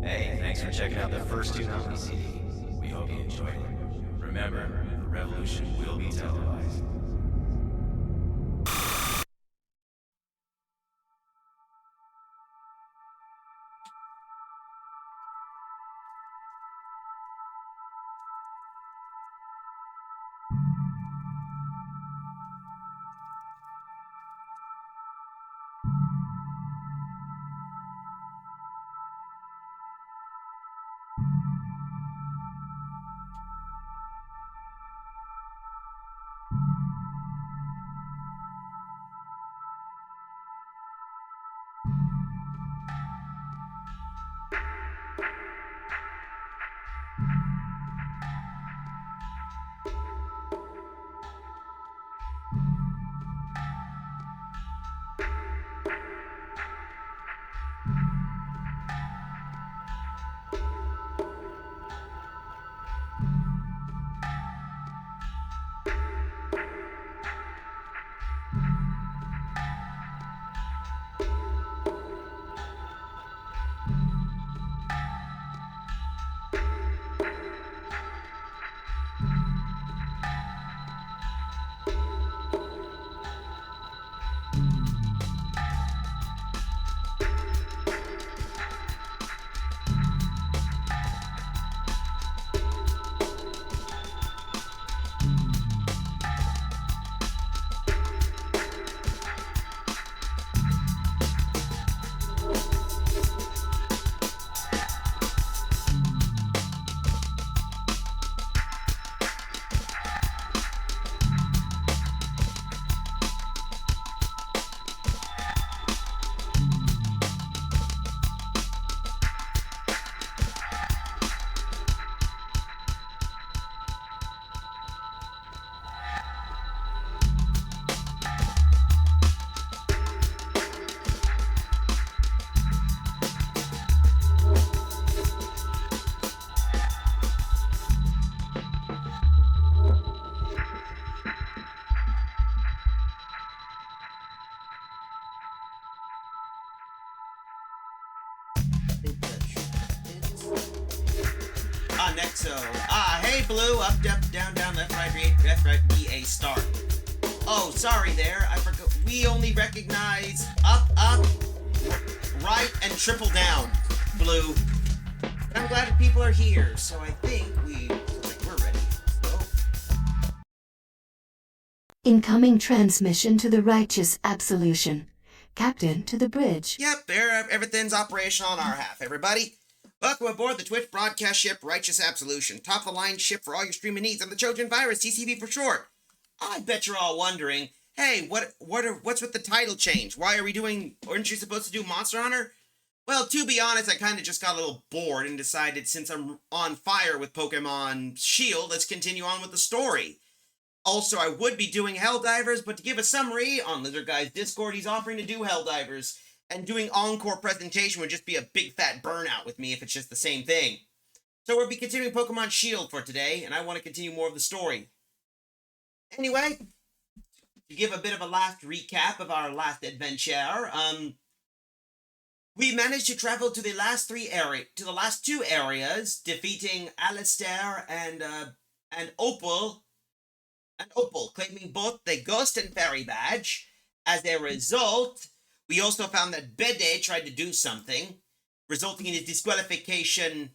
Hey, thanks for checking out the first Toonami CD. We hope you enjoyed it. Remember, the revolution will be televised. Nexo. Hey, Blue. Up, down, down, left, right, B, A, start. Oh, sorry there. I forgot. We only recognize up, right, and triple down, Blue. But I'm glad that people are here, so I think we're ready. So. Incoming transmission to the Righteous Absolution. Captain to the bridge. Yep, everything's operational on our half, everybody. Welcome aboard the Twitch broadcast ship Righteous Absolution, top-of-the-line ship for all your streaming needs on the Trojan Virus, TCV for short. I bet you're all wondering, hey, what's with the title change? Why are we doing, aren't you supposed to do Monster Hunter? Well, to be honest, I kind of just got a little bored and decided since I'm on fire with Pokemon Shield, let's continue on with the story. Also, I would be doing Helldivers, but to give a summary, on Lizard Guy's Discord, he's offering to do Helldivers. And doing encore presentation would just be a big fat burnout with me if it's just the same thing. So we'll be continuing Pokemon Shield for today, and I want to continue more of the story. Anyway, to give a bit of a last recap of our last adventure, we managed to travel to the last two areas, defeating Alistair and Opal, claiming both the Ghost and Fairy badge. As a result, we also found that Bede tried to do something, resulting in his disqualification.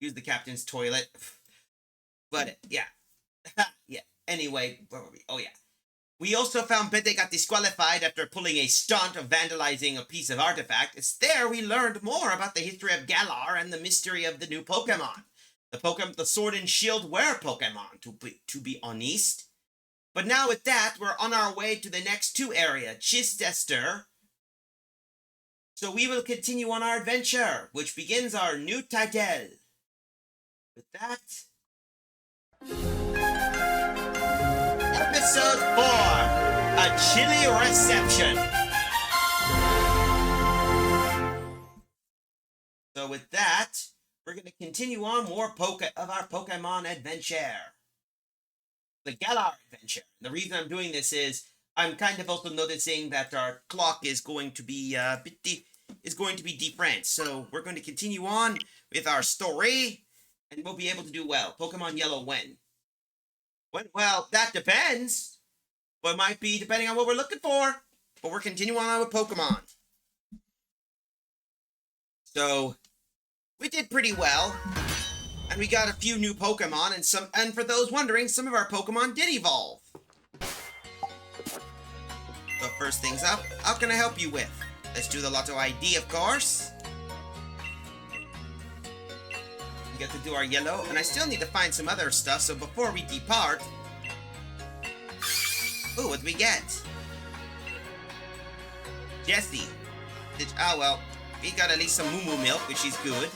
Use the captain's toilet. But, yeah. Yeah. Anyway, where were we? Oh, yeah. We also found Bede got disqualified after pulling a stunt of vandalizing a piece of artifact. It's there we learned more about the history of Galar and the mystery of the new Pokemon. The Sword and Shield were Pokemon, to be honest. But now with that, we're on our way to the next two areas, Chichester. So we will continue on our adventure, which begins our new title. With that, Episode 4, A Chilly Reception. So with that, we're going to continue on more of our Pokemon adventure. The Galar adventure. The reason I'm doing this is I'm kind of also noticing that our clock is going to be a bit is going to be defriend. So we're going to continue on with our story, and we'll be able to do well. Pokemon Yellow when? Well, that depends. But it might be depending on what we're looking for. But we're continuing on with Pokemon. So we did pretty well. And we got a few new Pokemon, and for those wondering, some of our Pokemon did evolve. So first things up, how can I help you with? Let's do the Lotto ID, of course. We get to do our yellow, and I still need to find some other stuff, so before we depart... Ooh, what do we get? Jessie. Oh well, we got at least some Moo Moo milk, which is good.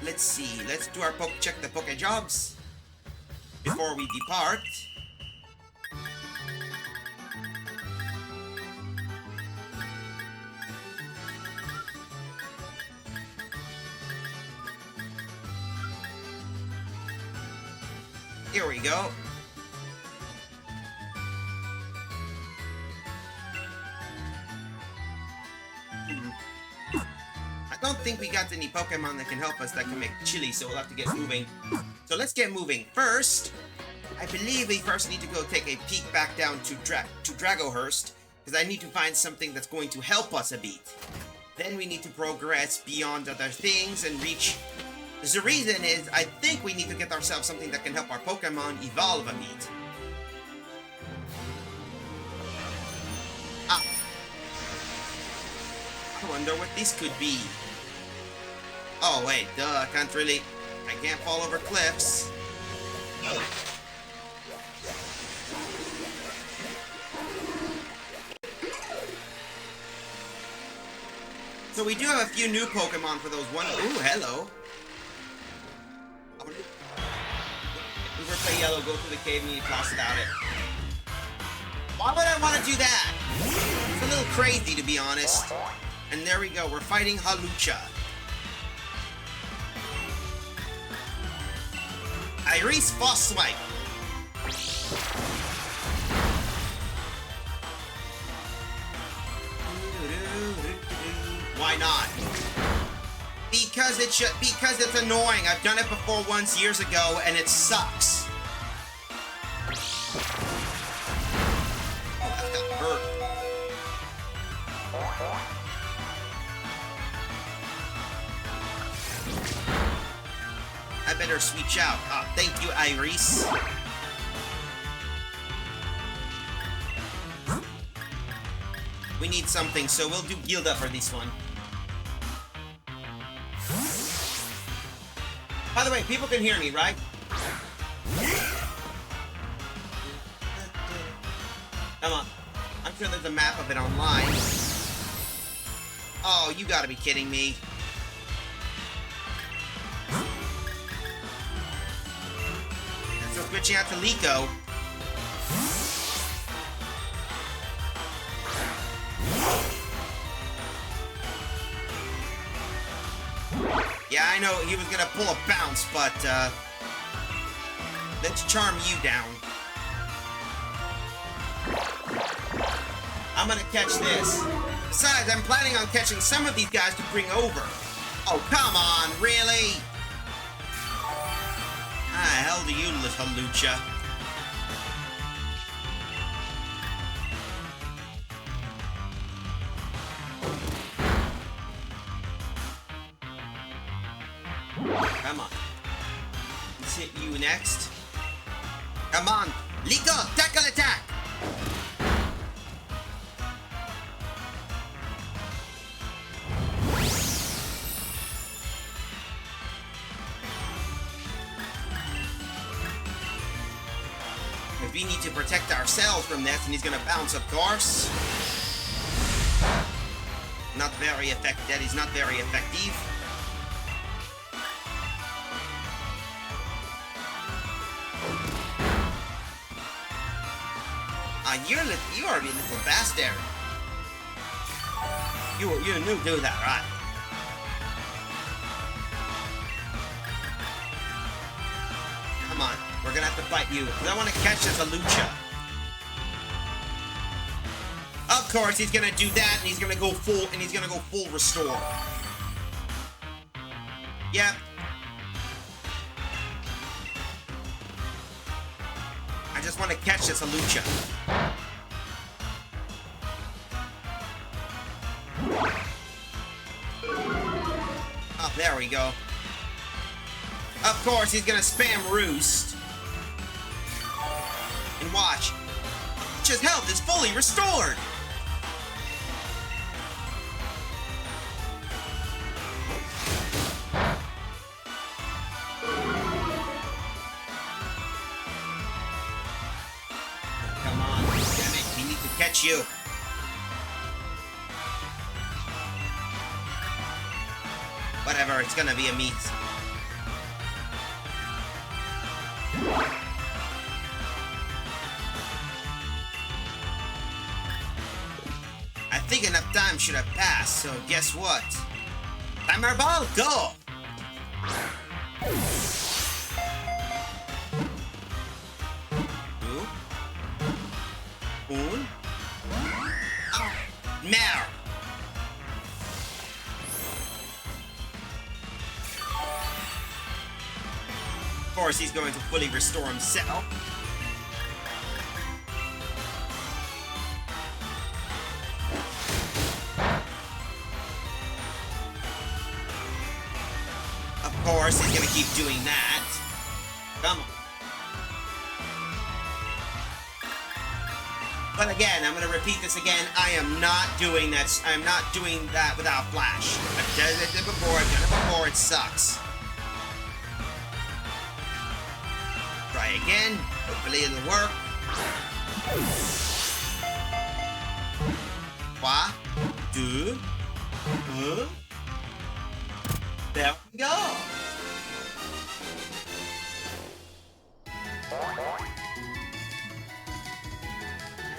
Let's see, let's do our check the Poke Jobs before we depart. Here we go. I don't think we got any Pokemon that can help us that can make chili, so we'll have to get moving. So let's get moving. First, I believe we first need to go take a peek back down to Dragohurst, because I need to find something that's going to help us a bit. Then we need to progress beyond other things and reach... The reason is, I think we need to get ourselves something that can help our Pokemon evolve a bit. Ah. I wonder what this could be. Oh wait, duh, I can't fall over cliffs. So we do have a few new Pokemon for those one... Ooh, hello. If we play yellow, go through the cave and you toss it out it. Why would I want to do that? It's a little crazy, to be honest. And there we go, we're fighting Halucha. Iris Frostwipe. Why not? Because it's annoying. I've done it before once years ago and it sucks. Oh, that got hurt. I better switch out. Thank you, Iris. We need something, so we'll do Gilda for this one. By the way, people can hear me, right? Come on. I'm sure there's a map of it online. Oh, you gotta be kidding me. So switching out to Liko. Yeah, I know he was gonna pull a bounce, but let's charm you down. I'm gonna catch this. Besides, I'm planning on catching some of these guys to bring over. Oh, come on, really? Ah, hell do you, little Lucha? Come on. Let's hit you next. Come on. Liko, tackle attack! If we need to protect ourselves from this, and he's gonna bounce, of course. Not very effective. That is not very effective. You are a little bastard. You knew to do that, right? Come on, we're gonna have to fight you, because I want to catch this Alucha. Of course, he's gonna do that, and he's gonna go full restore. Yep. I just want to catch this Alucha. Oh, there we go. Of course, he's gonna spam Roost. And watch. Alucha's health is fully restored. Come on, damn it. We need to catch you. Whatever, it's gonna be a meat. I think enough time should have passed, so guess what? Timer ball, go! Two. Un. Mer. Of course, he's going to fully restore himself. Of course, he's gonna keep doing that. Come on. But again, I'm gonna repeat this again. I am not doing that. I'm not doing that without flash. I've done it before. I've done it before. It sucks. Try again. Hopefully it'll work. 3, 2, 1. There we go.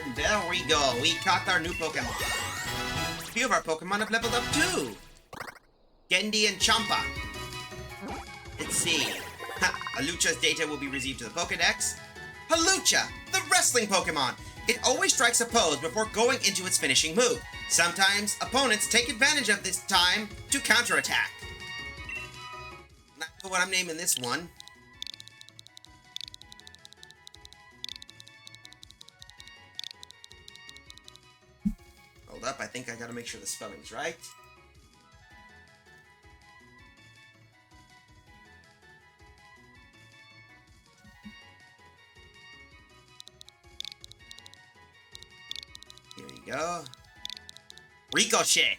And there we go. We caught our new Pokemon. A few of our Pokemon have leveled up too. Gendy and Champa. Let's see. Alucha's data will be received to the Pokedex. Halucha, the wrestling Pokemon. It always strikes a pose before going into its finishing move. Sometimes, opponents take advantage of this time to counterattack. Not sure what I'm naming this one. Hold up, I think I gotta make sure the spelling's right. Here you go. Ricochet.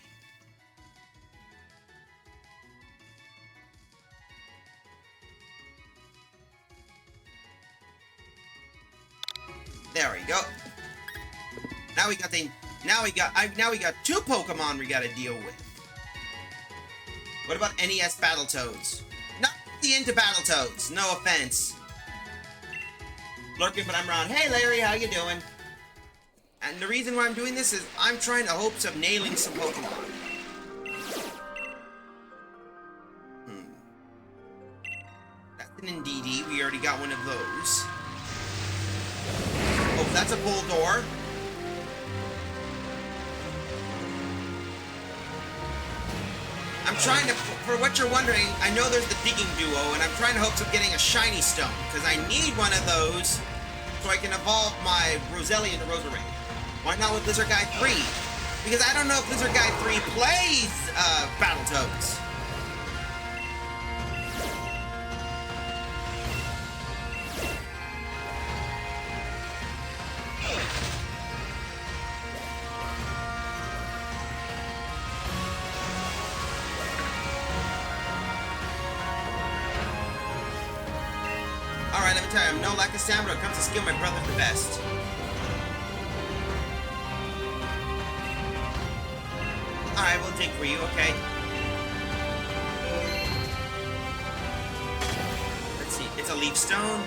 There we go. Now we got two Pokemon we gotta deal with. What about NES Battletoads? Not really into Battletoads, no offense. Lurking, but I'm around. Hey Larry, how you doing? And the reason why I'm doing this is I'm trying to hopes of nailing some Pokemon. That's an Indeedee. We already got one of those. Oh, that's a pull door. I'm trying to, for what you're wondering, I know there's the digging duo, and I'm trying to hopes of getting a shiny stone, because I need one of those so I can evolve my Roselia into Roserade. Why not with Lizard Guy 3? Because I don't know if Lizard Guy 3 plays Battletoads. Alright, let me tell you, I'm no lack of stamina when it comes to skill. My brother's the best. Alright, we'll take for you, okay? Let's see, it's a leaf stone.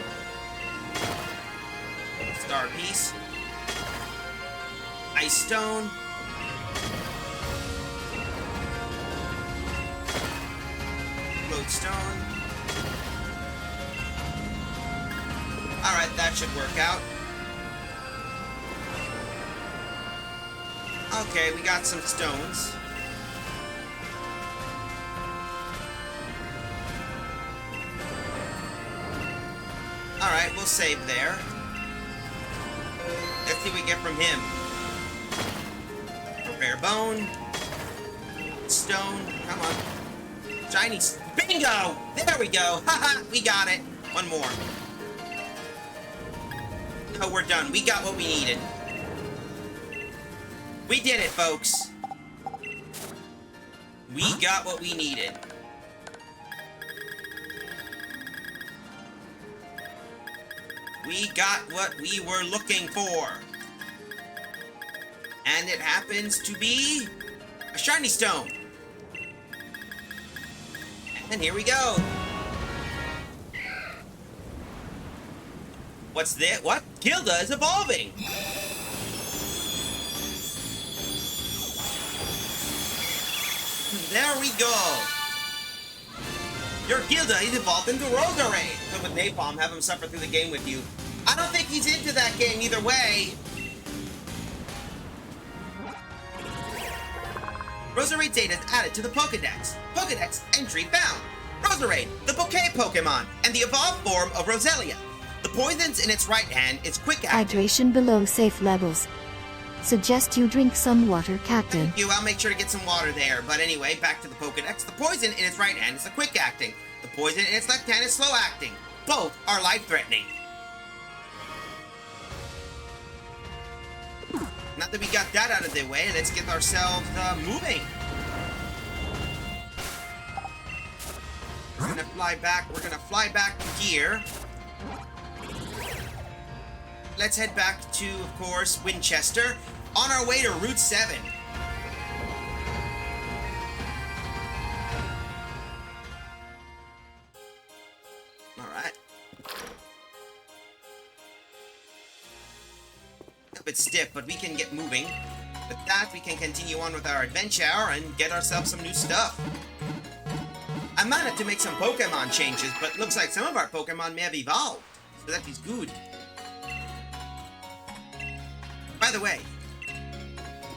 Star piece. Ice stone. Lodestone. Alright, that should work out. Okay, we got some stones. Alright, we'll save there. Let's see what we get from him. Rare bone. Stone. Come on. Shiny. Bingo! There we go. Haha, we got it. One more. Oh, we're done. We got what we needed. We did it, folks. We got what we needed. We got what we were looking for. And it happens to be a shiny stone. And here we go. What's this? What? Gilda is evolving. There we go. Your Gilda is evolved into Roserade. So with Napalm, have him suffer through the game with you. I don't think he's into that game either way. Roserade data is added to the Pokedex. Pokedex entry found. Roserade, the bouquet Pokemon, and the evolved form of Roselia. The poisons in its right hand is quick acting. Hydration below safe levels. Suggest you drink some water, Captain. Thank you, I'll make sure to get some water there. But anyway, back to the Pokedex. The poison in its right hand is a quick acting. The poison in its left hand is slow acting. Both are life-threatening. Now that we got that out of the way, let's get ourselves moving. We're gonna fly back. We're gonna fly back to here. Let's head back to, of course, Winchester. On our way to Route 7. Alright. A bit stiff, but we can get moving. With that, we can continue on with our adventure and get ourselves some new stuff. I managed to make some Pokemon changes, but looks like some of our Pokemon may have evolved. So that is good. By the way,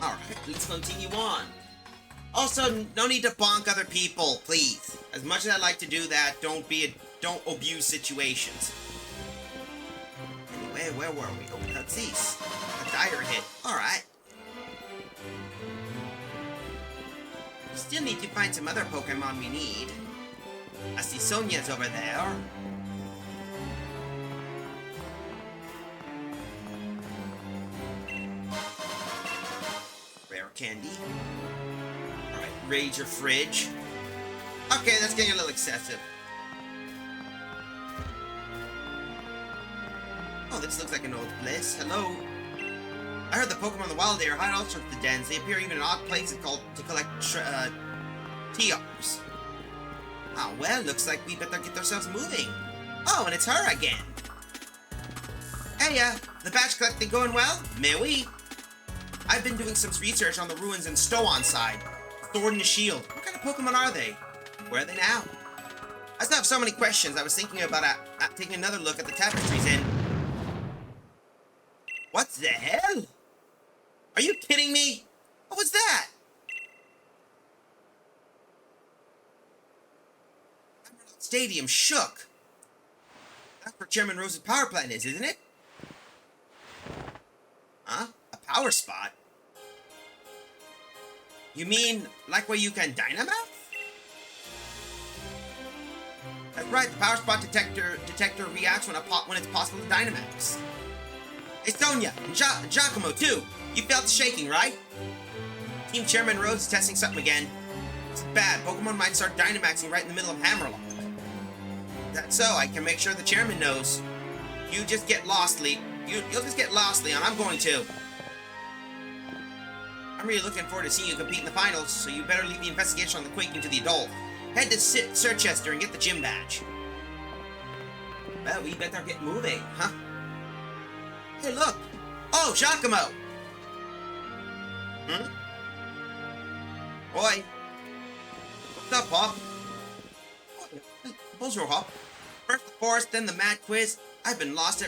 alright, let's continue on. Also, no need to bonk other people, please. As much as I like to do that, don't abuse situations. Anyway, where were we? Oh, that's these. A dire hit. Alright. We still need to find some other Pokemon we need. I see Sonia's over there. Candy. Alright, raid your fridge. Okay, that's getting a little excessive. Oh, this looks like an old place. Hello. I heard the Pokemon in the wild area hide all sorts of dens. They appear even in odd places called to collect T-Ops. Oh, well, looks like we better get ourselves moving. Oh, and it's her again. Hey, the badge collecting going well? Mais oui. I've been doing some research on the ruins in Stowan side. Sword and the Shield. What kind of Pokemon are they? Where are they now? I still have so many questions. I was thinking about taking another look at the tapestries in. What the hell? Are you kidding me? What was that? Stadium shook. That's where Chairman Rose's power plant is, isn't it? Huh? A power spot? You mean, like where you can Dynamax? That's right, the power spot detector reacts when it's possible to Dynamax. Hey Sonia, and Giacomo too. You felt the shaking, right? Team Chairman Rose is testing something again. It's bad. Pokemon might start Dynamaxing right in the middle of Hammerlock. That's so, I can make sure the chairman knows. You just get lost, Lee. You'll just get lost, Leon. I'm going to. I'm really looking forward to seeing you compete in the finals, so you better leave the investigation on the Quaking to the adult. Head to Sirchester and get the gym badge. Well, we better get moving, huh? Hey, look! Oh, Giacomo! Oi! What's up, Hop? Bonjour, Hop. First the forest, then the mad quiz. I've been lost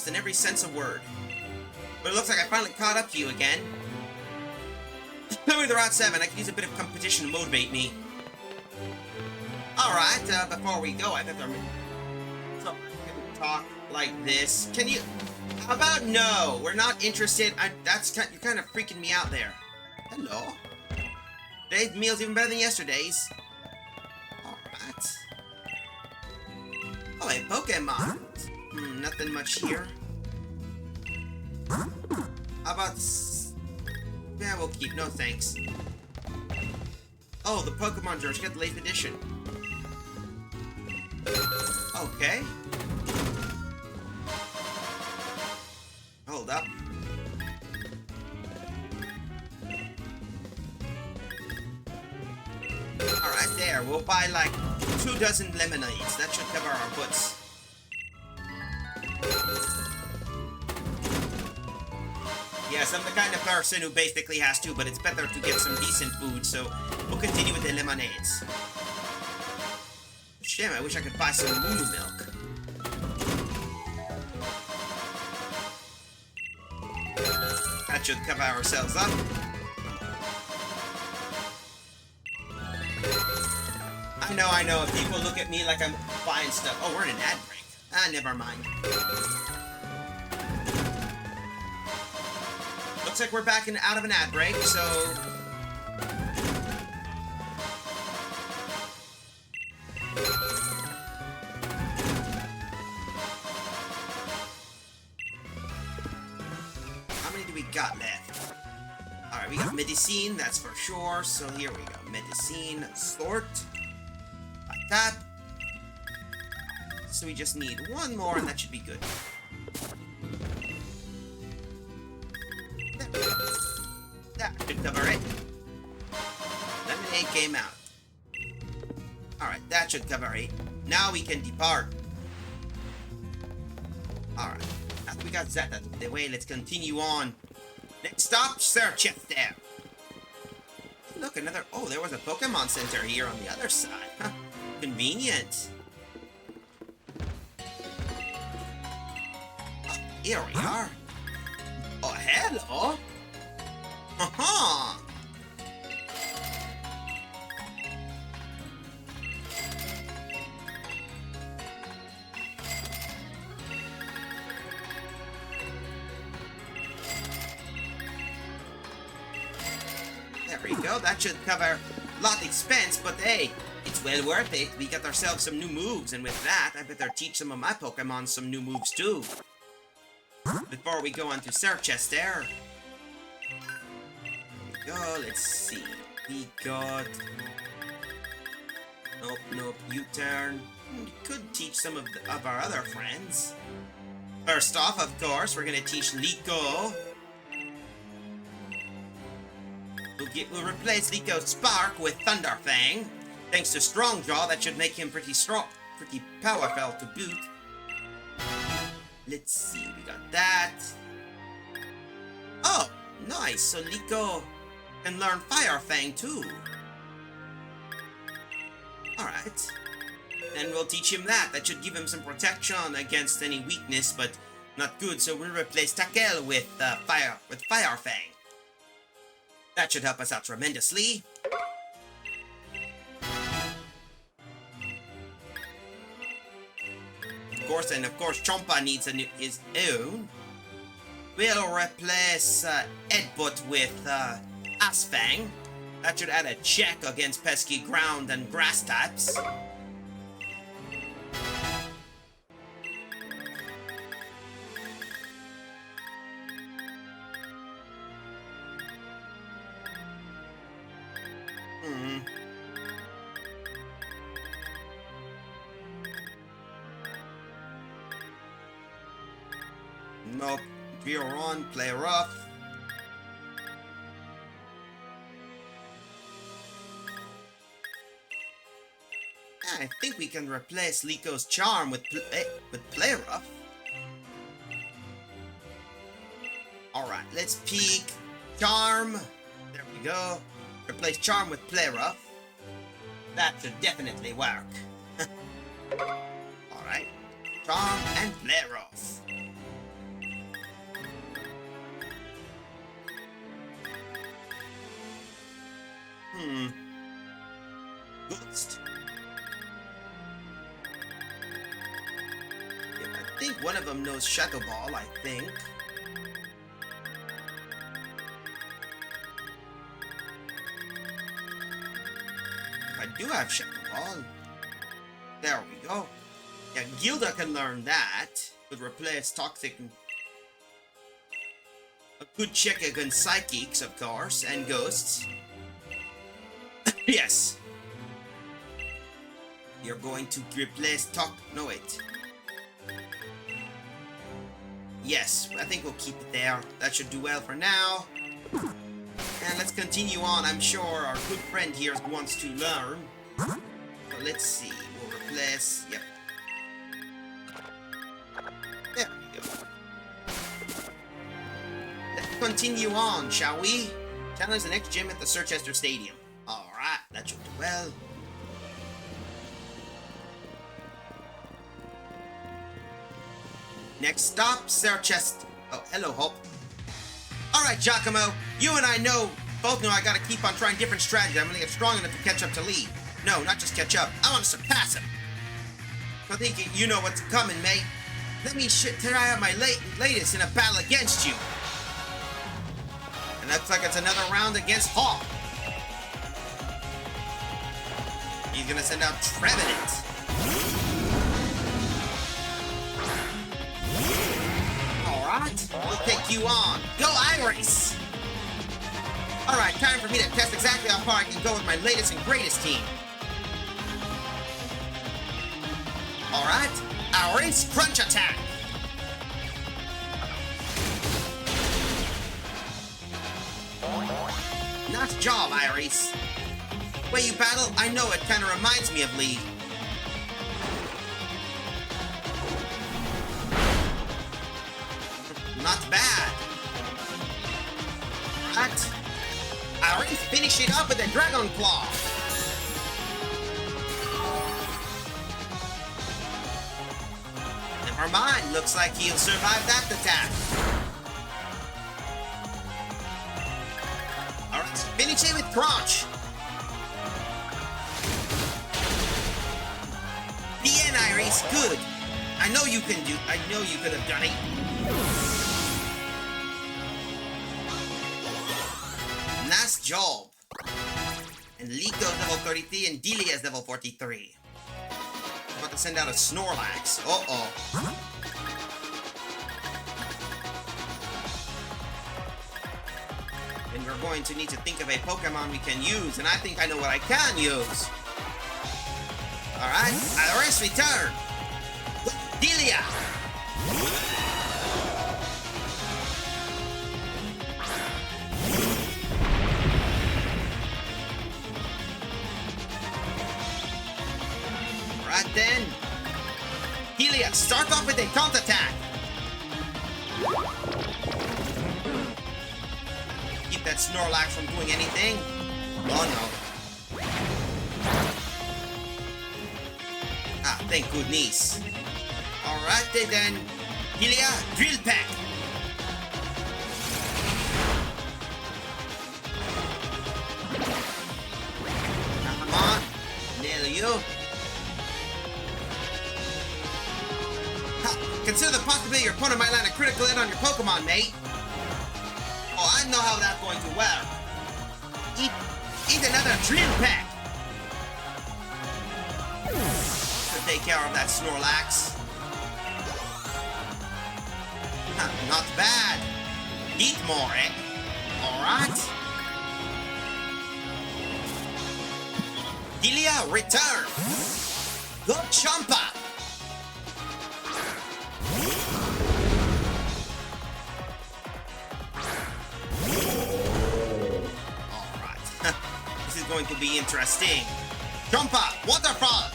in every sense of word. But it looks like I finally caught up to you again. Tell me the Route 7. I can use a bit of competition to motivate me. Alright, before we go, I bet they're... So, I can talk like this. Can you... How about no? We're not interested. You're kind of freaking me out there. Hello. Today's meal's even better than yesterday's. Alright. Oh, a Pokemon. Nothing much here. How about... Yeah, we'll keep. No thanks. Oh, the Pokemon George. Get the late edition. Okay. Hold up. Alright, there. We'll buy like 2 dozen lemonades. That should cover our butts. Yes, I'm the kind of person who basically has to, but it's better to get some decent food, so we'll continue with the lemonades. Shame, I wish I could buy some moo milk. That should cover ourselves up. I know. People look at me like I'm buying stuff. Oh, we're in an ad break. Ah, never mind. Looks like we're back out of an ad break, so... How many do we got left? Alright, we got medicine, that's for sure. So here we go. Medicine, sort. Like that. So we just need one more and that should be good. That should cover it. Lemonade came out. Alright, that should cover it. Now we can depart. Alright. After we got that out of the way, let's continue on. Next stop, search it there. Look, another... Oh, there was a Pokemon Center here on the other side. Huh. Convenient. Oh, here we are. Oh, hello. Haha. There we go. That should cover a lot of expense, but hey, it's well worth it. We got ourselves some new moves, and with that, I better teach some of my Pokemon some new moves too. Before we go on to search chest there. Go, let's see. We got... Nope, U-turn. We could teach some of our other friends. First off, of course, we're gonna teach Liko. We'll replace Liko's Spark with Thunderfang. Thanks to Strong Jaw, that should make him pretty powerful to boot. Let's see, we got that. Oh, nice. So Liko can learn Fire Fang too. Alright. Then we'll teach him that. That should give him some protection against any weakness, but not good. So we'll replace Takel with Fire Fang. That should help us out tremendously. Of course, Chompa needs his own. We'll replace Edbutt with Asfang. That should add a check against pesky ground and grass types. Nope. Veer on, play rough. I think we can replace Liko's charm with play rough. Alright, let's peek. Charm. There we go. Replace charm with play rough. That should definitely work. Alright. Charm and play rough. Ghost. Yeah, I think one of them knows Shadow Ball, I think. I do have Shadow Ball. There we go. Yeah, Gilda can learn that. Could replace Toxic. A good check against Psychics, of course, and Ghosts. Yes. You're going to replace No, wait. Yes, I think we'll keep it there. That should do well for now. And let's continue on. I'm sure our good friend here wants to learn. So let's see. We'll replace... Yep. There we go. Let's continue on, shall we? Challenge the next gym at the Sirchester Stadium. Alright, that should do well. Next stop, Sirchester. Oh, hello, Hope. Alright, Giacomo. You and I both know I gotta keep on trying different strategies. I'm gonna get strong enough to catch up to Lee. No, not just catch up. I want to surpass him. I think you know what's coming, mate. Let me try out my latest in a battle against you. And looks like it's another round against Hawk. He's gonna send out Trevenant. Alright, we'll take you on. Go Iris! Alright, time for me to test exactly how far I can go with my latest and greatest team. Alright, Iris Crunch Attack! Nice job, Iris. The way you battle, I know it kinda reminds me of Lee. Not bad. What? Iris, finish it up with a Dragon Claw. Never mind, looks like he'll survive that attack. Alright, finish it with Crunch. The end, Iris, good. I know you could have done it. Nice job. And Liko's level 33 and Delia's level 43. I'm about to send out a Snorlax. Uh-oh. And we're going to need to think of a Pokemon we can use, and I think I know what I can use. Alright, Iris, return. Delia! Right then. Delia, start off with a counterattack. Keep that Snorlax from doing anything. Oh no. Ah, thank goodness. Alright then. Delia, Drill Peck. Come on. Nail you. Consider the possibility your opponent might land a critical hit on your Pokemon, mate. Oh, I know how that's going to work. Eat another Drill Peck. To take care of that Snorlax. Not bad. Eat more, eh? Alright. Delia, return. Go Champa. Alright. This is going to be interesting. Champa, Waterfall.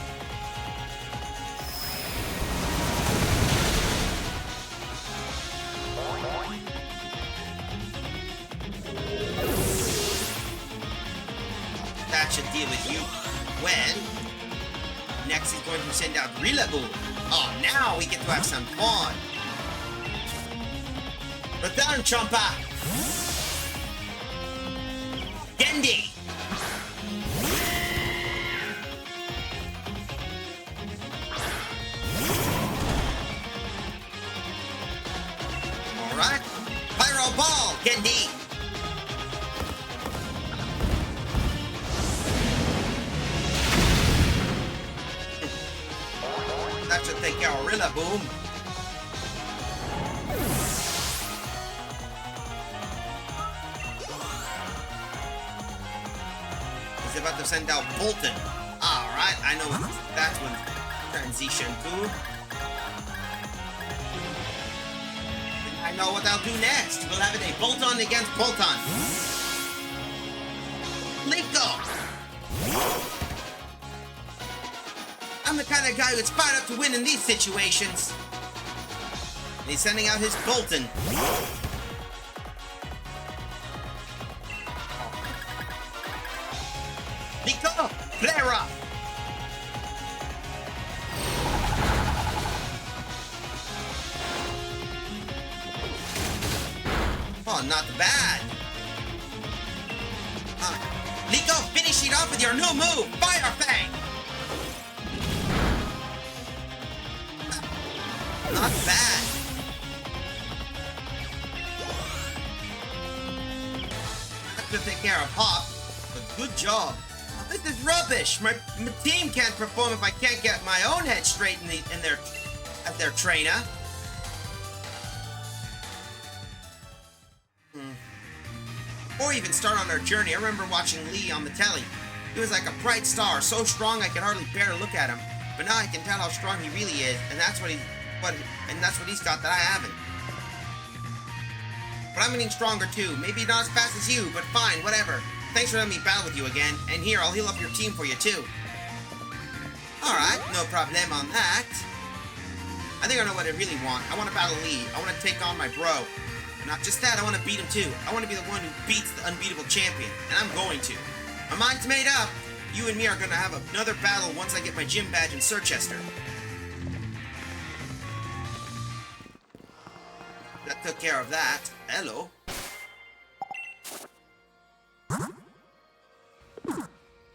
That should deal with you. When? Next he's going to send out Rillaboom. Oh, now we get to have some fun. Return, Champa. Gendy. Arrow Ball, Gendy! That should take care of Rillaboom. He's about to send out Bolton. Alright, I know what that's when transition to. I know what I'll do next. We'll have it a Bolton against Bolton. Liko! I'm the kind of guy who's fired up to win in these situations. And he's sending out his Bolton. Liko! Flare up! Oh, not bad. Liko, finish it off with your new move, Fire Fang! Not bad. I have to take care of Hop, but good job. This is rubbish. My team can't perform if I can't get my own head straight as their trainer. Before we even start on our journey, I remember watching Lee on the telly. He was like a bright star, so strong I could hardly bear to look at him. But now I can tell how strong he really is, and that's what he's got that I haven't. But I'm getting stronger too. Maybe not as fast as you, but fine, whatever. Thanks for letting me battle with you again. And here, I'll heal up your team for you too. Alright, no problem on that. I think I know what I really want. I want to battle Lee. I want to take on my bro. But not just that, I want to beat him too. I want to be the one who beats the unbeatable champion. And I'm going to. My mind's made up. You and me are going to have another battle once I get my gym badge in Sirchester. That took care of that. Hello.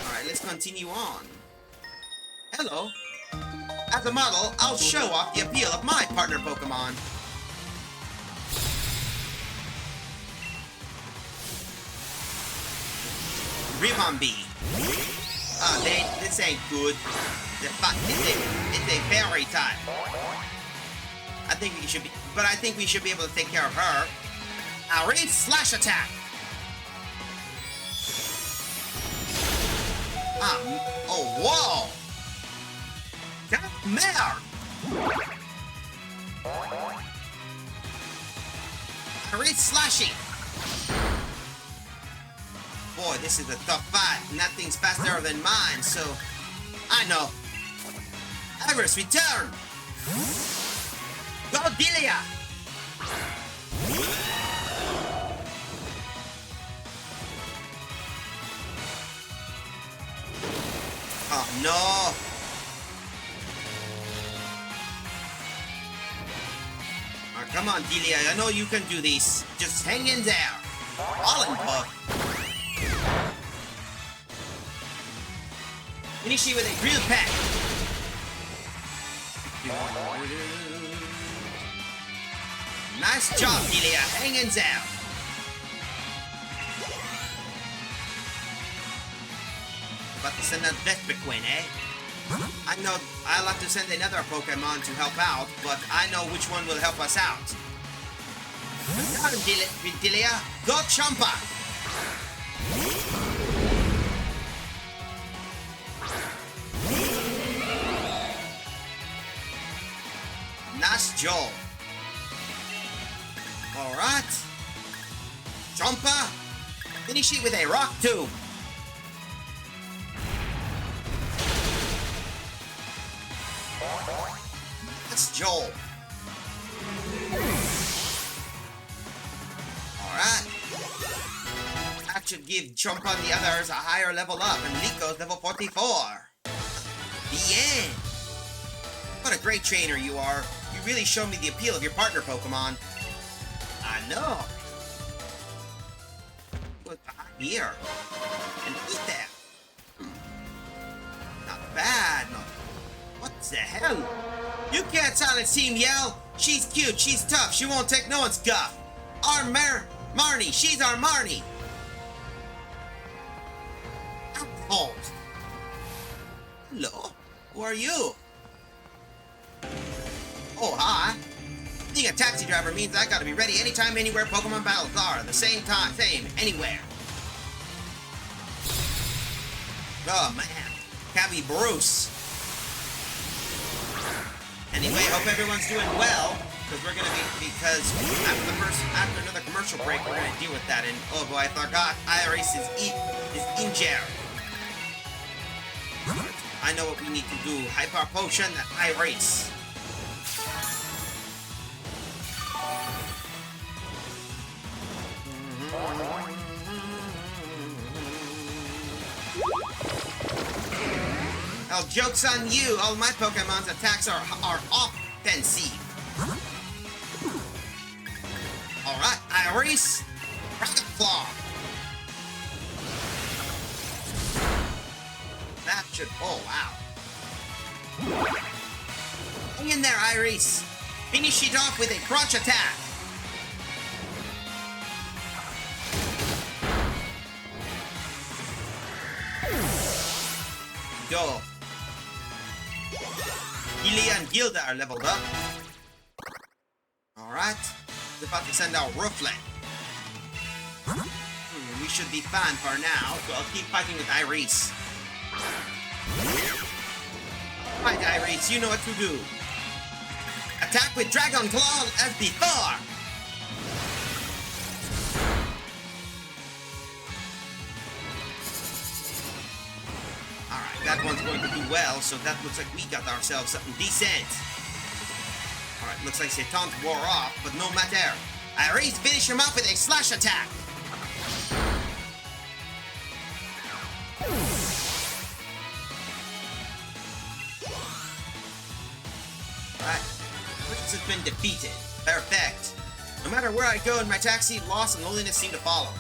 Alright, let's continue on. Hello. As a model, I'll show off the appeal of my partner Pokemon. Ribombee. This ain't good. It's a fairy type. I think we should be able to take care of her. I'll read Slash Attack. Oh, whoa! Merde! I'll read Slashy. Boy, this is a tough fight. Nothing's faster than mine, so I know. Everest, return! Go, Delia! Oh, no! Oh, come on, Delia. I know you can do this. Just hang in there. Fallen Puff. Finish it with a real pack. Nice job, Delia. Hang in there. About to send out Vespiquen, eh? I know I'll have to send another Pokemon to help out, but I know which one will help us out. Delia, go Champa! Nice job. Alright. Champa, finish it with a Rock Tomb. That's Joel. Alright. That should give Champa and the others a higher level up, and Liko's level 44. The end. What a great trainer you are. You really showed me the appeal of your partner Pokemon. I know. Look behind here. And eat that. Not bad. Not... What the hell? You can't silence Team Yell. She's cute. She's tough. She won't take no one's guff. Marnie! She's our Marnie! Apples! Hello? Who are you? Oh, hi. Being a taxi driver means I gotta be ready anytime, anywhere Pokemon battles are. At the same time, anywhere. Oh, man. Can't be Bruce. Anyway, hope everyone's doing well. Because after another commercial break, we're gonna deal with that. And oh boy, I forgot Iris is injured. I know what we need to do. Hyper Potion Iris. Oh, joke's on you! All my Pokemon's attacks are offensive. Alright, Iris! Rocket Claw! That should... oh, wow. Hang in there, Iris! Finish it off with a crunch attack! Go! Gilly and Gilda are leveled up. Alright. We're about to send out Rooflet. We should be fine for now, so I'll keep fighting with Iris. Right, Iris, you know what to do. Attack with Dragon Claw as before! Alright, that one's going to do well, so that looks like we got ourselves something decent. Alright, looks like Setant wore off, but no matter. Iris, finish him up with a slash attack! Alright, Prince has been defeated. Perfect. No matter where I go in my taxi, loss and loneliness seem to follow.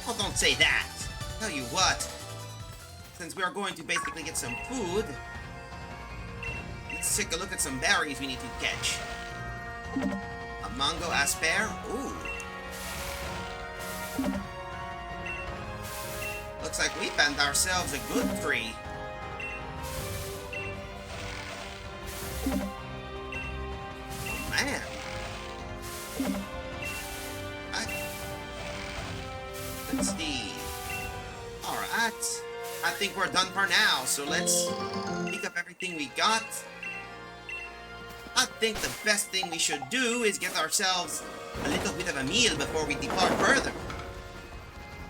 Oh, don't say that. Tell you what, since we are going to basically get some food, let's take a look at some berries we need to catch. A mango asper. Ooh. Looks like we found ourselves a good tree. Oh, man. Let's see. Alright. I think we're done for now, so let's pick up everything we got. I think the best thing we should do is get ourselves a little bit of a meal before we depart further.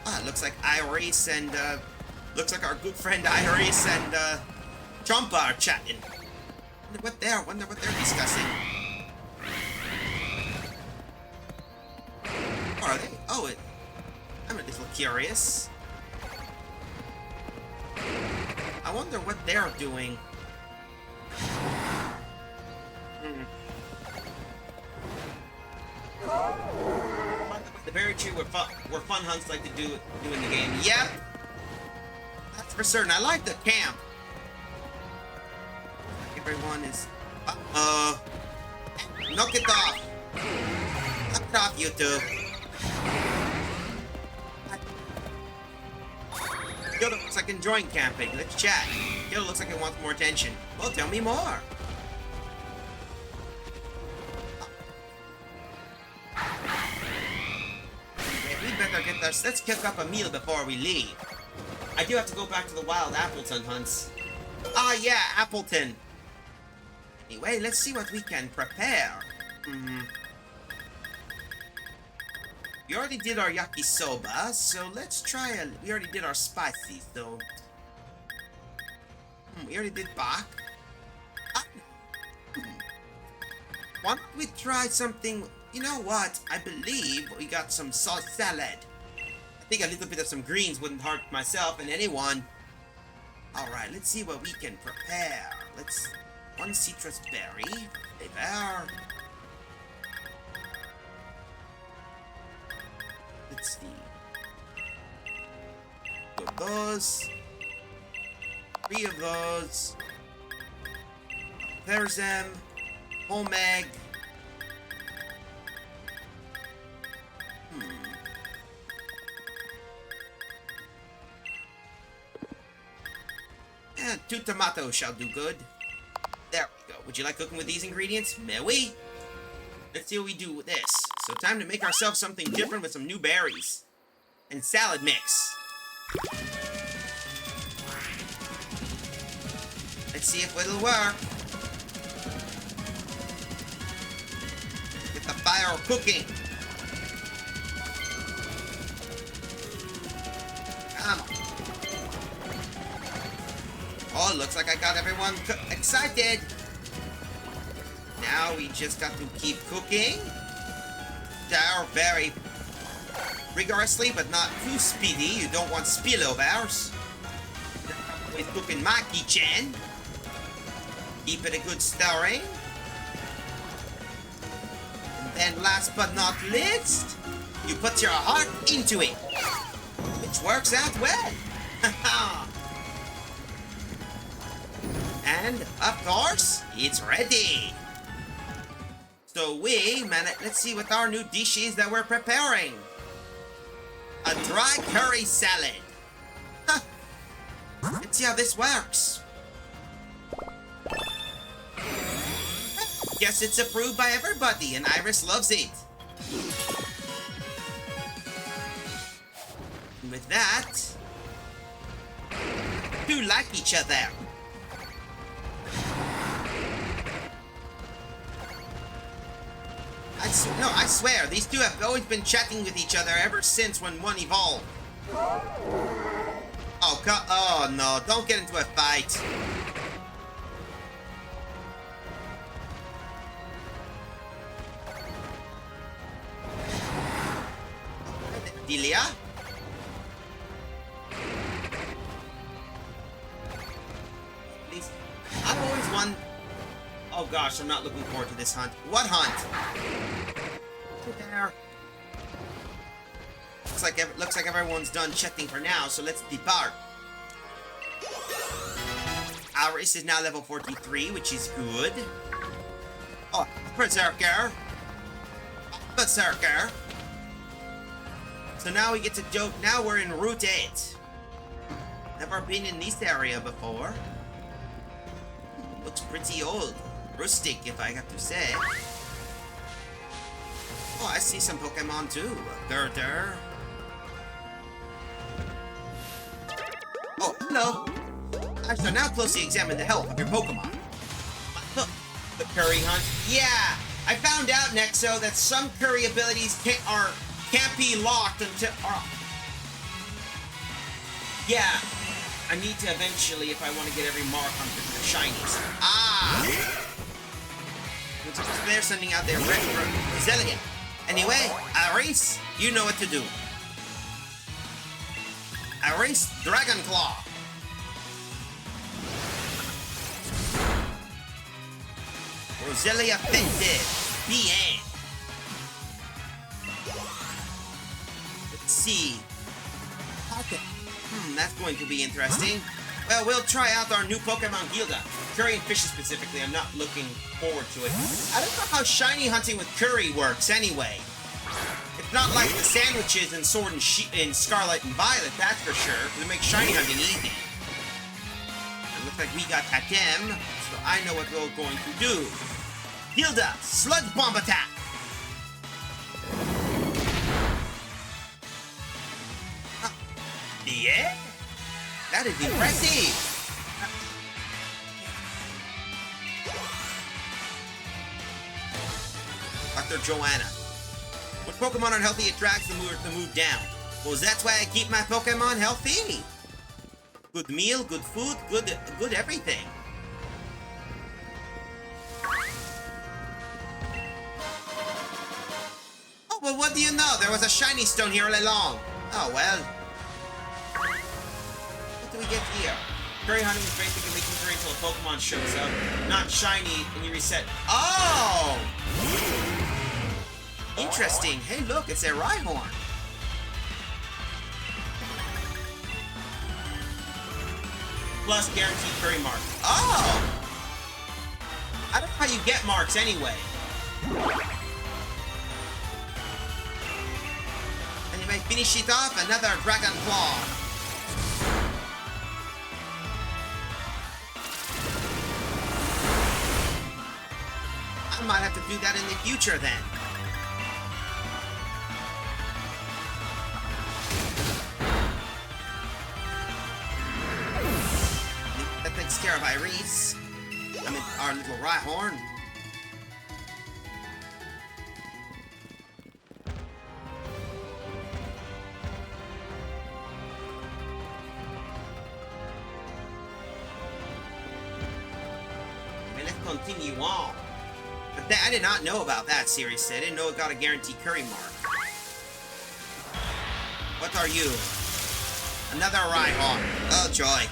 Ah, looks like Iris and, looks like our good friend Iris and, Chompa are chatting. Wonder what they're discussing. Are they? Oh, I'm a little curious. I wonder what they're doing. The berry tree where fun hunts like to do in the game. Yep. That's for certain. I like the camp. Everyone is... knock it off. Knock it off, you two. Yoda looks like enjoying camping. Let's chat. Yoda looks like he wants more attention. Well, tell me more. Okay, we better get this. Let's cook up a meal before we leave. I do have to go back to the wild Appleton hunts. Ah, yeah, Appleton. Anyway, let's see what we can prepare. We already did our yakisoba, so let's try we already did our spices, though. We already did bak. Why don't we try something... You know what? I believe we got some salt salad. I think a little bit of some greens wouldn't hurt myself and anyone. Alright, let's see what we can prepare. One citrus berry. There. Let's see. Two of those. 3 of those. There's them. Home egg. 2 tomatoes shall do good. There we go. Would you like cooking with these ingredients? May we? Let's see what we do with this. So time to make ourselves something different with some new berries. And salad mix. Let's see if it'll work. Get the fire cooking. Come on. Oh, looks like I got everyone excited. Now we just got to keep cooking. They're very rigorously, but not too speedy. You don't want spillovers. Always cooking my kitchen. Keep it a good stirring. And then last but not least, you put your heart into it. Which works out well. And, of course, it's ready. So let's see what our new dish is that we're preparing. A dry curry salad. Huh. Let's see how this works. Guess it's approved by everybody, and Iris loves it. And with that, two like each other. I swear, these two have always been chatting with each other ever since when one evolved. Oh no, don't get into a fight. Delia? Please. I've always won. Oh gosh, I'm not looking forward to this hunt. What hunt? There. Looks like everyone's done chatting for now, so let's depart. Iris is now level 43, which is good. Oh, Berserker. Berserker. So now we get to joke. Now we're in Route 8. Never been in this area before. Looks pretty old. Rustic, if I have to say. Oh, I see some Pokemon too. Girder. Oh, hello. I shall now closely examine the health of your Pokemon. Look, the Curry Hunt. Yeah, I found out, Nexo, that some Curry abilities can't be locked until... Yeah, I need to eventually, if I want to get every mark on the shinies. They're sending out their Resilient. Anyway, Iris, you know what to do. Iris, Dragon Claw. Roselia Offended. The end. Let's see. Okay. That's going to be interesting. Well, we'll try out our new Pokemon Gilda. Curry and Fishy specifically, I'm not looking forward to it. I don't know how shiny hunting with Curry works anyway. It's not like the sandwiches in Sword and Scarlet and Violet, that's for sure, because it makes shiny hunting easy. It looks like we got Atem, so I know what we're going to do. Gilda, Sludge Bomb Attack! Yeah? That is impressive! Dr. Joanna. When Pokemon are healthy, it drags the mood down. Well, that's why I keep my Pokemon healthy. Good meal, good food, good everything. Oh, well, what do you know? There was a shiny stone here all along. Oh, well. What do we get here? Curry hunting is basically making curry until a Pokemon shows up. Not shiny, and you reset. Oh! Interesting. Hey, look, it's a Rhyhorn. Plus guaranteed curry mark. Oh! I don't know how you get marks anyway. Anyway, finish it off, another Dragon Claw. I might have to do that in the future then. That takes care of Iris. I mean, our little Rhyhorn. Continue on. But I did not know about that, seriously. I didn't know it got a guaranteed curry mark. What are you? Another Rhyhorn. Oh, joy.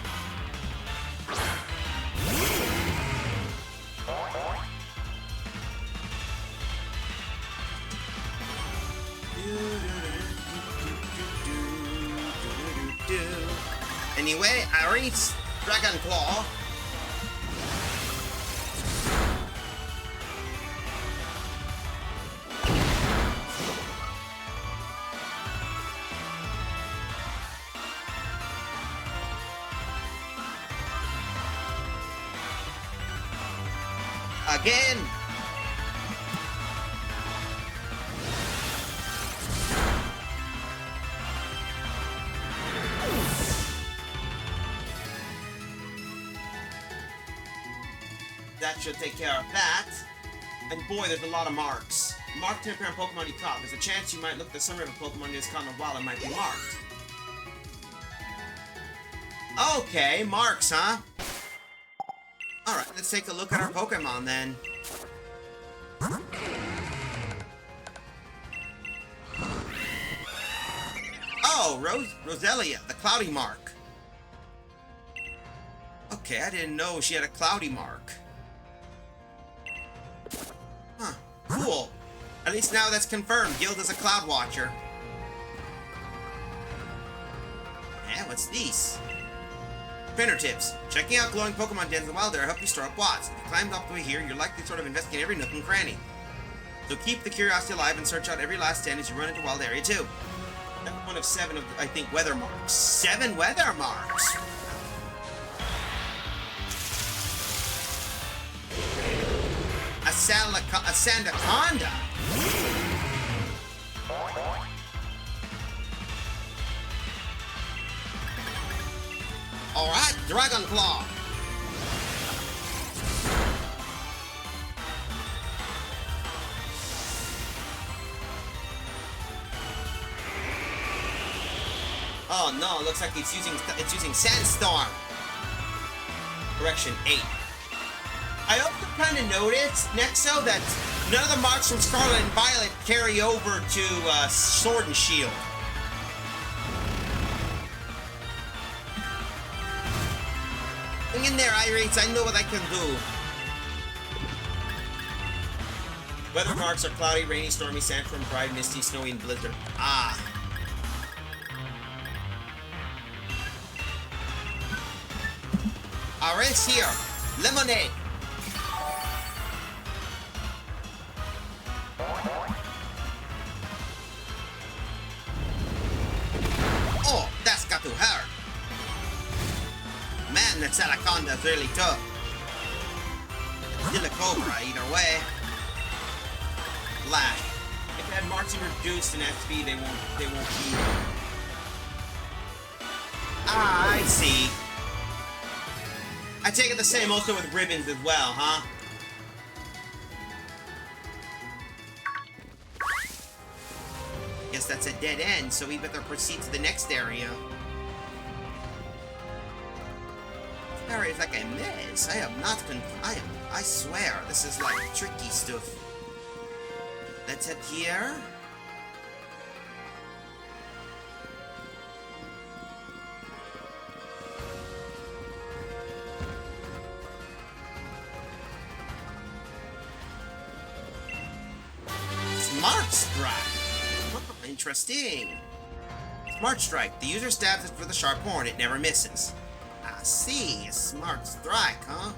Anyway, Iris, Dragon Claw. Again! That should take care of that. And boy, there's a lot of marks. Mark 10 parent Pokemon you caught. There's a chance you might look at the summary of a Pokemon you just caught in a while and might be marked. Okay, marks, huh? Alright, let's take a look at our Pokemon then. Oh, Roselia, the cloudy mark. Okay, I didn't know she had a cloudy mark. Huh, cool. At least now that's confirmed. Guild is a cloud watcher. Yeah, what's these? Trainer tips. Checking out glowing Pokemon dens in the wild area help you store up watts. If you climbed up the way here, you're likely sort of investigating every nook and cranny. So keep the curiosity alive and search out every last den as you run into wild area too. That's one of 7 of, I think, weather marks. 7 weather marks! A Sandaconda! Alright, Dragon Claw! Oh no, it looks like it's using Sandstorm. Correction 8. I also kind of noticed, Nexo, that none of the marks from Scarlet and Violet carry over to Sword and Shield. Hang in there, Iris, I know what I can do. Weather marks are cloudy, rainy, stormy, sandstorm, bright, misty, snowy, and blizzard. Ah. Iris here. Lemonade. Oh, that's got to hurt. Man, that Salaconda's really tough. Still a Cobra, either way. Lash. If it had marks reduced in SP, they won't be. Ah, I see. I take it the same also with ribbons as well, huh? Guess that's a dead end, so we better proceed to the next area. This area is like a mess. I am not I swear, this is like tricky stuff. Let's head here. Smart Strike! Oh, interesting. Smart Strike. The user stabs it with a sharp horn. It never misses. I see. A Smart Strike, huh?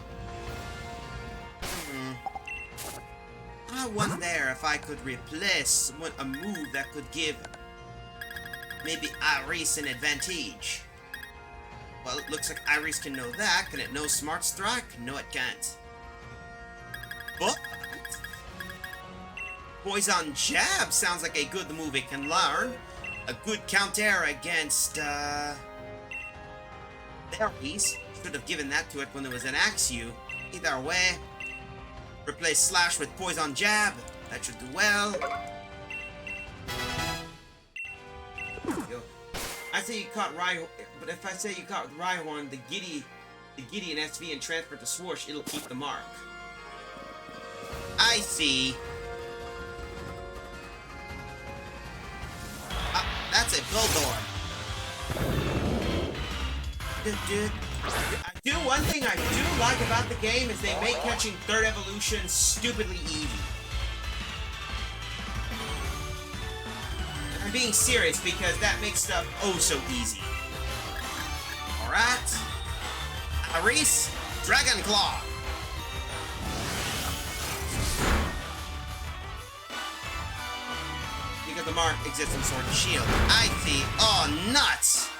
I wonder if I could replace a move that could give maybe Iris an advantage. Well, it looks like Iris can know that. Can it know Smart Strike? No, it can't. But Poison Jab sounds like a good move it can learn. A good counter against, Berries. Should have given that to it when it was an Axew. Either way, replace Slash with Poison Jab. That should do well. There you go. I say you caught Rhyhorn, but if I say you caught Rhyhorn, the Giddy and SV and transfer to Swoosh, it'll keep the mark. I see. That's a Bulldor. One thing I do like about the game is they make catching third evolution stupidly easy. I'm being serious because that makes stuff oh so easy. Alright. Aris, Dragon Claw. Because the mark exists in Sword and Shield. I see. Oh, nuts!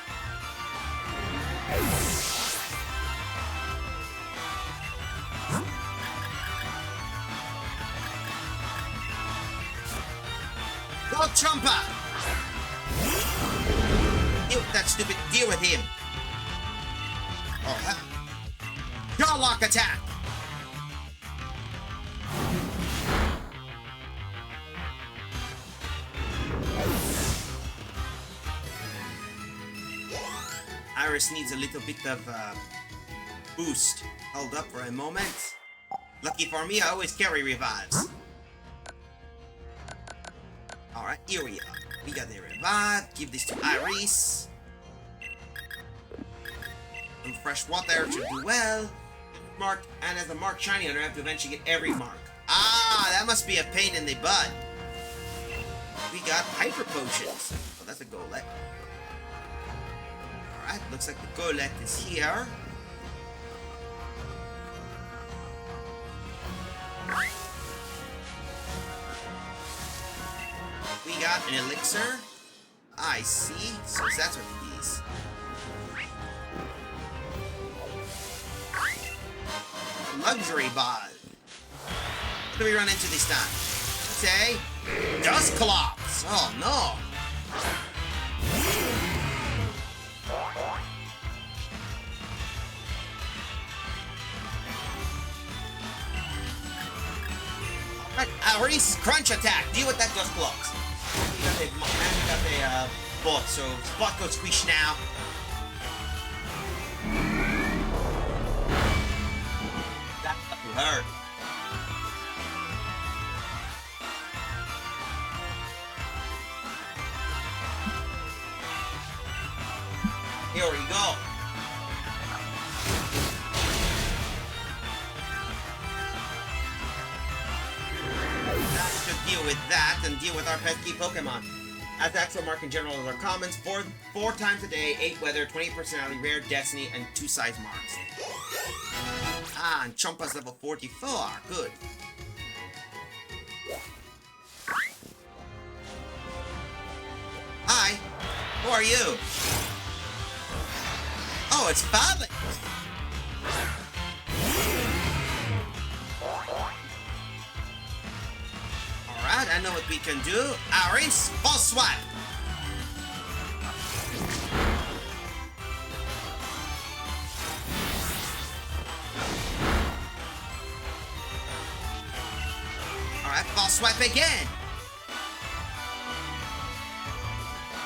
Go Trumpa! Deal with that stupid. Deal with him. Oh, Jaw Lock attack! Iris needs a little bit of boost. Hold up for a moment. Lucky for me, I always carry revives. Alright, here we are. We got the revive. Give this to Iris. Some fresh water should do well. Mark, and as a mark shiny hunter, I have to eventually get every mark. Ah, that must be a pain in the butt. We got hyper potions. Oh, that's a Golett. Alright, looks like the Golett is here. We got an elixir. I see. So that's what it is. Luxury ball. What do we run into this time? Say, Dust Clops. Oh no. Alright, Aris, Crunch attack. Deal with that Dust Clops. You got the bot, so Spot goes squish now. That will hurt. Here we go. That should deal with that and deal with our pesky Pokemon. As Axel Mark in general are commons, four times a day, 8 weather, 20 personality, rare, destiny, and 2 size marks. Ah, and Chompa's level 44. Good. Hi. Who are you? Oh, it's Father. Alright, I know what we can do. Aris, Ball Swap. Alright, Ball Swap again.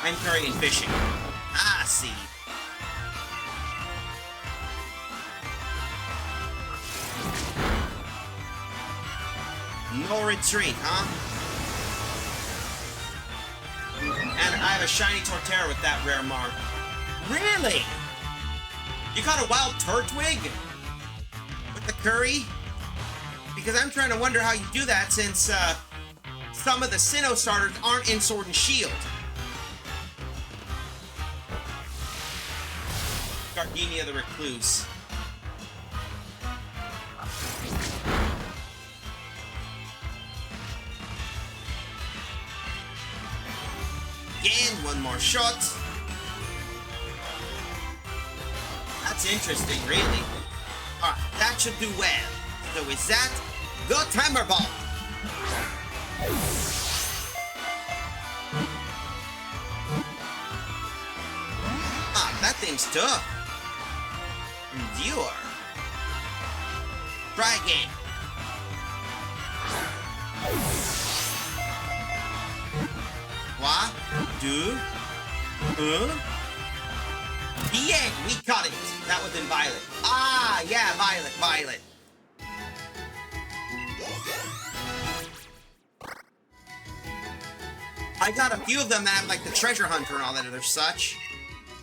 I'm carrying fishing. Ah, see. No retreat, huh? And I have a shiny Torterra with that rare mark. Really? You caught a wild Turtwig? With the curry? Because I'm trying to wonder how you do that since some of the Sinnoh starters aren't in Sword and Shield. Gardenia the Recluse. Again, one more shot. That's interesting, really. Alright, that should do well. So with that, go Timer Ball! Fighting's tough. Endure. Try again. What? Do? Yeah, we got it. That was in Violet. Ah, yeah, Violet. I got a few of them that have like the treasure hunter and all that other such.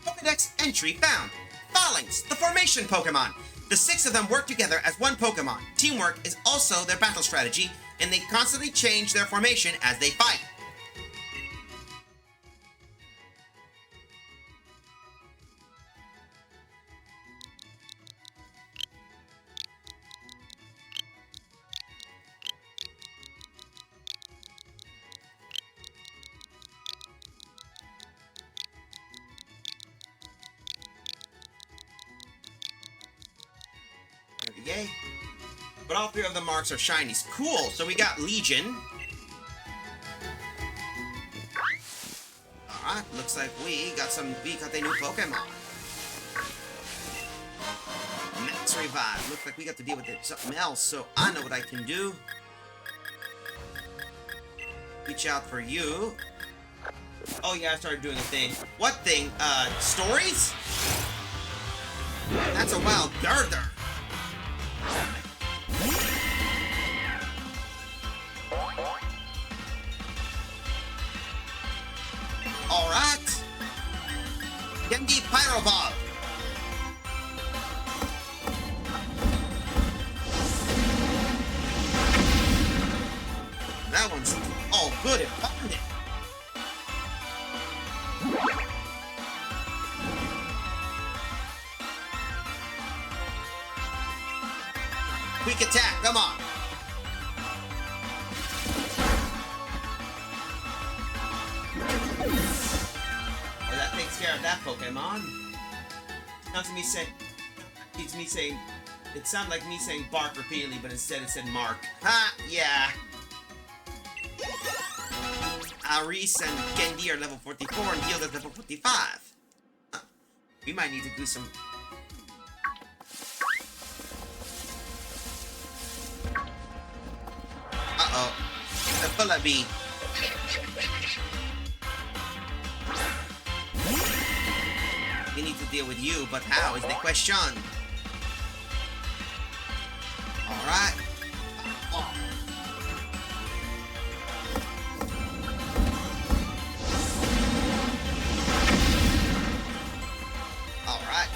Pokedex entry found. Phalanx, the formation Pokemon. The 6 of them work together as one Pokemon. Teamwork is also their battle strategy, and they constantly change their formation as they fight. Yay. But all 3 of the marks are shinies. Cool, so we got Legion. Alright, looks like we got a new Pokemon. Max Revive. Looks like we got to deal with something else, so I know what I can do. Reach out for you. Oh yeah, I started doing a thing. What thing? Stories? That's a wild Girder. Alright. Gengi Pyro Ball. That one's all good at found it. Quick attack, come on. Well, that takes care of that Pokemon. Not to me saying, it sounded like me saying bark repeatedly, but instead it said mark. Ha, yeah. Aris and Gendy are level 44 and Gilda's level 45. Huh. We might need to do some... Uh-oh. The Bullaby. We need to deal with you, but how is the question? Alright. Oh. Alright.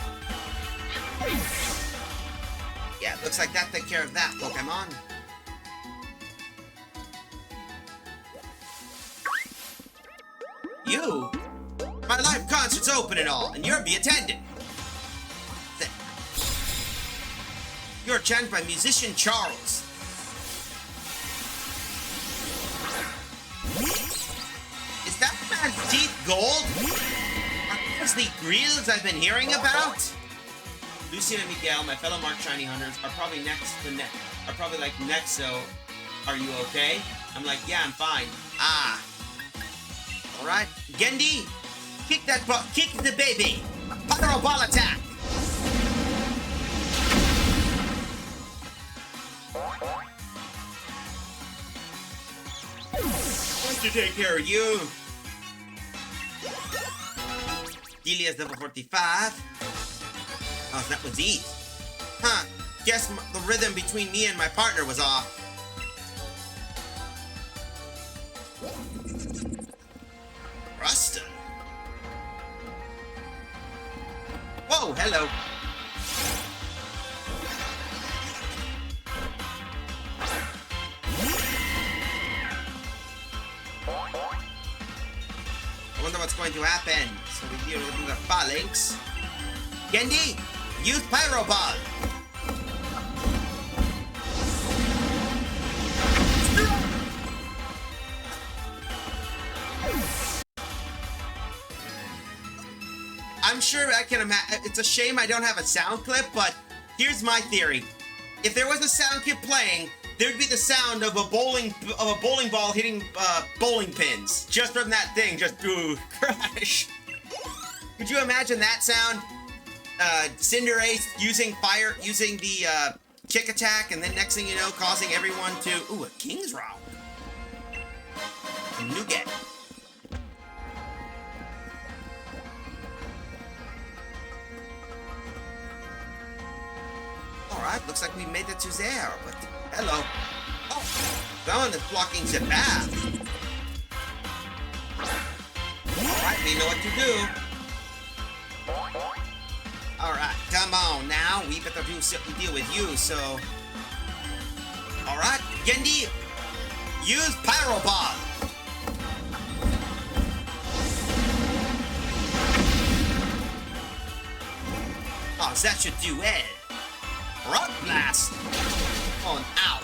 Yeah, looks like that took care of that Pokemon. You? My live concert's open and all, and you'll be attending. You're chanted by musician Charles. Is that man's teeth gold? Are those the grills I've been hearing about? Lucian and Miguel, my fellow Mark Shiny Hunters, are probably like next, so are you okay? I'm like, yeah, I'm fine. Ah. Alright, Gendy, kick the baby. Pyro Ball attack. Want to take care of you. Delia's level 45. Oh, that was easy. Huh, guess the rhythm between me and my partner was off. Rustin. Whoa, hello. I wonder what's going to happen. So we deal with the Phalanx. Gendy, use Pyro Ball. I'm sure I can imagine. It's a shame I don't have a sound clip, but here's my theory. If there was a sound clip playing, there'd be the sound of a bowling ball hitting bowling pins. Just from that thing, just crash. Could you imagine that sound? Cinderace using fire, using the kick attack, and then next thing you know, causing everyone to... Ooh, a King's Rock. A Nougat. Alright, looks like we made it to there, but... Hello. Oh, someone is blocking the path. Alright, we know what to do. Alright, come on now. We better do something deal with you, so... Alright, Gendy, use Pyro Ball. Oh, that should do it. Rock Blast. On out.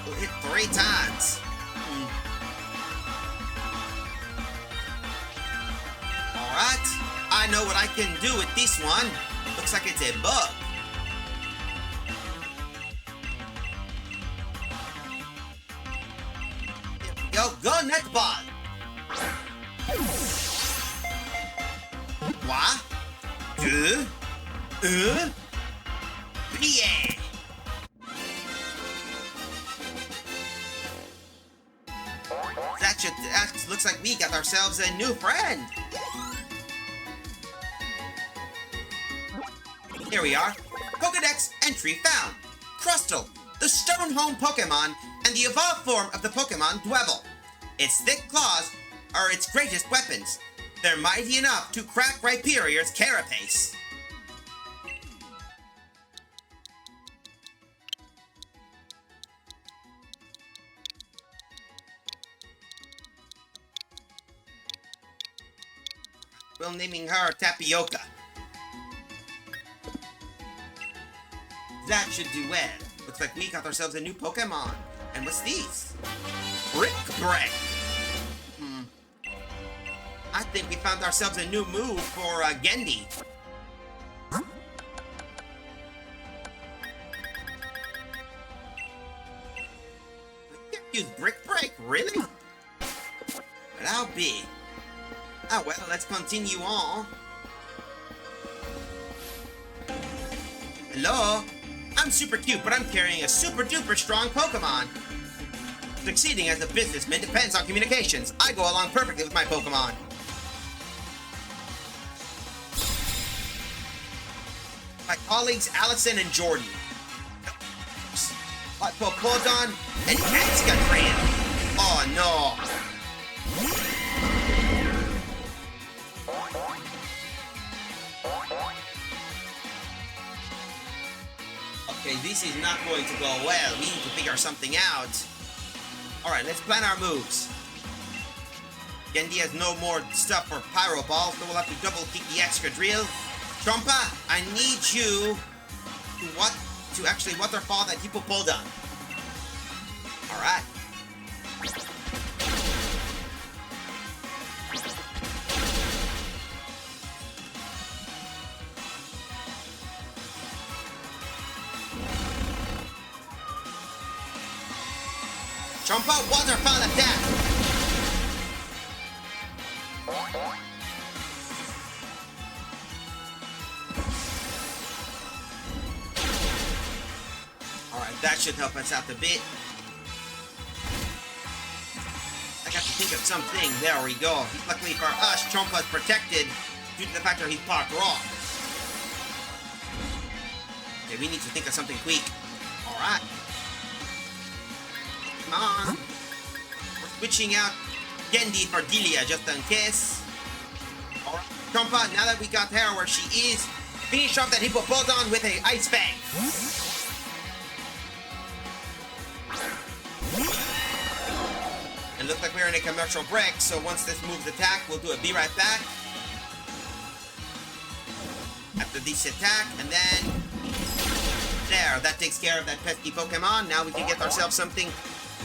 We'll hit 3 times. Alright, I know what I can do with this one. Looks like it's a bug. Here we go, Net Ball. 3, 2, 1, plié. That looks like we got ourselves a new friend. Here we are. Pokedex entry found. Crustle, the stone home Pokemon, and the evolved form of the Pokemon Dwebble. Its thick claws are its greatest weapons. They're mighty enough to crack Rhyperior's carapace. We're naming her Tapioca. That should do well. Looks like we got ourselves a new Pokemon. And what's these? Brick Break. I think we found ourselves a new move for Gendy. We can't use Brick Break, really? But I'll be. Oh well, let's continue on. Hello? I'm super cute, but I'm carrying a super duper strong Pokemon. Succeeding as a businessman depends on communications. I go along perfectly with my Pokemon. My colleagues Allison and Jordan. Hot Popodon and Excadrill. Oh no. Okay, this is not going to go well. We need to figure something out. Alright, let's plan our moves. Gendy has no more stuff for Pyro Ball, so we'll have to double kick the Excadrill. Trompa, I need you to actually waterfall that Hippopodon. Alright. Trompa, waterfall attack! Alright, that should help us out a bit. I got to think of something. There we go. Luckily for us, Trompa's protected due to the fact that he's parked rock. Okay, we need to think of something quick. Alright. Come on. We're switching out Gendy for Delia just in case. Alright, Trompa, now that we got her where she is, finish off that Hippopodon with a Ice Fang. And looks like we're in a commercial break, so once this move's attacked, we'll do a be right back. After this attack, and then... There, that takes care of that pesky Pokemon. Now we can get ourselves something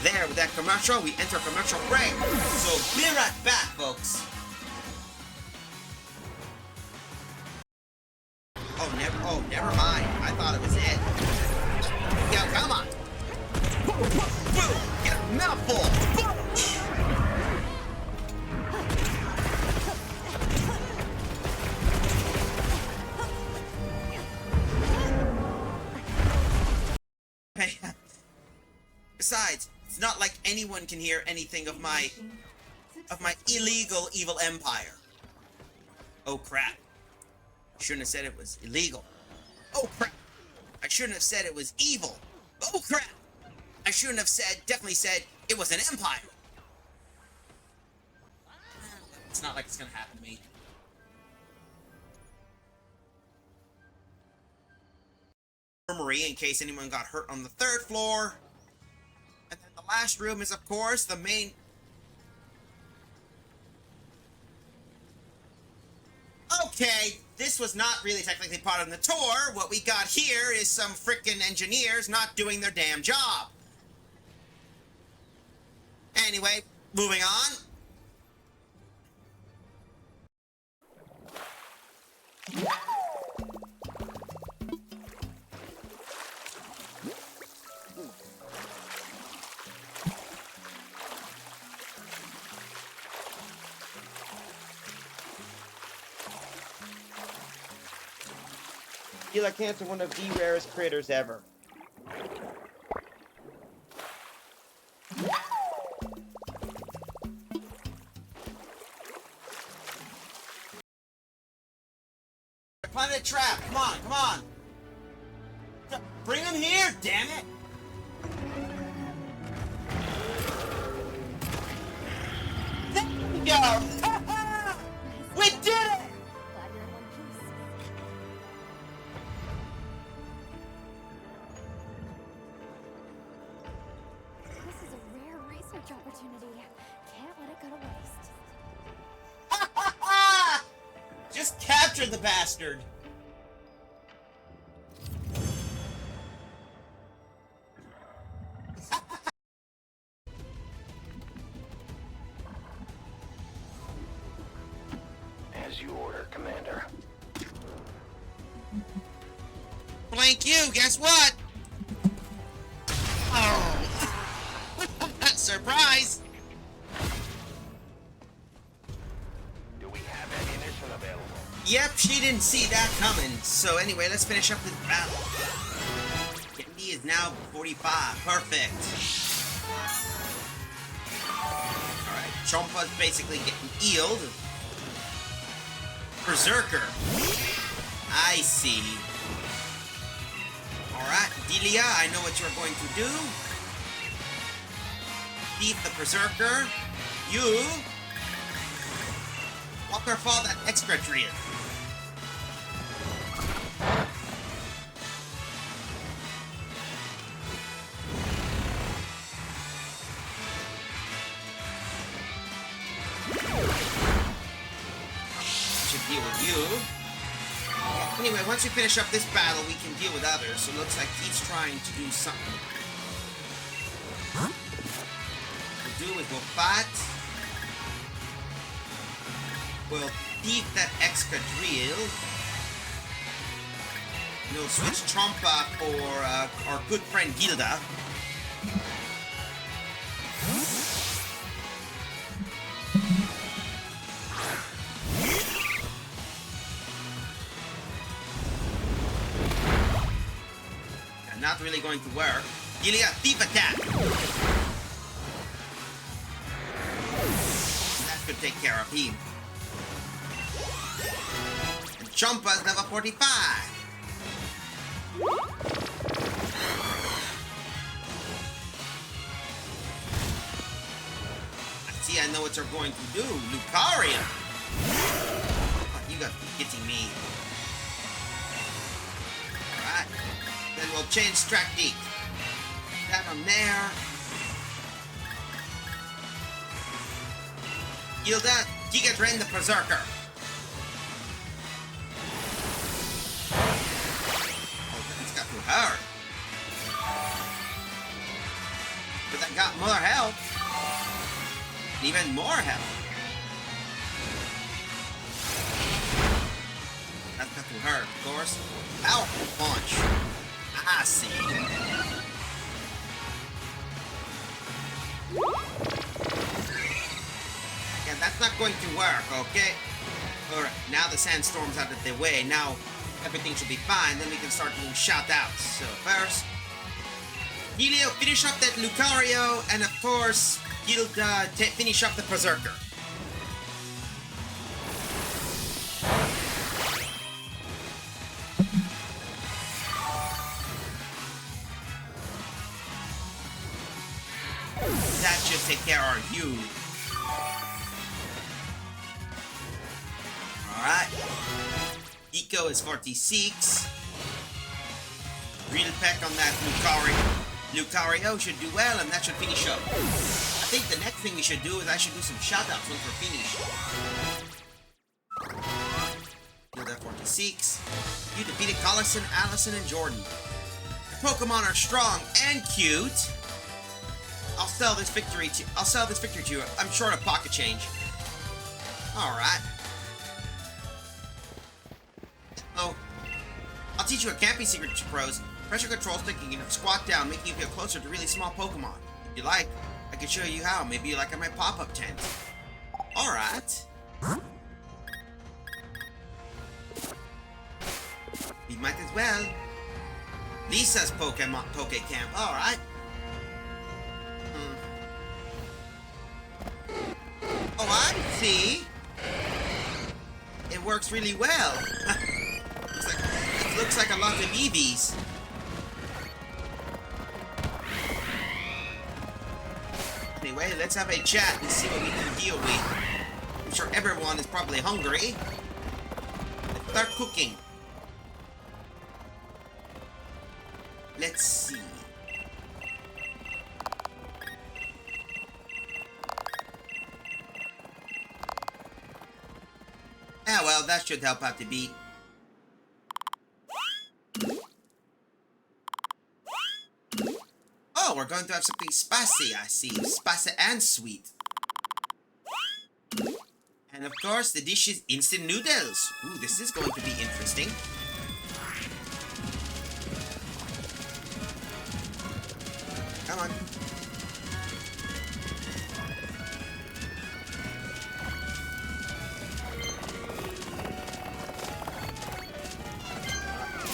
there with that commercial. We enter commercial break. So be right back, folks. Oh, never mind. I thought it was it. Yo, come on. Boom! Get a mouthful! Besides, it's not like anyone can hear anything of my illegal evil empire. Oh crap. I shouldn't have said it was illegal. Oh crap. I shouldn't have said it was evil. Oh crap. I shouldn't have definitely said it was an empire. It's not like it's gonna happen to me. Infirmary in case anyone got hurt on the 3rd floor. And then the last room is, of course, the main... Okay, this was not really technically part of the tour. What we got here is some frickin' engineers not doing their damn job. Anyway, moving on. Coelacanths are one of the rarest critters ever. Planet trap! Come on, come on! Bring him here, damn it! There we go! We did it! This is a rare research opportunity. Can't let it go to waste. Just capture the bastard! As you order, Commander. Blank you, guess what? Oh! Surprise! Do we have ammunition available? Yep, she didn't see that coming. So anyway, let's finish up this battle. Candy is now 45. Perfect. Alright, Chompa's basically getting healed. Berserker. I see. Alright, Delia, I know what you're going to do. Beat the Berserker. You... Walker fall that extra drill. Should deal with you. Anyway, once we finish up this battle, we can deal with others. So it looks like he's trying to do something. What we'll do is we'll fight. We'll thief that extra drill. We'll switch Trompa for our good friend Gilda. Not really going to work. Gilda, thief attack! That could take care of him. And Chompa's level 45. See, I know what you're going to do. Lucaria! Oh, you got hitting me. Alright. Then we'll change tactic. Have him there. Gilda, Giga Drain the Berserker. Oh, that's got too hard. But I got more health. Even more health. That's got too hurt, of course. Powerful punch. I see. Yeah, that's not going to work, okay? Alright, now the sandstorm's out of the way. Now everything should be fine. Then we can start doing shout outs. So first, Helio, finish up that Lucario, and of course, he'll finish up the Berserker. That should take care of you. Alright. Eco is 46. Real peck on that Lucario should do well, and that should finish up. I think the next thing we should do is I should do some shoutouts once we're finished. Do that 46. You defeated Collison, Allison, and Jordan. Your Pokemon are strong and cute. I'll sell this victory to you. I'm short of pocket change. Alright. Oh. I'll teach you a camping secret, pros. Pressure control stick you can squat down, making you feel closer to really small Pokemon. If you like, I can show you how. Maybe you like at my pop-up tent. Alright. We might as well. Lisa's Poke Camp. Alright. Oh, I see. It works really well. Looks like a lot of EVs. Anyway, let's have a chat and see what we can deal with. I'm sure everyone is probably hungry. Let's start cooking. Let's see. Ah, well, that should help out the beat. Oh, we're going to have something spicy, I see. Spicy and sweet. And of course, the dish is instant noodles. Ooh, this is going to be interesting. Come on.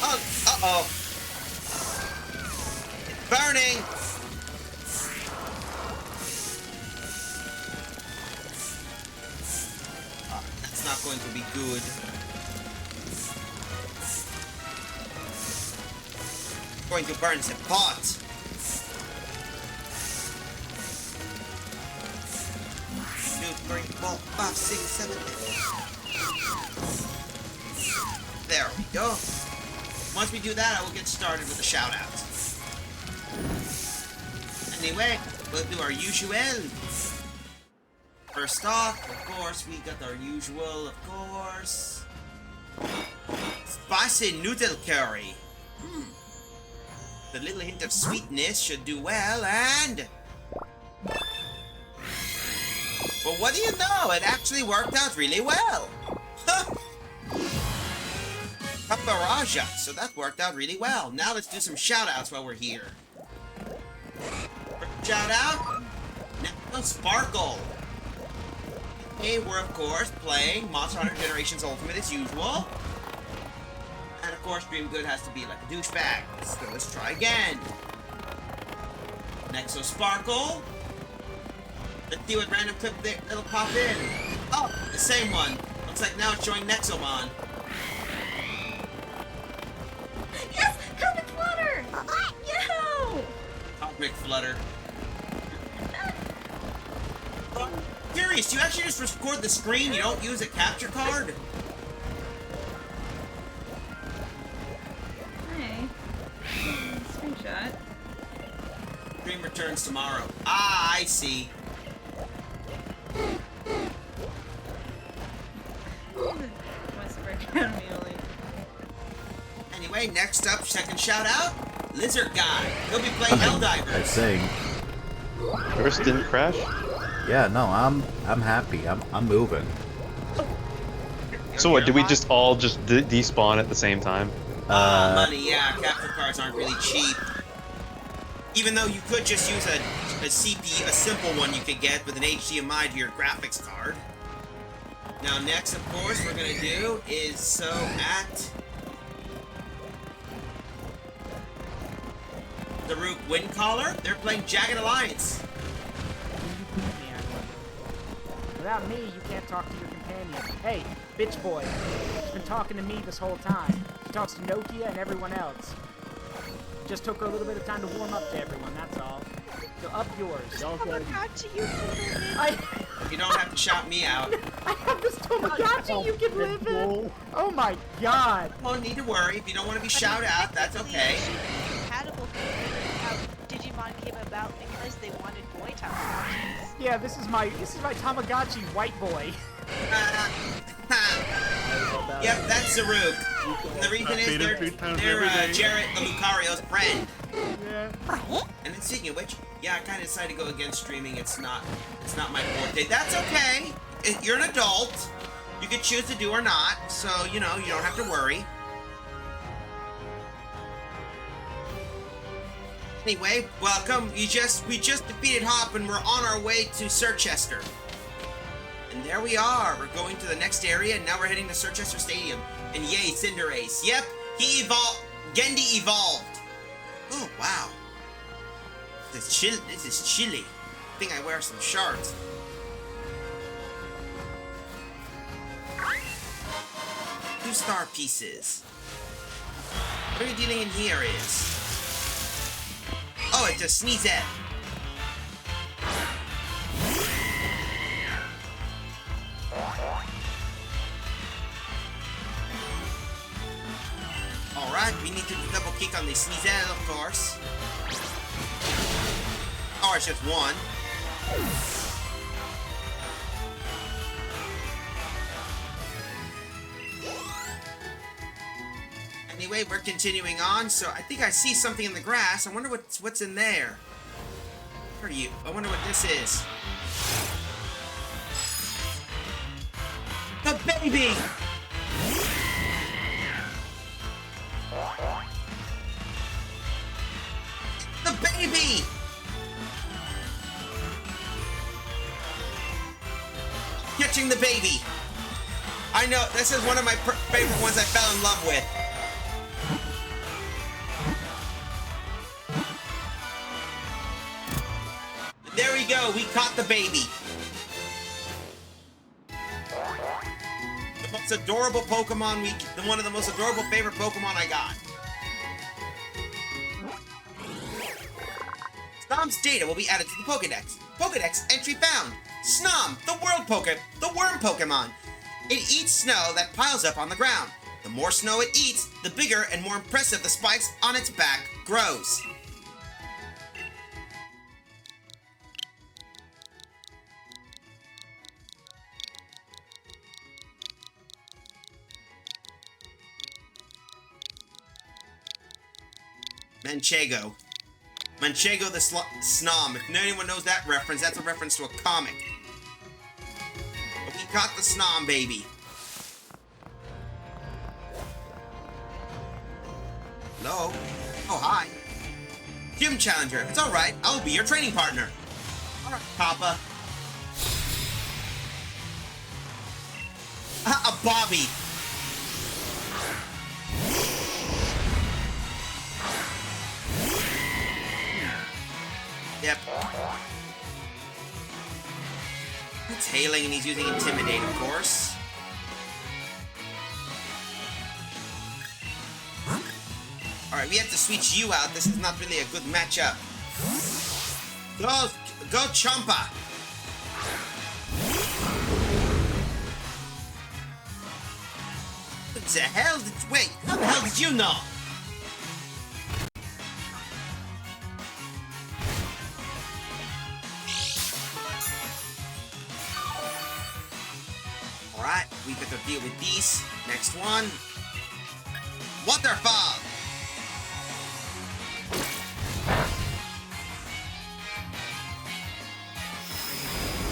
Oh, uh-oh. It's burning. Oh, that's not going to be good. It's going to burn the pot. 2, 3, 4, 5, 6, 7, 8. There we go. Once we do that, I will get started with the shout-outs. Anyway, we'll do our usual. First off, of course, we got our usual, of course. Spicy noodle curry. The little hint of sweetness should do well, and... But what do you know? It actually worked out really well. Paparaja, so that worked out really well. Now let's do some shout-outs while we're here. Shout-out, now Sparkle. Okay, we're of course playing Monster Hunter Generations Ultimate as usual. And of course, Dream Good has to be like a douchebag. So let's try again. Nexo Sparkle. Let's see what random clip that'll pop in. Oh, the same one. Looks like now it's showing Nexomon. Yes! Cosmic Flutter! Yo! Cosmic Flutter. Curious, do you actually just record the screen? You don't use a capture card? Hey. Screenshot. Stream returns tomorrow. Ah, I see. Anyway, next up, second shout out, Lizard Guy. He'll be playing Helldivers. I sing. Yours didn't crash? Yeah, no, I'm happy. I'm moving. So what, did we just all just despawn at the same time? Money, yeah, capture cards aren't really cheap. Even though you could just use a CP, a simple one you could get with an HDMI to your graphics card. Now next, of course, we're gonna do is Daruk Windcaller. They're playing Jagged Alliance. Yeah. Without me, you can't talk to your companion. Hey, bitch boy. She's been talking to me this whole time. She talks to Nokia and everyone else. Just took her a little bit of time to warm up to everyone, that's all. So up yours. Tamagotchi, you You don't have to shout me out. I have this Tamagotchi you can live in! Oh my god! No need to worry. If you don't want to be shouted out, that's okay. compatible with how Digimon came about because they wanted boy Tamagotchis. Yeah, this is my Tamagotchi white boy. Yep, that's Zaruk. And the reason is they're Jarrett the Lucario's friend. Yeah. And then speaking of which, yeah, I kind of decided to go against streaming. It's not my forte. That's okay. You're an adult. You can choose to do or not. So, you know, you don't have to worry. Anyway, welcome. We just defeated Hop and we're on our way to Sirchester. And there we are. We're going to the next area and now we're heading to Sirchester Stadium. And yay, Cinderace. Yep, he evolved. Gendy evolved. Oh, wow. This is chilly. I think I wear some shorts. 2-star pieces. What are we dealing in here is? Oh, it's a sneeze at. Alright, we need to double kick on the Sneasel, of course. Oh, it's just one. Anyway, we're continuing on, so I think I see something in the grass. I wonder what's in there. Where are you? I wonder what this is. The baby! The baby! Catching the baby. I know, this is one of my favorite ones I fell in love with. There we go, we caught the baby. The most adorable Pokemon one of the most adorable favorite Pokemon I got. Snom's data will be added to the Pokedex. Pokedex entry found. Snom, the worm Pokemon. It eats snow that piles up on the ground. The more snow it eats, the bigger and more impressive the spikes on its back grows. Manchego. Manchego the Snom. If anyone knows that reference, that's a reference to a comic. But we got the Snom, baby. Hello? Oh, hi. Gym Challenger. It's alright. I'll be your training partner. Alright, Papa. A Bobby. Yep. It's hailing and he's using Intimidate, of course. Alright, we have to switch you out. This is not really a good matchup. Go Champa! What the hell wait, how the hell did you know? Alright, we got to deal with these. Next one. Waterfall!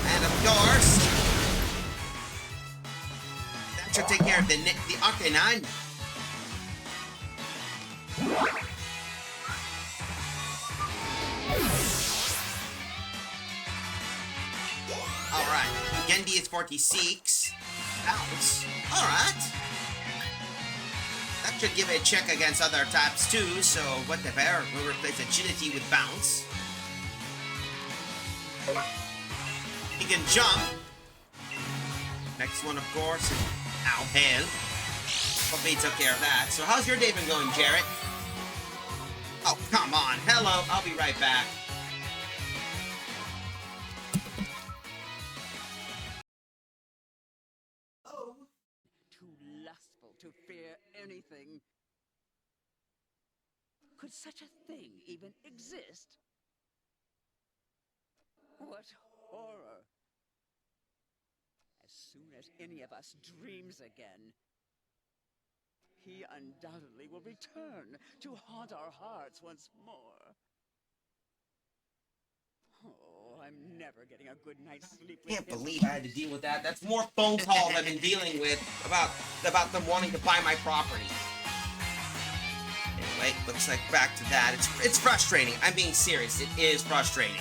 And of course, that should take care of the Arcanine. Alright, Gendy is 46. Ouch. Alright. That Should give it a check against other types too, so whatever. We'll replace agility with bounce. He can jump. Next one, of course, is ow, hell. Hopefully he took care of that. So how's your day been going, Jarrett? Oh, come on. Hello, I'll be right back. Too lustful to fear anything. Could such a thing even exist? What horror! As soon as any of us dreams again, he undoubtedly will return to haunt our hearts once more. Oh, I'm never getting a good night's sleep with Can't him. believe I had to deal with that. That's more phone calls I've been dealing with about them wanting to buy my property. Anyway, looks like back to that. It's frustrating. I'm being serious. It is frustrating.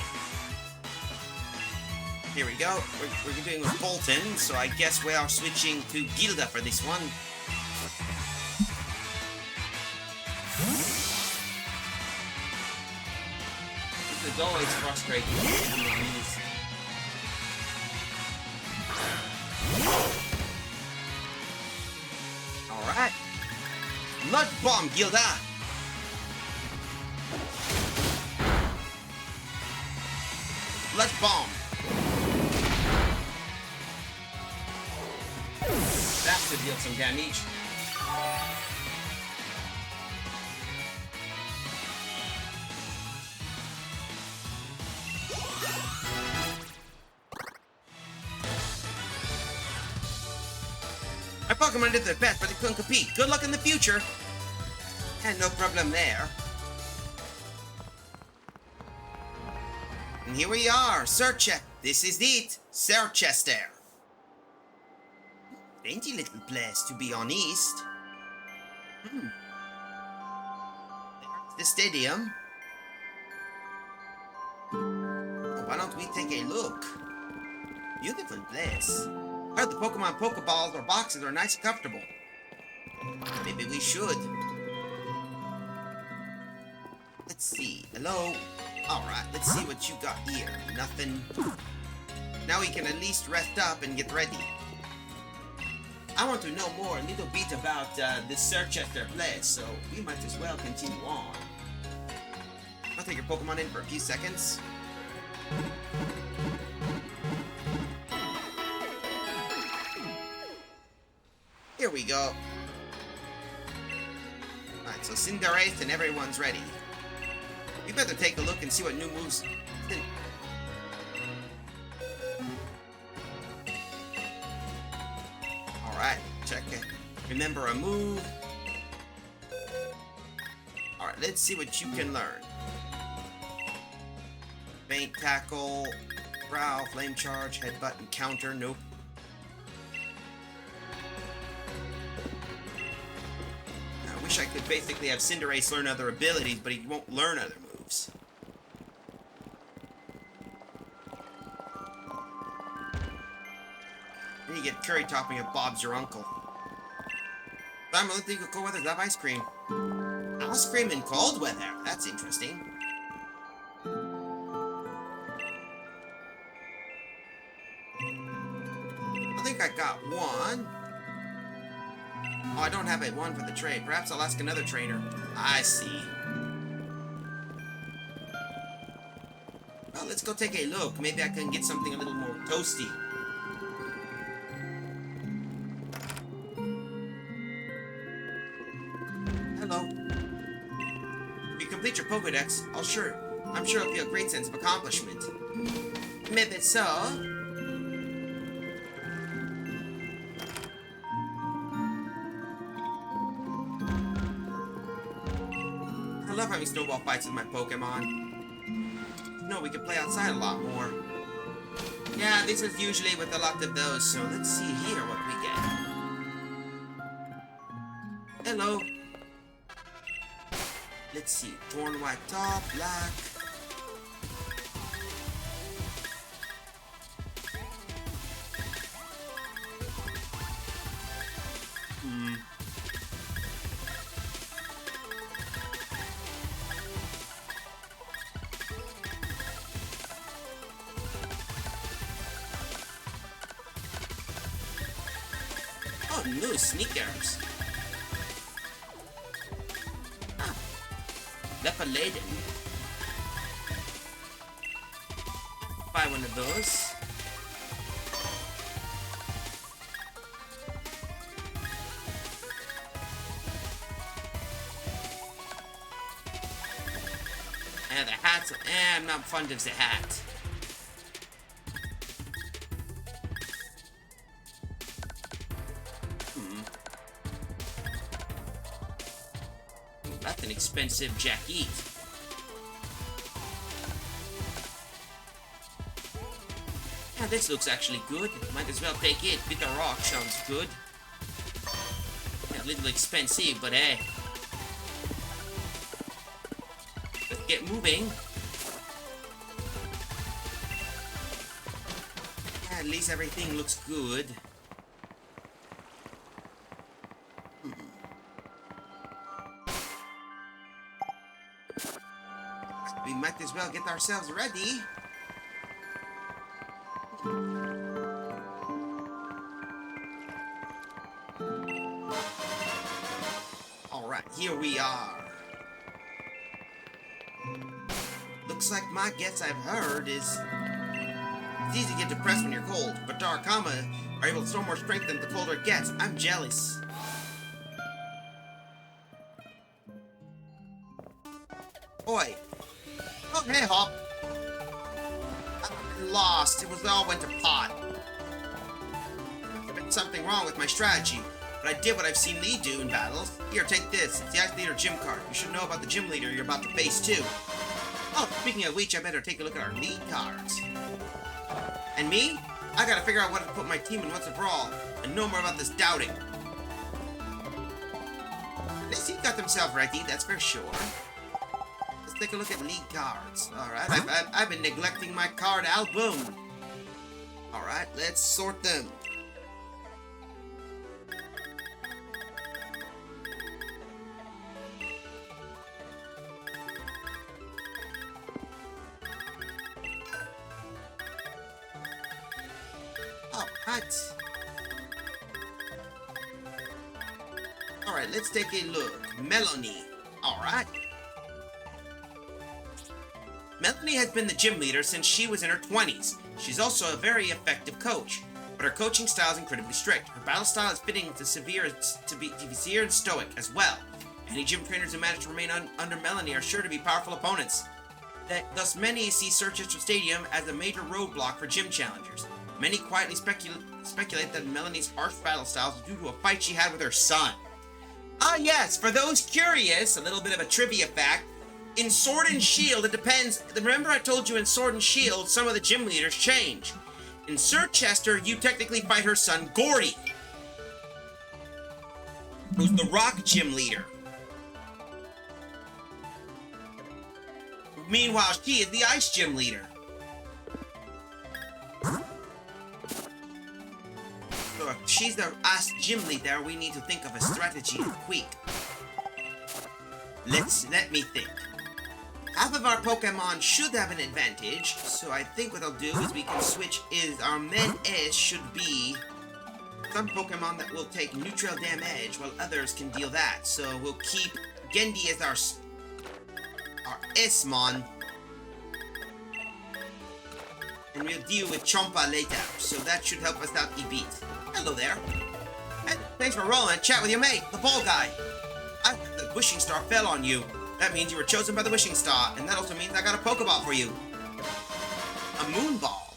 Here we go. We're doing with Bolton, so I guess we are switching to Gilda for this one. This is always frustrating. Alright. Mud bomb, Gilda! Blood bomb. That should deal some damage. My Pokemon did their best, but they couldn't compete. Good luck in the future. And no problem there. And here we are, Search. This is it, Searchester. Dainty little place, to be honest. There's the stadium. Why don't we take a look? Beautiful place. I heard the Pokemon Pokeballs or boxes are nice and comfortable. Maybe we should. Let's see. Hello? Alright, let's see what you got here. Nothing. Now we can at least rest up and get ready. I want to know more, a little bit about the Searchester place, so we might as well continue on. I'll take your Pokemon in for a few seconds. Here we go. Alright, so Cinderace and everyone's ready. We better take a look and see what new moves... Alright, check it. Remember a move. Alright, let's see what you can learn. Faint, tackle, growl, flame charge, headbutt, and counter. Nope. I wish I could basically have Cinderace learn other abilities, but he won't learn other moves. Then you get curry topping of Bob's your uncle. I'm willing to go cold weather, love ice cream. Ice cream in cold weather. That's interesting. I think I got one. Oh, I don't have a one for the trade. Perhaps I'll ask another trainer. I see. Well, let's go take a look. Maybe I can get something a little more toasty. Hello. If you complete your Pokédex, I'm sure it'll feel a great sense of accomplishment. Maybe so. I love having snowball fights with my Pokemon. No, we can play outside a lot more. Yeah, this is usually with a lot of those, so let's see here what we get. Hello. Let's see. Torn white top, black. no sneakers. Ah, leopard laden. Buy one of those. And the hat's, I'm not fond of the hat. That's an expensive jacket. Yeah, this looks actually good. Might as well take it. Bitter rock sounds good. Yeah, a little expensive, but hey. Let's get moving. Yeah, at least everything looks good. We might as well get ourselves ready. Alright, here we are. Looks like my guess I've heard is it's easy to get depressed when you're cold, but Darakama are able to store more strength than the colder it gets. I'm jealous. Oi. Oh, hey, Hop. I'm lost. It was all went to pot. There's been something wrong with my strategy, but I did what I've seen Lee do in battles. Here, take this. It's the Ice Leader gym card. You should know about the gym leader you're about to face, too. Oh, speaking of which, I better take a look at our lead cards. And me? I gotta figure out what to put my team in once a brawl, and know more about this doubting. They seem got themselves ready, that's for sure. Let's take a look at league cards. Alright, I've been neglecting my card album. Alright, let's sort them. Alright, let's take a look. Melanie. Alright. Melanie has been the gym leader since she was in her 20s. She's also a very effective coach, but her coaching style is incredibly strict. Her battle style is fitting to be severe and stoic as well. Any gym trainers who manage to remain under Melanie are sure to be powerful opponents. Thus, many see Searchester Stadium as a major roadblock for gym challengers. Many quietly speculate that Melanie's harsh battle style is due to a fight she had with her son. Ah yes, for those curious, a little bit of a trivia fact. In Sword and Shield, it depends. Remember I told you in Sword and Shield, some of the gym leaders change. In Searchester, you technically fight her son, Gordy, who's the rock gym leader. Meanwhile, she is the ice gym leader. So if she's the ice gym leader, we need to think of a strategy quick. Let me think. Half of our Pokemon should have an advantage, so I think what I'll do is we can switch our main S should be some Pokemon that will take neutral damage while others can deal that. So we'll keep Gendy as our S-Mon, and we'll deal with Chompa later, so that should help us out a bit. Hello there. Hey, thanks for rolling. Chat with your mate, the ball guy. The wishing star fell on you. That means you were chosen by the wishing star, and that also means I got a Pokeball for you. A Moonball.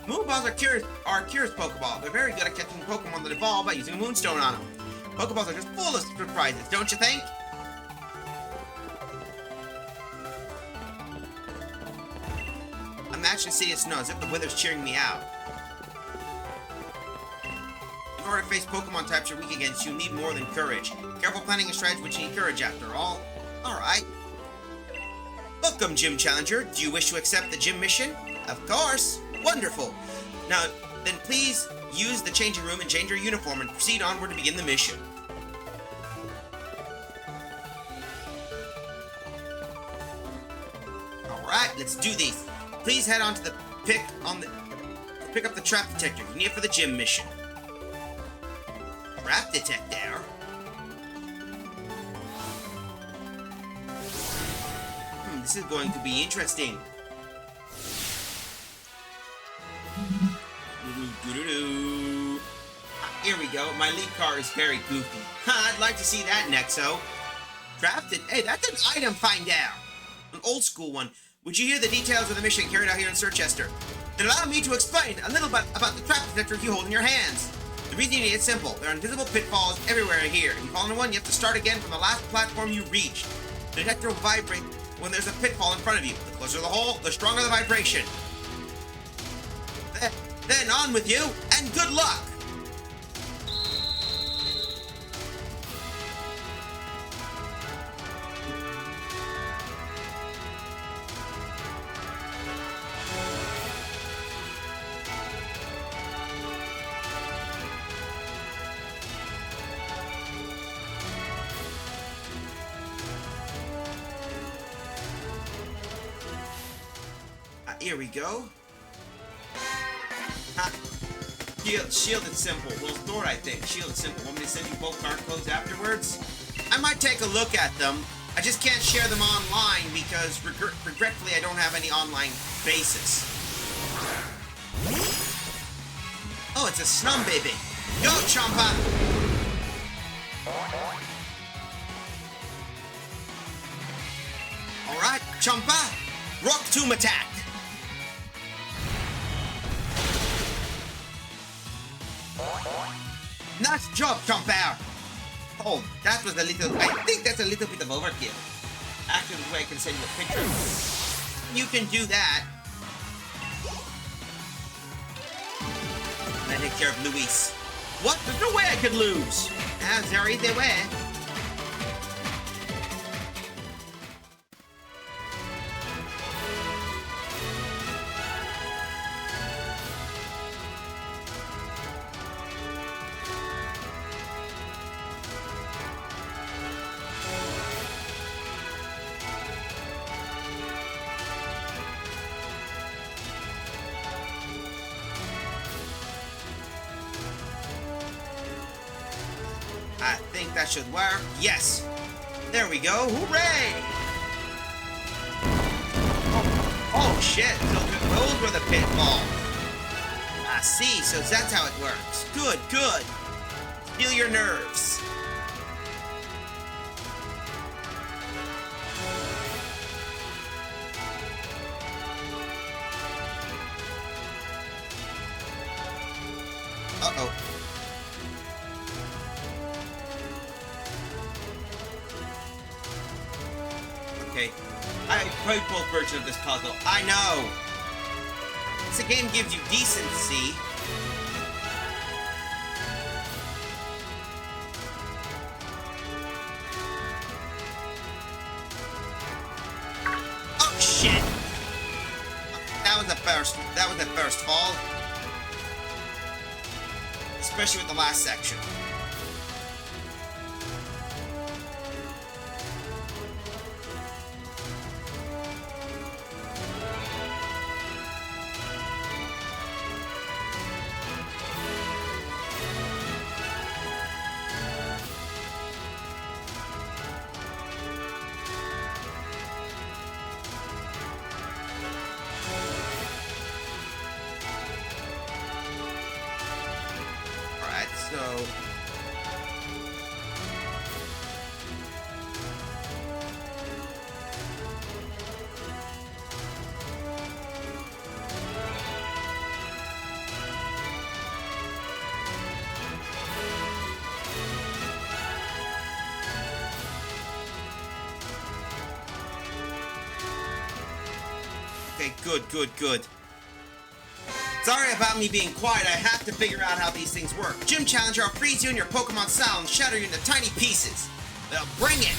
Moonballs are curious Pokeball. They're very good at catching Pokemon that evolve by using a Moonstone on them. Pokeballs are just full of surprises, don't you think? Imagine seeing it snow as if the weather's cheering me out. In order to face Pokemon types you're weak against, you need more than courage. Careful planning and strategy, which you need courage after all. Alright. Welcome, Gym Challenger. Do you wish to accept the gym mission? Of course. Wonderful. Now, then please use the changing room and change your uniform and proceed onward to begin the mission. Alright, let's do this. Please head on to the pick on the pick up the trap detector. You need it for the gym mission. Trap detector? This is going to be interesting. Here we go. My lead car is very goofy. I'd like to see that, Nexo. Drafted. Hey, that's an item find down. An old school one. Would you hear the details of the mission carried out here in Circhester? Then allow me to explain a little bit about the trap detector you hold in your hands. The reason you need it's simple. There are invisible pitfalls everywhere here. If you fall into one, you have to start again from the last platform you reached. The detector will vibrate when there's a pitfall in front of you. The closer the hole, the stronger the vibration. Then on with you, and good luck! Here we go. Shielded simple. Well, stored, I think. Shielded simple. Want me to send you both card codes afterwards? I might take a look at them. I just can't share them online because, regretfully, I don't have any online basis. Oh, it's a snum baby. Go, Champa! Alright, Champa! Rock Tomb attack! Nice job, Champa! Oh, that was a little... I think that's a little bit of overkill. Actually, the way I can send you a picture. You can do that. And I take care of Luis. What? There's no way I could lose! There is a way. I think that should work. Yes. There we go. Hooray! Oh shit. So those were the pitfalls. I see. So that's how it works. Good, good. Feel your nerves. Uh-oh. Okay, I played both versions of this puzzle. I know! This game gives you decency. Oh shit! That was the first fall. Especially with the last section. So... Okay, good. Sorry about me being quiet, I have to figure out how these things work. Gym Challenger, I'll freeze you in your Pokemon style and shatter you into tiny pieces. Well, bring it!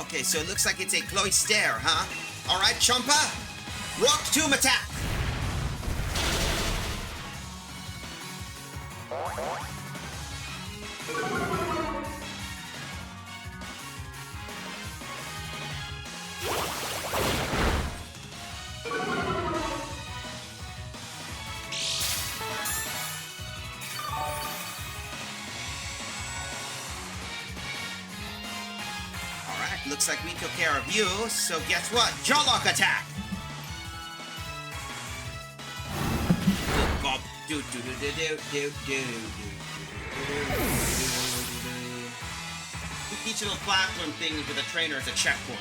Okay, so it looks like it's a Cloyster, huh? Alright, Chompa. Rock Tomb attack! Alright, looks like we took care of you, so guess what? Jawlock attack! Each little platform thing with a trainer is a checkpoint.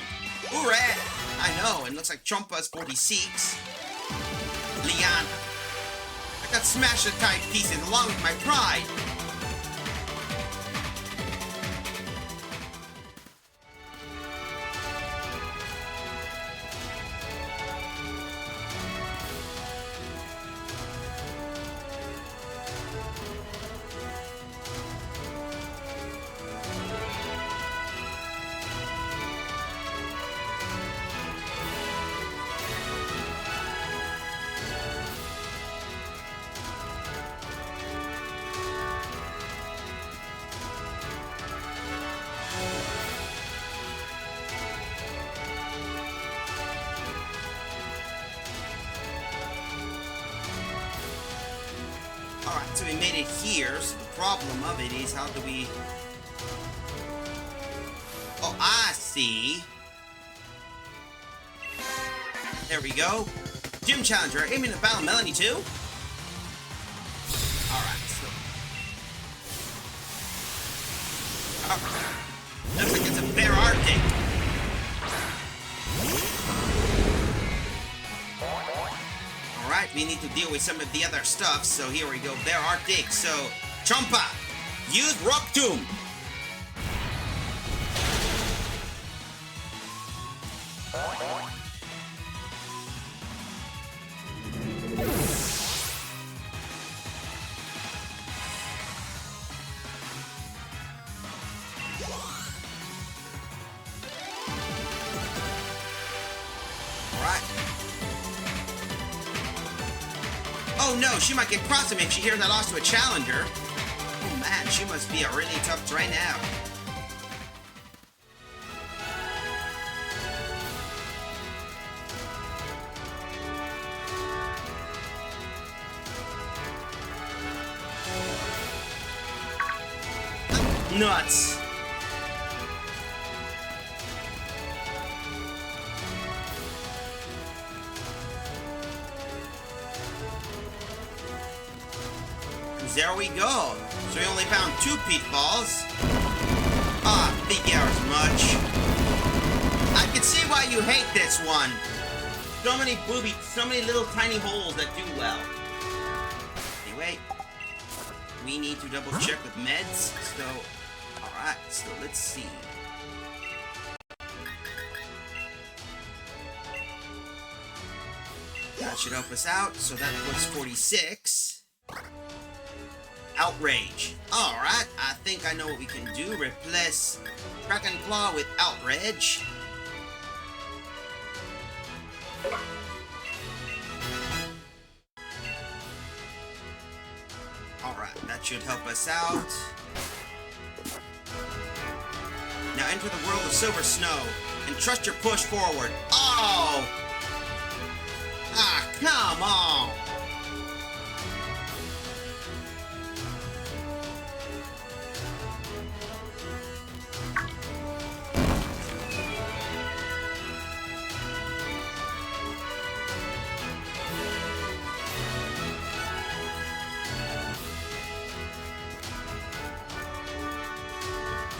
Hooray! I know, and looks like Chompa's 46. Liana. I got smashed to tiny pieces along with my pride. Alright, so we made it here, so the problem of it is how do we... Oh, I see. There we go. Gym Challenger, aiming to battle Melanie too? Alright, so... Oh, looks like it's a Bear Arctic. Alright, we need to deal with some of the other stuff, so here we go, Bear Arctic, so... Chompa! Use Rock Tomb! Alright. Oh no, she might get cross him if she hears I lost to a challenger. Oh man, she must be a really tough train out. Nuts. There we go. So we only found 2 pitfalls. Ah, figures much. I can see why you hate this one. So many booby, so many little tiny holes that do well. Anyway, we need to double check with meds. So, alright, so let's see. That should help us out. So that was 46. Outrage. Alright, I think I know what we can do. Replace Kraken Claw with Outrage. Alright, that should help us out. Now enter the world of Silver Snow and trust your push forward. Oh! Ah, come on!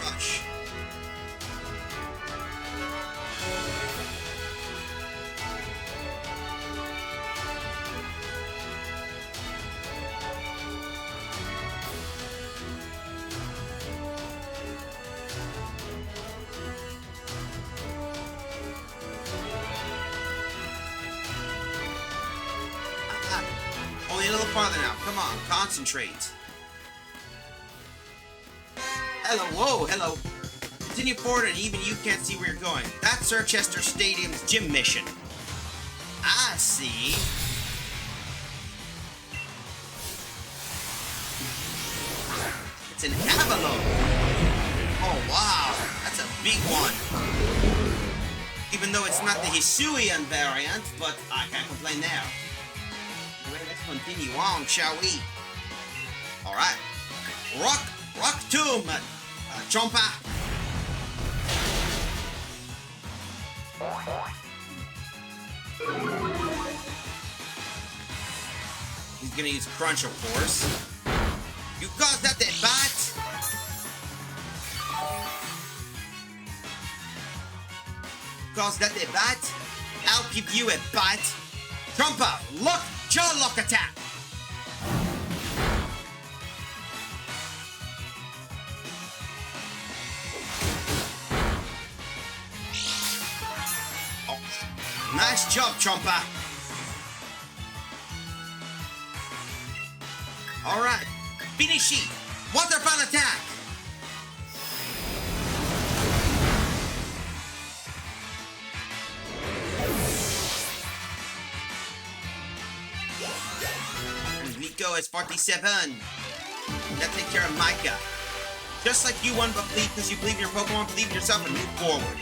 Rush. Only a little farther now. Come on, concentrate. Hello, whoa, hello. Continue forward and even you can't see where you're going. That's Circhester Stadium's gym mission. I see. It's an Avalon. Oh wow, that's a big one. Even though it's not the Hisuian variant, but I can't complain there. Anyway, let's continue on, shall we? Alright. Rock Tomb, Chompa. He's gonna use Crunch, of course. You caused that bat! Cause that a bat? I'll give you a bat. Trumpa, look, jaw lock attack. Oh, nice job, Trumpa. All right, finish it. Waterfall attack. Nico is 47. Let's take care of Micah. Just like you won, but because you believe in your Pokemon, believe in yourself, and move forward.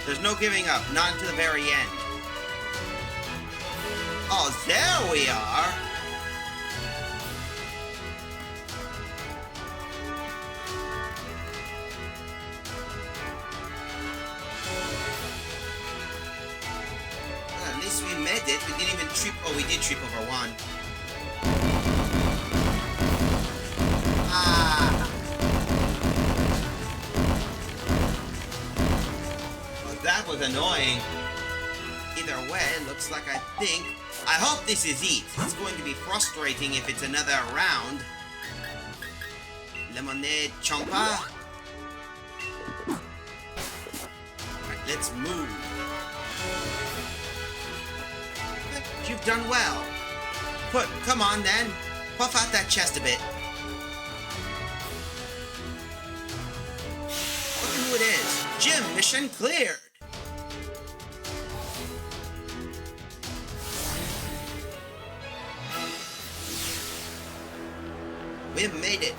There's no giving up, not until the very end. Oh, there we are! Well, at least we made it. We didn't even trip. Oh, we did trip over one. Ah! That was annoying. Either way, looks like I hope this is it. It's going to be frustrating if it's another round. Lemonade Chompa. Alright, let's move. But you've done well. Come on then. Puff out that chest a bit. Look at who it is. Gym mission cleared. We've made it.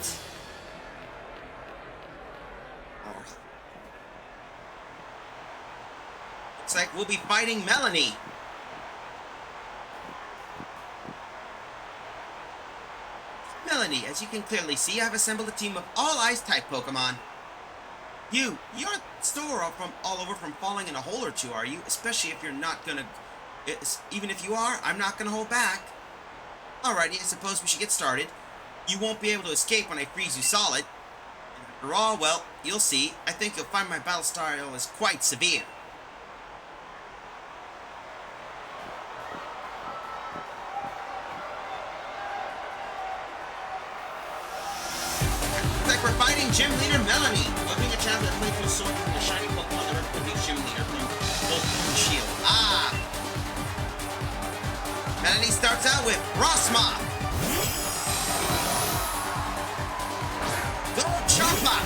Oh. Looks like we'll be fighting Melanie. Melanie, as you can clearly see, I've assembled a team of all Ice-type Pokemon. You're sore from all over from falling in a hole or two, are you? Especially if you're not gonna... Even if you are, I'm not gonna hold back. Alrighty, I suppose we should get started. You won't be able to escape when I freeze you solid. And after all, well, you'll see. I think you'll find my battle style is quite severe. Looks like we're fighting Gym Leader Melanie. Welcoming a child that played through sword from the shiny Pokemon that represents Gym Leader from Bolt Shield. Ah! Melanie starts out with Rossmoth. Go Chompa!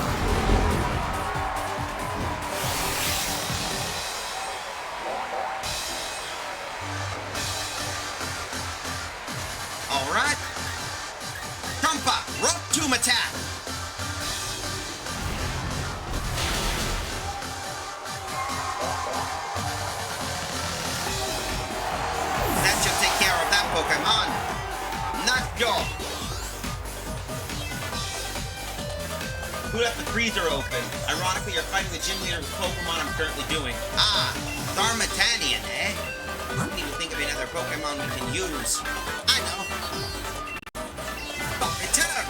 Alright. Chompa, Rock Tomb attack! Who left the freezer open? Ironically, you're fighting the gym leader with Pokemon I'm currently doing. Ah, Darmatanian, eh? I need to think of another Pokemon we can use. I know. Oh, return!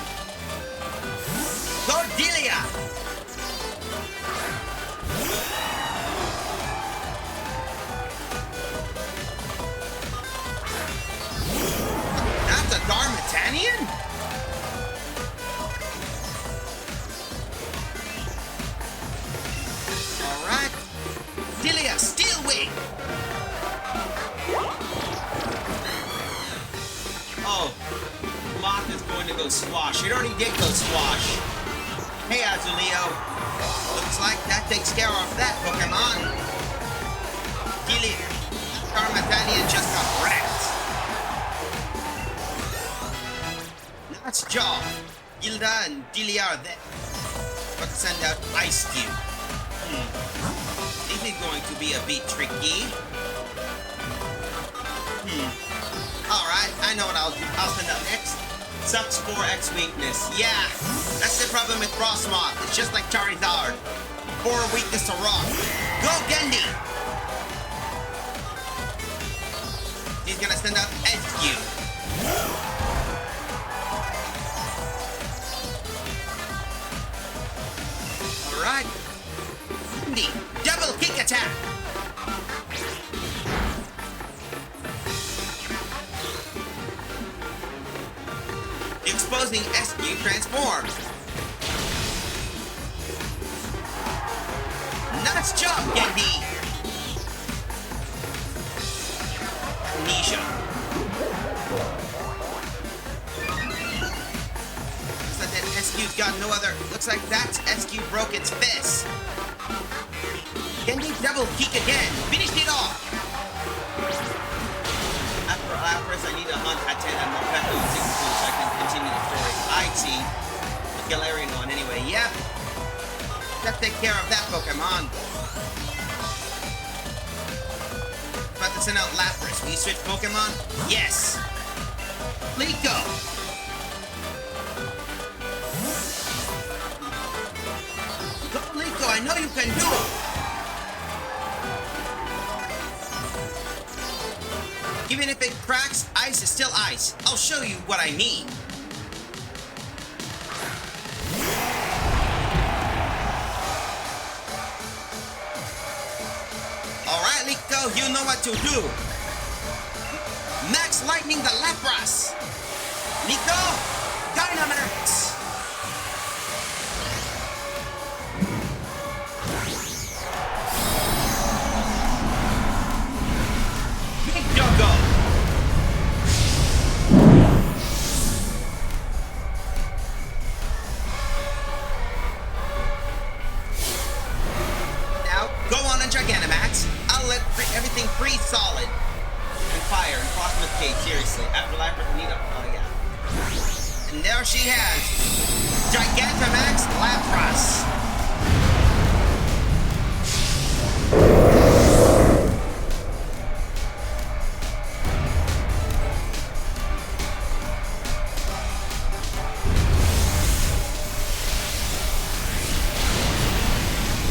Cordelia! That's a Darmatanian? Alright. Delia, Steel Wing! Oh. Moth is going to go squash. It already did go squash. Hey, Azuleo. Looks like that takes care of that Pokemon. Delia. Darmatanian just got wrecked. That's Jaw. Gilda and Delia are there. But send out Ice Cube. This is going to be a bit tricky. Alright, I know what I'll do. I'll send out next. Sucks 4x weakness. Yeah, that's the problem with Frostmoth. It's just like Charizard. 4 weakness to rock. Go Gendy! He's gonna send out SQ. Alright. Gendy, double kick attack! Exposing SQ transform. Nice job, Gendy! Nisha. Looks like that SQ's got no other. Looks like that SQ broke its fist. Gendy double kick again. Finished it off. After Lapras, I need to hunt Haten and Morpeko so I can continue the story. IT, the Galarian one anyway. Yep. Let's take care of that Pokemon. About to send out Lapras. Will you switch Pokemon? Yes. Liko. Go Liko, I know you can do it. Even if it cracks, ice is still ice. I'll show you what I mean. Alright, Liko, you know what to do. Max Lightning the Lapras. Liko, Dynamax. Solid and fire and Frostmoth Cage, seriously. After Lapras and Nita. Oh yeah. And there she has Gigantamax Lapras.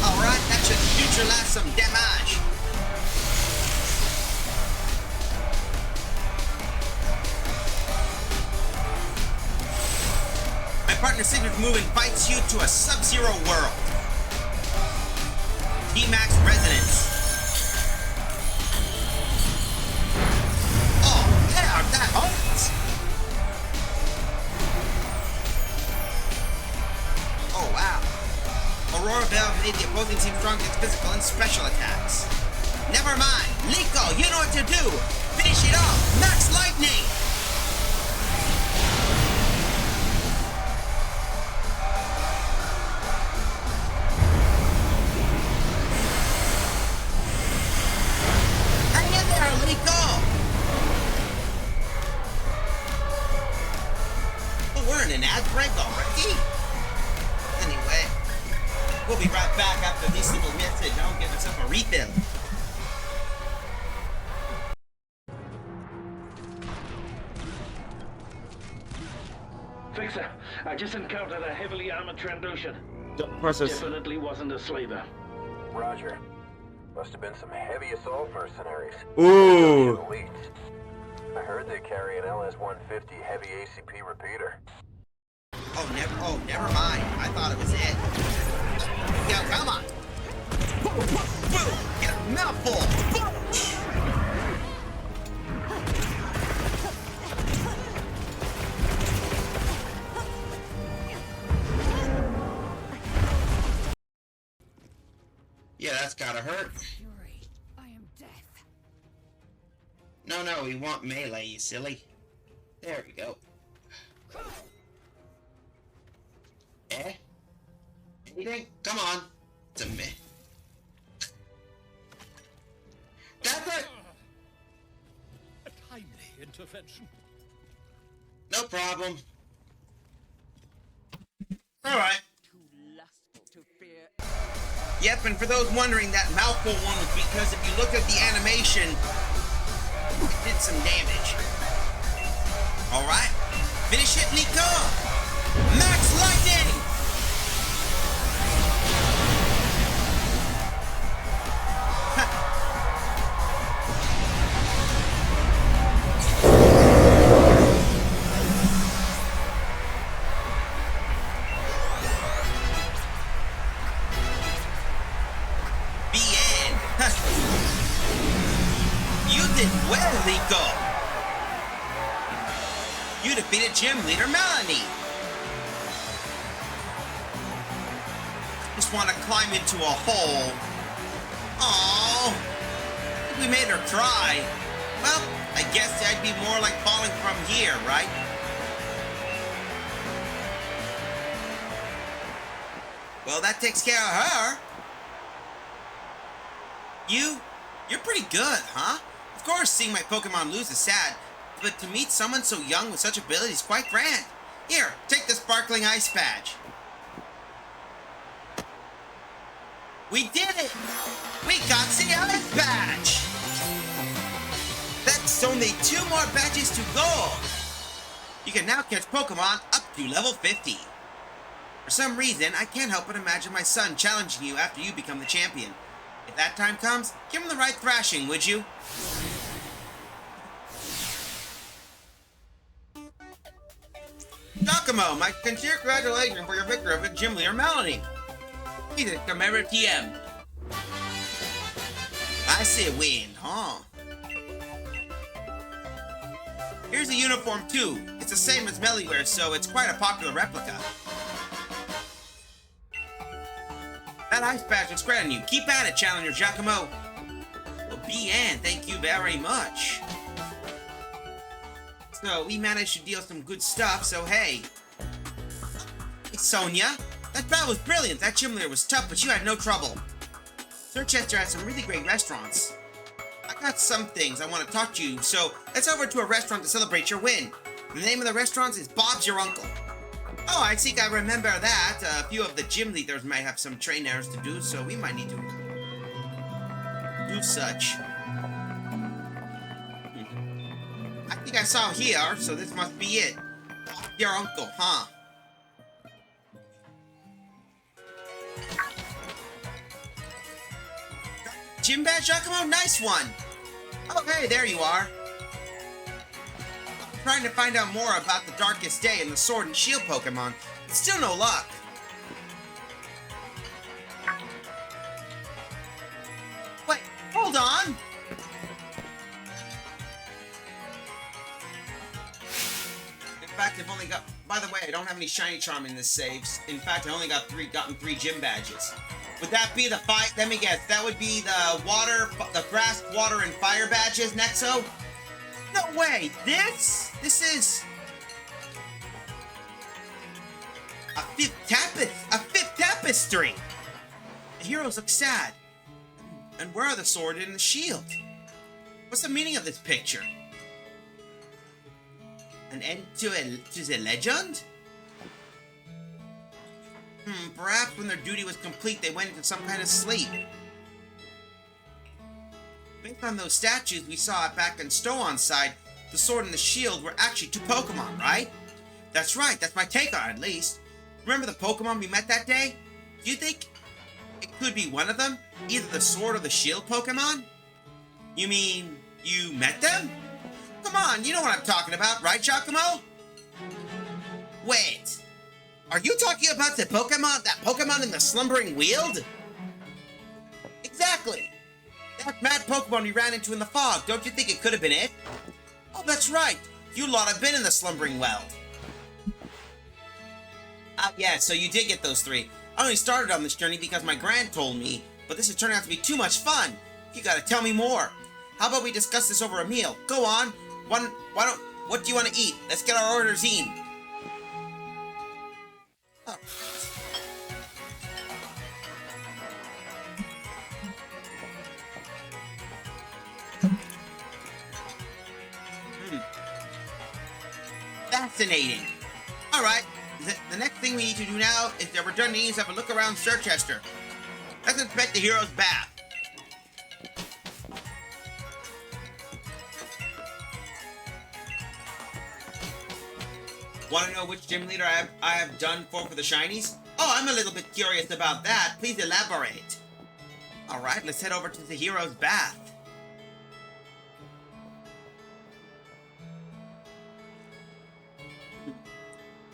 Alright, that should neutralize some damage. Partner Signature Move invites you to a Sub-Zero world. D-Max Resonance. Oh, yeah, that hurts. Oh, wow. Aurora Bell made the opposing team strong against physical and special attacks. Never mind. Liko, you know what to do. Finish it off. Max Lightning. An ad break already? Anyway, we'll be right back after this little message. I'll get myself a refill. Fixer, I just encountered a heavily armored Trandoshan. Definitely wasn't a slaver. Roger. Must have been some heavy assault mercenaries. Ooh. Elite. I heard they carry an LS-150 heavy ACP repeater. Oh, never mind. I thought it was it. Yo, come on. Boom! Get a mouthful. Yeah, that's gotta hurt. Fury, I am death. No, we want melee, you silly. There we go. Eh? Anything? Come on. It's a meh. That's it! A timely intervention. No problem. Alright. Too lustful to fear. Yep, and for those wondering, that mouthful one was because if you look at the animation, it did some damage. Alright. Finish it, Nico! Max Lightning! You did well, Nico. You defeated Gym Leader Melanie. Just want to climb into a hole. Aww. We made her cry. Well, I guess I'd be more like falling from here, right? Well, that takes care of her. You're pretty good, huh? Of course, seeing my Pokemon lose is sad, but to meet someone so young with such ability is quite grand. Here, take the sparkling ice badge. We did it! We got the ice badge! That's only 2 more badges to go! You can now catch Pokemon up to level 50. For some reason, I can't help but imagine my son challenging you after you become the champion. If that time comes, give him the right thrashing, would you? Giacomo, my sincere congratulations for your victory over Gym Leader Melanie. He's a commemorative TM. I say win, huh? Here's the uniform too. It's the same as Melly wears, so it's quite a popular replica. That ice badge looks great on you. Keep at it, Challenger Giacomo. Well, BN, thank you very much. So, we managed to deal some good stuff, so hey. Hey, Sonia. That battle was brilliant. That gym leader was tough, but you had no trouble. Dorchester has some really great restaurants. I got some things I want to talk to you, so let's over to a restaurant to celebrate your win. The name of the restaurant is Bob's Your Uncle. Oh, I think I remember that. A few of the gym leaders might have some train errors to do, so we might need to do such. I think I saw here, so this must be it. Your uncle, huh? Gym badge, Giacomo? Nice one! Oh, hey, there you are. I'm trying to find out more about the Darkest Day and the Sword and Shield Pokemon, but still no luck. Wait, hold on! In fact, I've only got... By the way, I don't have any Shiny Charm in this save. In fact, I only gotten three gym badges. Would that be the fight? Let me guess. That would be the grass, water, and fire badges, Nexo? No way! This is... a fifth tapestry! The heroes look sad. And where are the sword and the shield? What's the meaning of this picture? An end to the legend? Perhaps when their duty was complete, they went into some kind of sleep. Based on those statues we saw back in Stoon's side, the sword and the shield were actually two Pokemon, right? That's right, that's my take on it, at least. Remember the Pokemon we met that day? Do you think it could be one of them? Either the sword or the shield Pokemon? You mean you met them? Come on, you know what I'm talking about, right, Giacomo? Wait. Are you talking about that Pokemon in the Slumbering Weald? Exactly. That mad Pokemon we ran into in the fog. Don't you think it could have been it? Oh, that's right. You lot have been in the Slumbering Weald. Yeah, so you did get those 3. I only started on this journey because my grand told me, but this is turning out to be too much fun. You gotta tell me more. How about we discuss this over a meal? Go on. What do you want to eat? Let's get our orders in. Oh. Fascinating. All right. The next thing we need to do now is that we're done needs have a look around Sirchester. Let's inspect the hero's bath. Want to know which gym leader I have done for the shinies? Oh, I'm a little bit curious about that. Please elaborate. All right, let's head over to the hero's bath.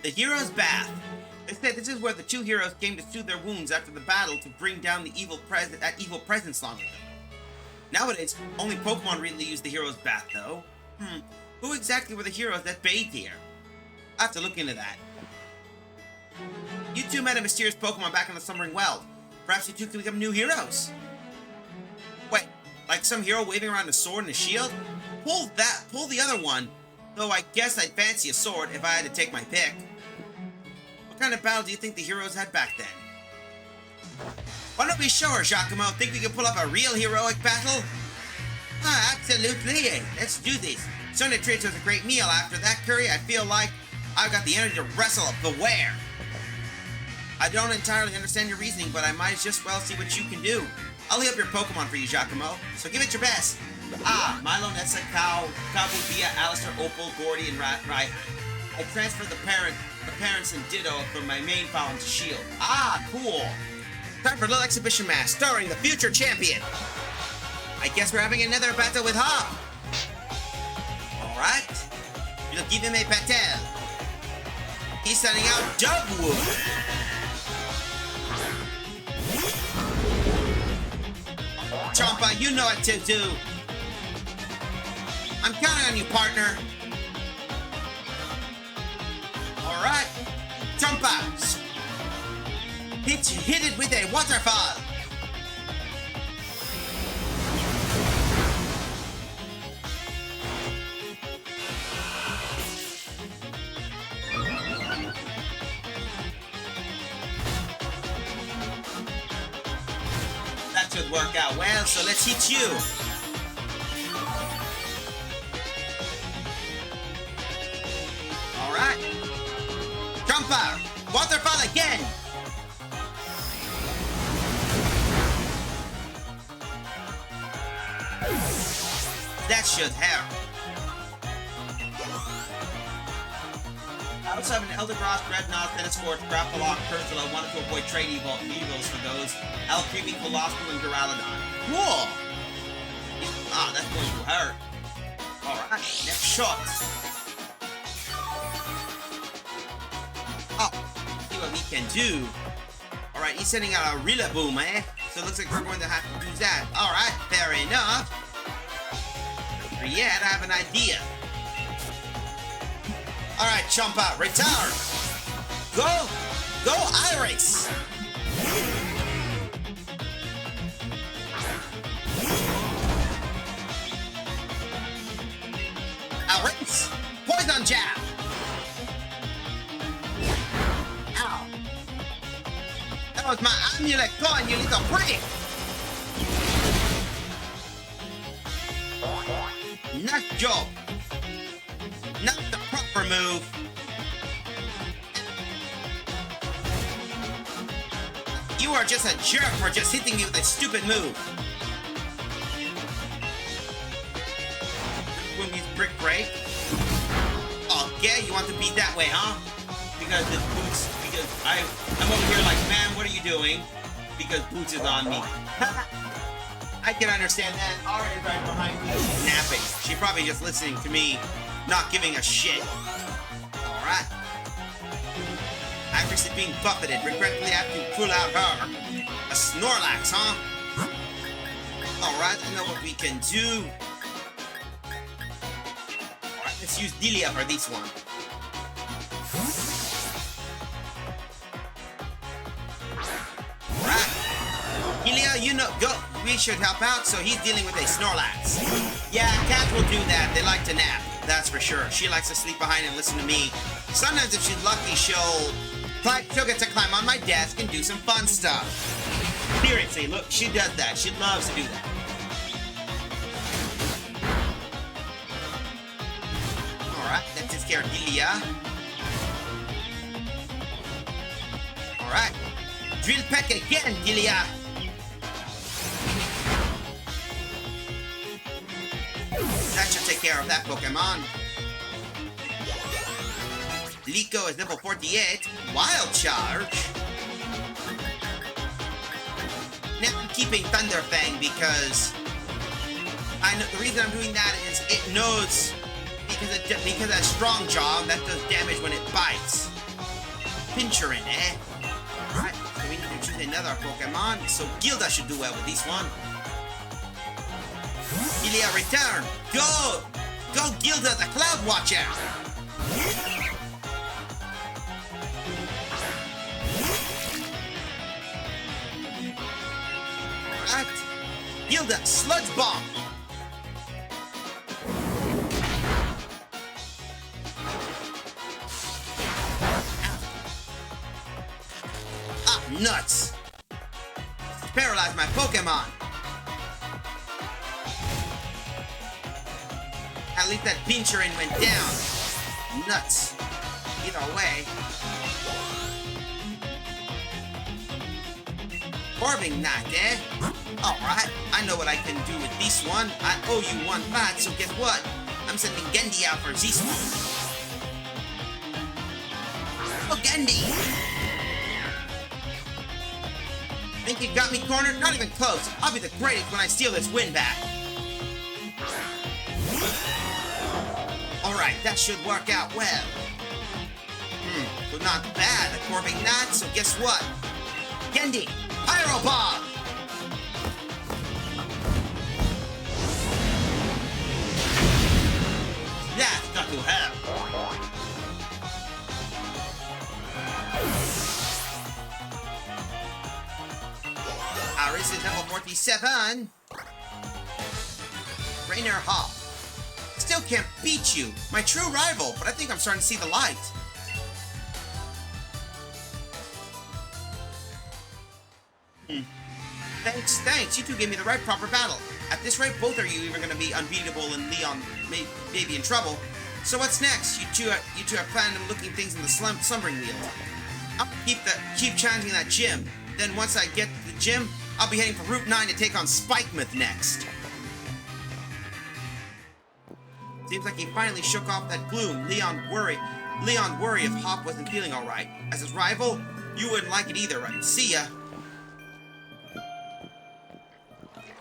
The hero's bath. They said this is where the 2 heroes came to soothe their wounds after the battle to bring down the evil presence long ago. Nowadays, only Pokemon really use the hero's bath, though. Who exactly were the heroes that bathed here? I have to look into that. You 2 met a mysterious Pokemon back in the Slumbering Weald. Perhaps you 2 can become new heroes. Wait, like some hero waving around a sword and a shield? Pull the other one. Though I guess I'd fancy a sword if I had to take my pick. What kind of battle do you think the heroes had back then? Why don't we show her, Giacomo? Think we can pull off a real heroic battle? Absolutely. Let's do this. Sunday treats us a great meal. After that curry, I feel like I've got the energy to wrestle a beware. I don't entirely understand your reasoning, but I might just well see what you can do. I'll heal up your Pokemon for you, Giacomo, so give it your best. Milo, Nessa, Bia, Alistair, Opal, Gordy, and Rai. I transferred the parents and Ditto from my main file into Shield. Cool. Time for a little exhibition match starring the future champion. I guess we're having another battle with Hop. Alright. We'll give him a Patel. He's sending out Dugwood. Champa, you know what to do. I'm counting on you, partner. Alright. Champa. Hit it with a waterfall. That should work out well, so let's hit you. Alright. Jumper! Waterfall again! That should help. I also have an Eldegoss, Dreadnought, Tenniscourt, Grappalock, Curzula. I wanted to avoid trade evils for those. Alcremie, Colossal, and Duraludon. Cool! That's going to hurt. Alright, next shot. See what we can do. Alright, he's sending out a Rillaboom, eh? So it looks like we're going to have to do that. Alright, fair enough. Yet, I have an idea. Alright, Champa, retire! Go Iris! Iris! Poison jab! Ow! That was my amulet coin, you little prick! Nice job! Not the proper move! You are just a jerk for just hitting me with a stupid move! When these brick break? Okay, you want to be that way, huh? Because I'm over here like, man, what are you doing? Because Boots is on me. I can understand that. Aura is right behind me. She's napping. She's probably just listening to me, not giving a shit. Alright. Actress is being buffeted. Regretfully, I have to pull out her. A Snorlax, huh? Alright, I know what we can do. Alright, let's use Delia for this one. Alright. Delia, you know, go. We should help out, so he's dealing with a Snorlax. Yeah, cats will do that. They like to nap. That's for sure. She likes to sleep behind and listen to me. Sometimes if she's lucky, she'll get to climb on my desk and do some fun stuff. Seriously, look, she does that. She loves to do that. Alright, that takes care of Delia. Alright. Drill peck again, Delia. That should take care of that Pokemon. Liko is level 48. Wild Charge. Now I'm keeping Thunderfang because I know the reason I'm doing that is it knows because a strong jaw that does damage when it bites. Pincherin, eh? Right, so we need to choose another Pokemon. So Gilda should do well with this one. Delia, return! Go! Go, Gilda, the Cloud Watcher! Alright. Gilda, Sludge Bomb! Ah, nuts! Paralyze my Pokemon! At least that Pincherin went down. Nuts. Either way. Orbing Knight, eh? Alright, I know what I can do with this one. I owe you one back, so guess what? I'm sending Gendy out for this one. Oh, Gendy! Think you got me cornered? Not even close. I'll be the greatest when I steal this win back. Alright, that should work out well. But not bad, a Corbing Knot, so guess what? Gendy, Pyro Bomb! That's not to help. Aris is level 47. Rainer Hall. Still can't beat you. My true rival, but I think I'm starting to see the light. Thanks. You two gave me the right proper battle. At this rate, both of you are going to be unbeatable and Leon may be in trouble. So what's next? You two are planning on looking things in the slumbering wheel. I'll keep challenging that gym. Then once I get to the gym, I'll be heading for Route 9 to take on Spikemouth next. Seems like he finally shook off that gloom. Leon worry if Hop wasn't feeling alright. As his rival, you wouldn't like it either, right? See ya.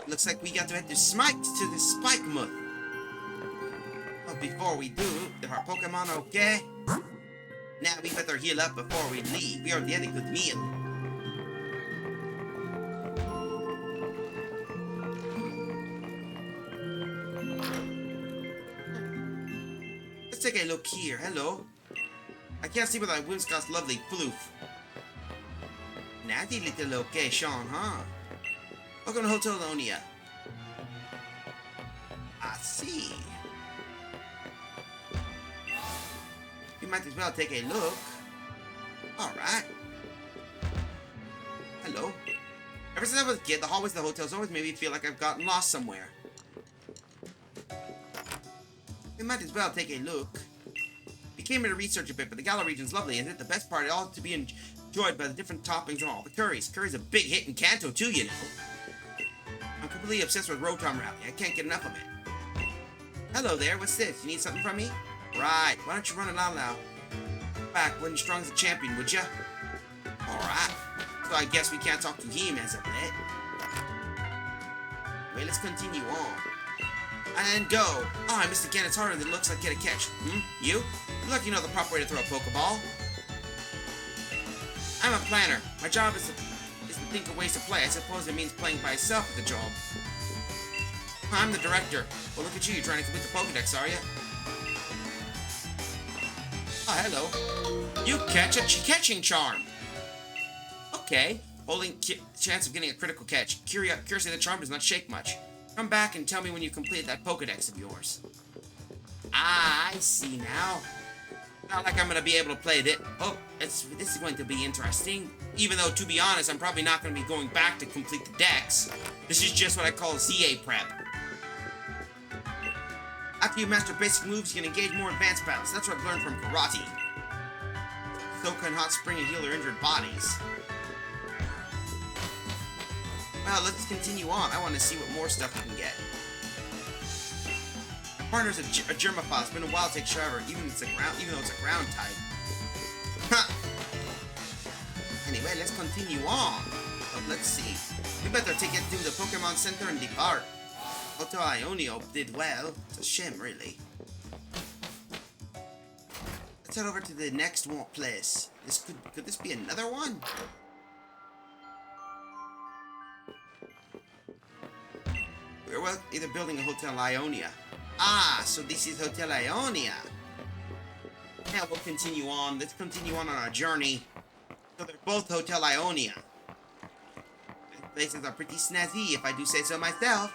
Looks like we got to head to the Spikemouth. But before we do, are our Pokemon okay? Now we better heal up before we leave. We already had a good meal. Let's take a look here. Hello. I can't see without Whimscott's lovely floof. Natty little location, huh? Welcome to Hotel Lonia. I see. You might as well take a look. Alright. Hello. Ever since I was a kid, the hallways of the hotels always made me feel like I've gotten lost somewhere. We might as well take a look. We came here to research a bit, but the Galar region's lovely, isn't it? The best part is all to be enjoyed by the different toppings and all the curries. Curry's a big hit in Kanto too, you know. I'm completely obsessed with Rotom Rally. I can't get enough of it. Hello there, what's this? You need something from me? Right, why don't you run it out now? Back when you're strong as a champion, would ya? Alright. So I guess we can't talk to him as of yet. Wait, let's continue on. And go. Oh, I missed again. It's harder than it looks like get a catch. You? Look like you know the proper way to throw a Pokeball. I'm a planner. My job is to think of ways to play. I suppose it means playing by yourself at the job. I'm the director. Well, look at you. You're trying to complete the Pokedex, are you? Oh, hello. You catch a catching charm. Okay. Holding chance of getting a critical catch. Curiously, the charm does not shake much. Come back and tell me when you complete that Pokedex of yours. Ah, I see now. Not like I'm going to be able to play it. Oh, this is going to be interesting. Even though, to be honest, I'm probably not going to be going back to complete the dex. This is just what I call CA prep. After you master basic moves, you can engage more advanced battles. That's what I've learned from karate. So can hot spring and heal their injured bodies. Well, let's continue on. I want to see what more stuff we can get. My partner's a germophile. It's been a while to take shower, even though it's a ground type. Anyway, let's continue on. But let's see. We better take it to the Pokemon Center and depart. Hotel Ionio did well. It's a shame, really. Let's head over to the next place. Could this be another one? We're either building a Hotel Ionia. Ah, so this is Hotel Ionia. Now we'll continue on. Let's continue on our journey. So they're both Hotel Ionia. These places are pretty snazzy, if I do say so myself.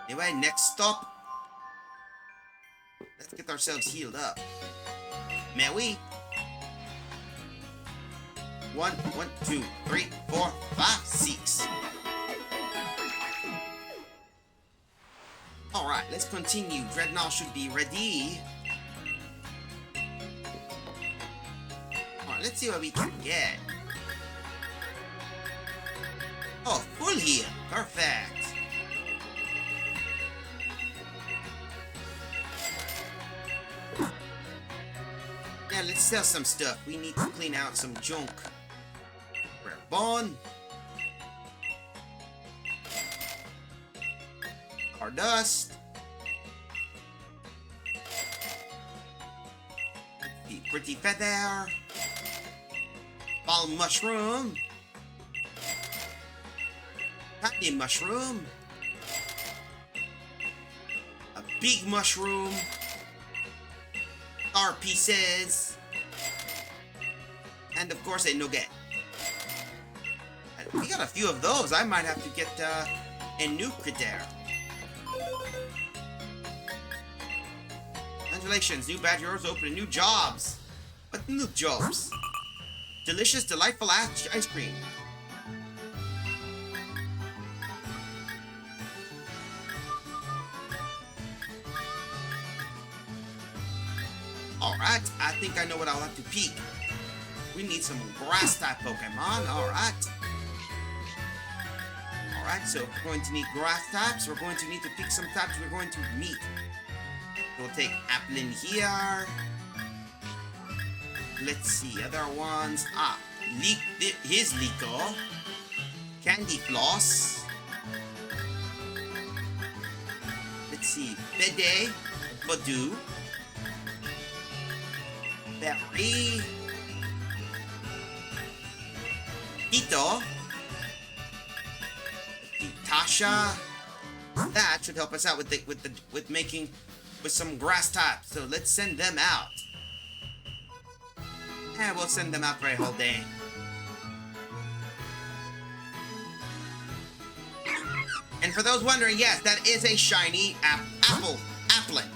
Anyway, next stop. Let's get ourselves healed up. May we? 1, 2, 3, 4, 5, 6. Alright, let's continue. Dreadnought should be ready. Alright, let's see what we can get. Oh, full heal. Perfect. Now let's sell some stuff. We need to clean out some junk. Rare bone. Dust. The pretty feather. Ball mushroom. Tiny mushroom. A big mushroom. Star pieces. And of course a nugget. And we got a few of those. I might have to get a new critter. Congratulations, new badge yours opening new jobs. What new jobs? Delicious, delightful ice cream. Alright, I think I know what I'll have to peek. We need some grass type Pokemon, alright. Alright, so we're going to need grass types. We're going to need to pick some types we're going to meet. We'll take Applin here. Let's see, other ones. Ah, his Liko. Candy Floss. Let's see, Bede, Badoo. Berry. Ito. Tasha. That should help us out with making some grass types. So let's send them out. And we'll send them out for a whole day. And for those wondering, yes, that is a shiny applet.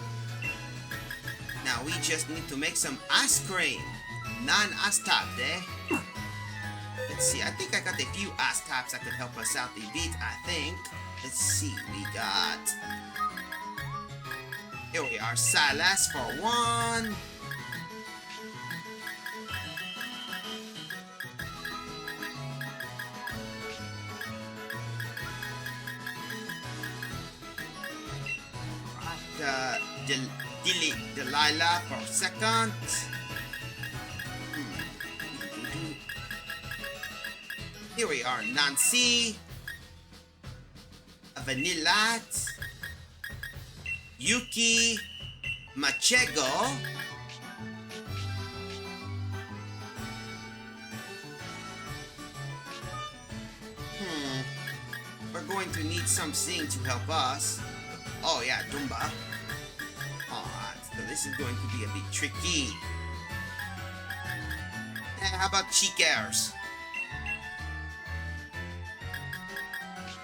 Now we just need to make some ice cream. 9 ice types, eh? Let's see, I think I got a few ice types that could help us out a bit, I think. Let's see, we got... Here we are, Silas for 1. Delilah for 2nd. Here we are, Nancy, Vanillat, Yuki, Machego, we're going to need something to help us. Oh yeah, Dumba. Alright, so this is going to be a bit tricky. How about Cheekers?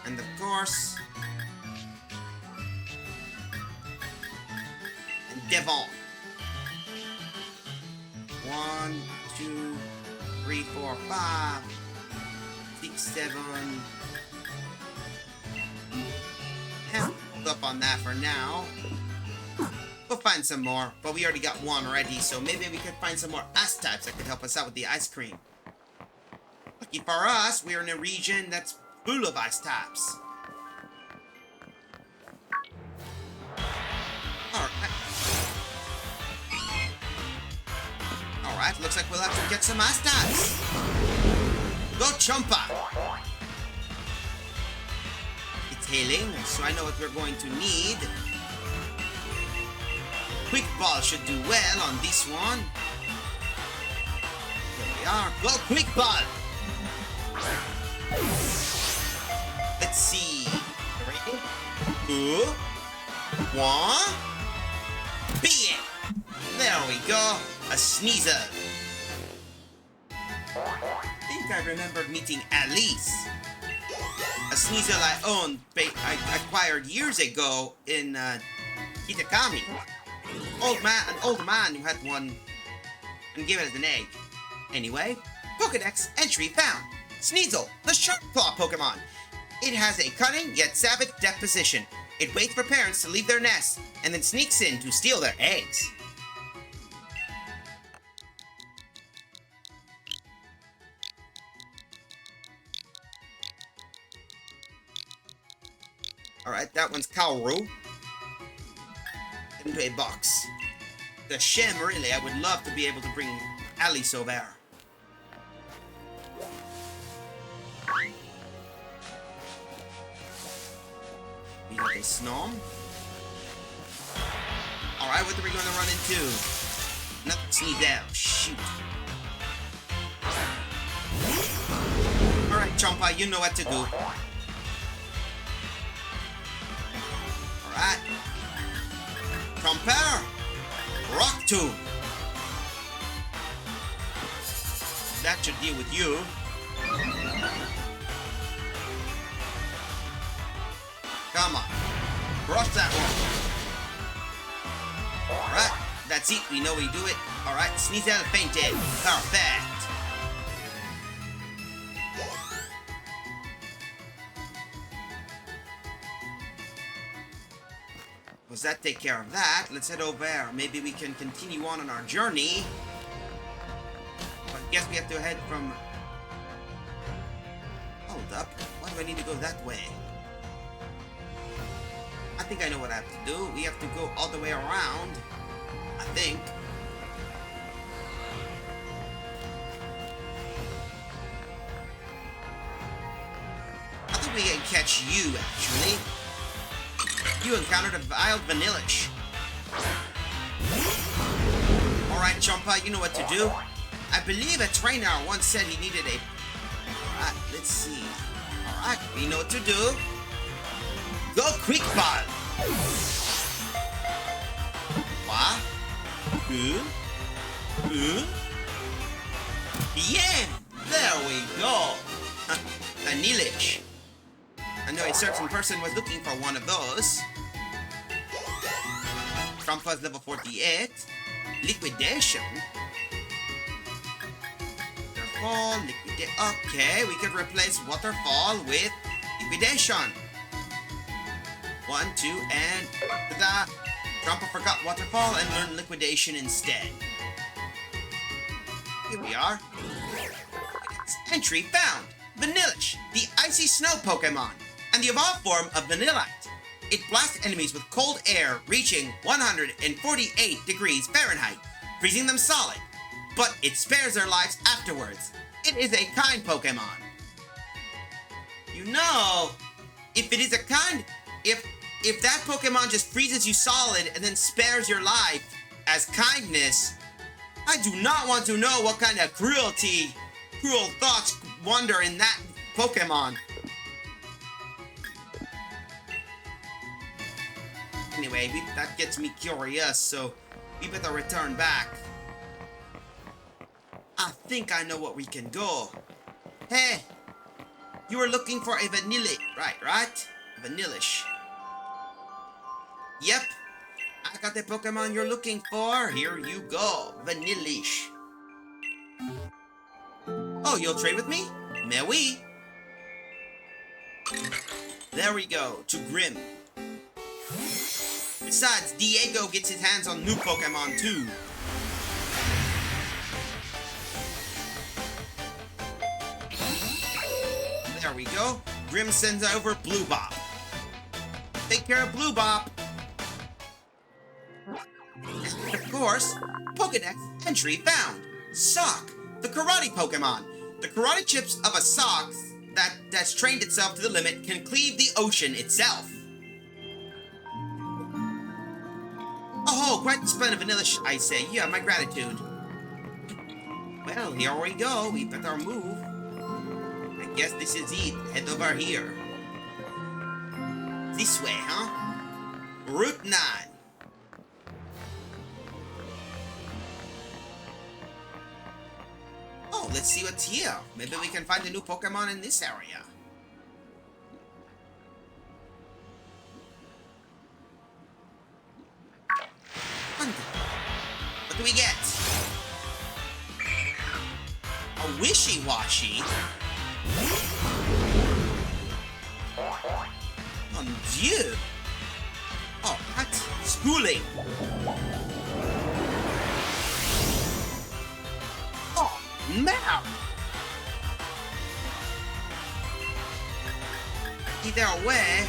And of course, and Devon. 1, 2, 3, 4, 5, 6, 7. Hold up on that for now. We'll find some more, but we already got one already, so maybe we could find some more ice types that could help us out with the ice cream. Lucky for us, we're in a region that's full of ice types. Alright, looks like we'll have to get some ice types. Go Chompa! It's hailing, so I know what we're going to need. Quick Ball should do well on this one. Here we are. Go Quick Ball! Let's see. 3, 2, 1. Be it! There we go. A Sneasel. I think I remembered meeting Alice. A Sneasel I acquired years ago in Kitakami. An old man who had one and gave it as an egg. Anyway, Pokedex entry found. Sneasel, the Sharp Claw Pokemon. It has a cunning yet savage disposition. It waits for parents to leave their nests and then sneaks in to steal their eggs. Alright, that one's Kaoru. Into a box. The shame, really. I would love to be able to bring Alice over. We got a Snom. Alright, what are we going to run into? Another Sneasel. Shoot. Alright, Chompa, you know what to do. Alright. Compare. Rock Tomb. That should deal with you. Come on. Brush that one. Alright. That's it. We know we do it. Alright. Sneasel fainted. Perfect. Does that take care of that? Let's head over there. Maybe we can continue on our journey. But I guess we have to head from... Hold up. Why do I need to go that way? I think I know what I have to do. We have to go all the way around. I think. I think we can catch you, actually. You encountered a wild Vanillish. Alright, Chompa, you know what to do. I believe a trainer once said he needed a... Alright, let's see. Alright, we know what to do. Go Quick Ball! What? Yeah! There we go! Vanillish. I know a certain person was looking for one of those. Trompa's level 48. Liquidation. Waterfall, okay, we could replace Waterfall with Liquidation. 1, 2, and ta-da! Trompa forgot Waterfall and learned Liquidation instead. Here we are. Entry found! Vanillish, the icy snow Pokemon, and the evolved form of Vanillite. It blasts enemies with cold air reaching 148 degrees Fahrenheit, freezing them solid, but it spares their lives afterwards. It is a kind Pokemon. You know, if it is a kind... If that Pokemon just freezes you solid and then spares your life as kindness, I do not want to know what kind of cruel thoughts wander in that Pokemon. Anyway, that gets me curious, so we better return back. I think I know what we can go. Hey, you were looking for a Vanillish, right? Vanillish. Yep, I got the Pokemon you're looking for. Here you go, Vanillish. Oh, you'll trade with me? Mais oui. There we go, to Grim. Besides, Diego gets his hands on new Pokemon too. There we go. Grim sends over Blue Bop. Take care of Blue Bop. And of course, Pokedex entry found. Sock, the karate Pokemon. The karate chips of a sock that's trained itself to the limit can cleave the ocean itself. Oh, quite the spin of Vanillish, I say. You have my gratitude. Well, here we go. We better move. I guess this is it. Head over here. This way, huh? Route 9. Oh, let's see what's here. Maybe we can find a new Pokemon in this area. What do we get? A Wishy-Washy? Mon Dieu! Oh, what? Schooling! Oh, now! Either way...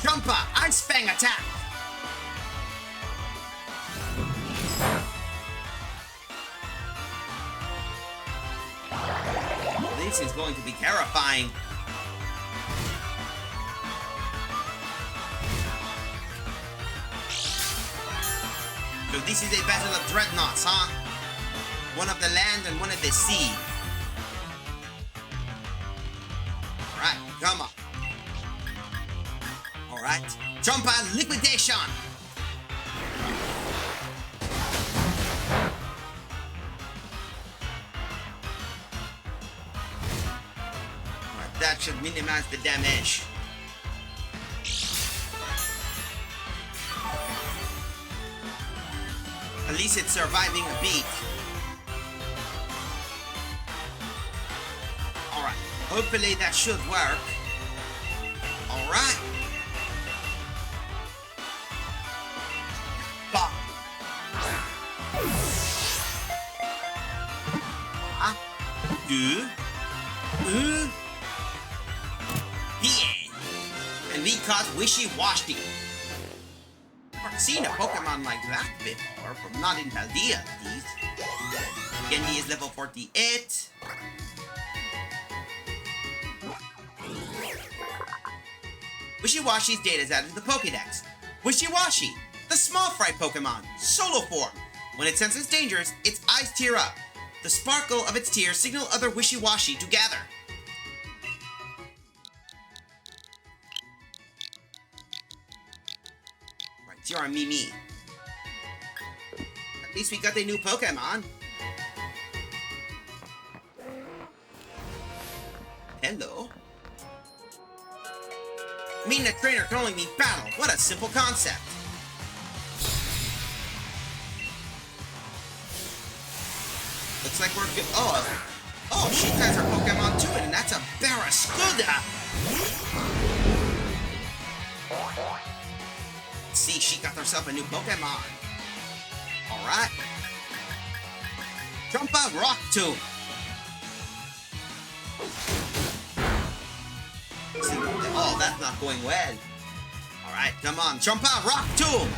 Jumper! Ice Fang attack! This is going to be terrifying. So this is a battle of dreadnoughts, huh? One of the land and one of the sea. Alright, come on. Alright. Jump on liquidation! That should minimize the damage. At least it's surviving a beat. Alright, hopefully that should work. Alright. Bop. And we caught Wishy-Washy. I've seen a Pokemon like that before, from not in Paldea at least. Genji is level 48. Wishy-Washy's data is added to the Pokédex. Wishy-Washy, the small fry Pokemon, solo form. When it senses dangers, its eyes tear up. The sparkle of its tears signal other Wishy-Washy to gather. Right, you're a Mimi. At least we got a new Pokemon. Hello. Meeting a trainer can only mean battle. What a simple concept. Looks like we're good. Oh, she ties her Pokemon to it, and that's a Barraskewda. See, she got herself a new Pokemon. Alright. Trumpa Rock Tomb. Oh, that's not going well. Alright, come on. Trumpa Rock Tomb.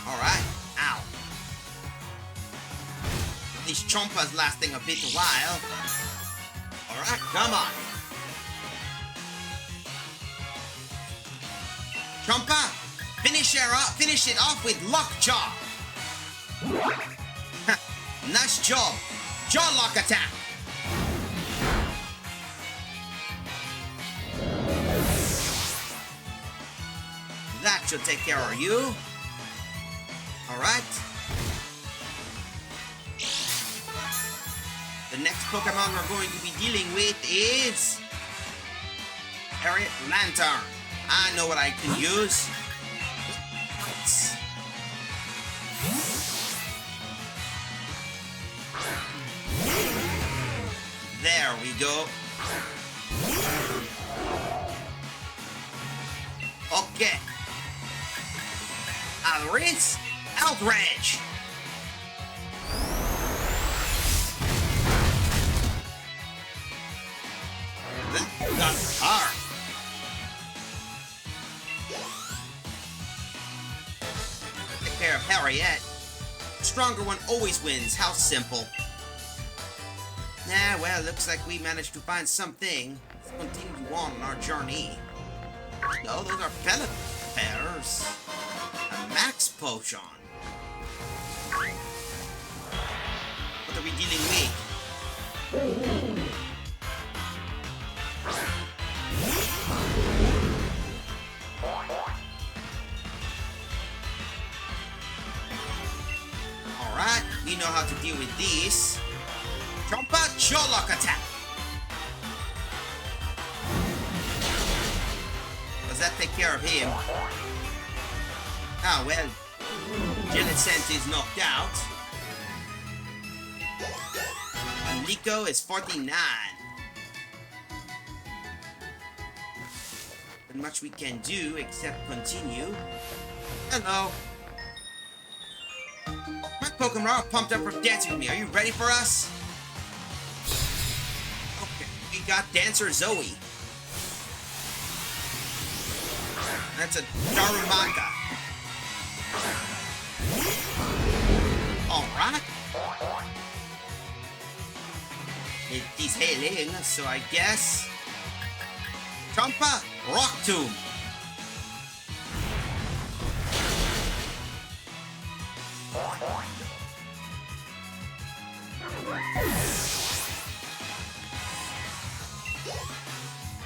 Alright. Ow. These chompas lasting a bit while. Alright, come on. Chompa, finish it off with Lockjaw. Nice job. Jaw lock attack. That should take care of you. Alright. The next Pokemon we're going to be dealing with is Harriet Lantern. I know what I can use. There we go. Okay. Alriz, outrage. That's hard. Take care of Harriet. Stronger one always wins. How simple. Nah, well, looks like we managed to find something. Let's continue on our journey. No, those are pellet pairs. A max potion. What are we dealing with? Alright, we know how to deal with these. Chompa Jolok attack. Does that take care of him? Ah, well. Jellicent is knocked out. And Liko is 49. Not much we can do except continue. Hello. My Pokemon are pumped up for dancing with me. Are you ready for us? Okay, we got Dancer Zoe. That's a Darumaka. Alright. He's hailing, so I guess... Chompa, Rock Tomb.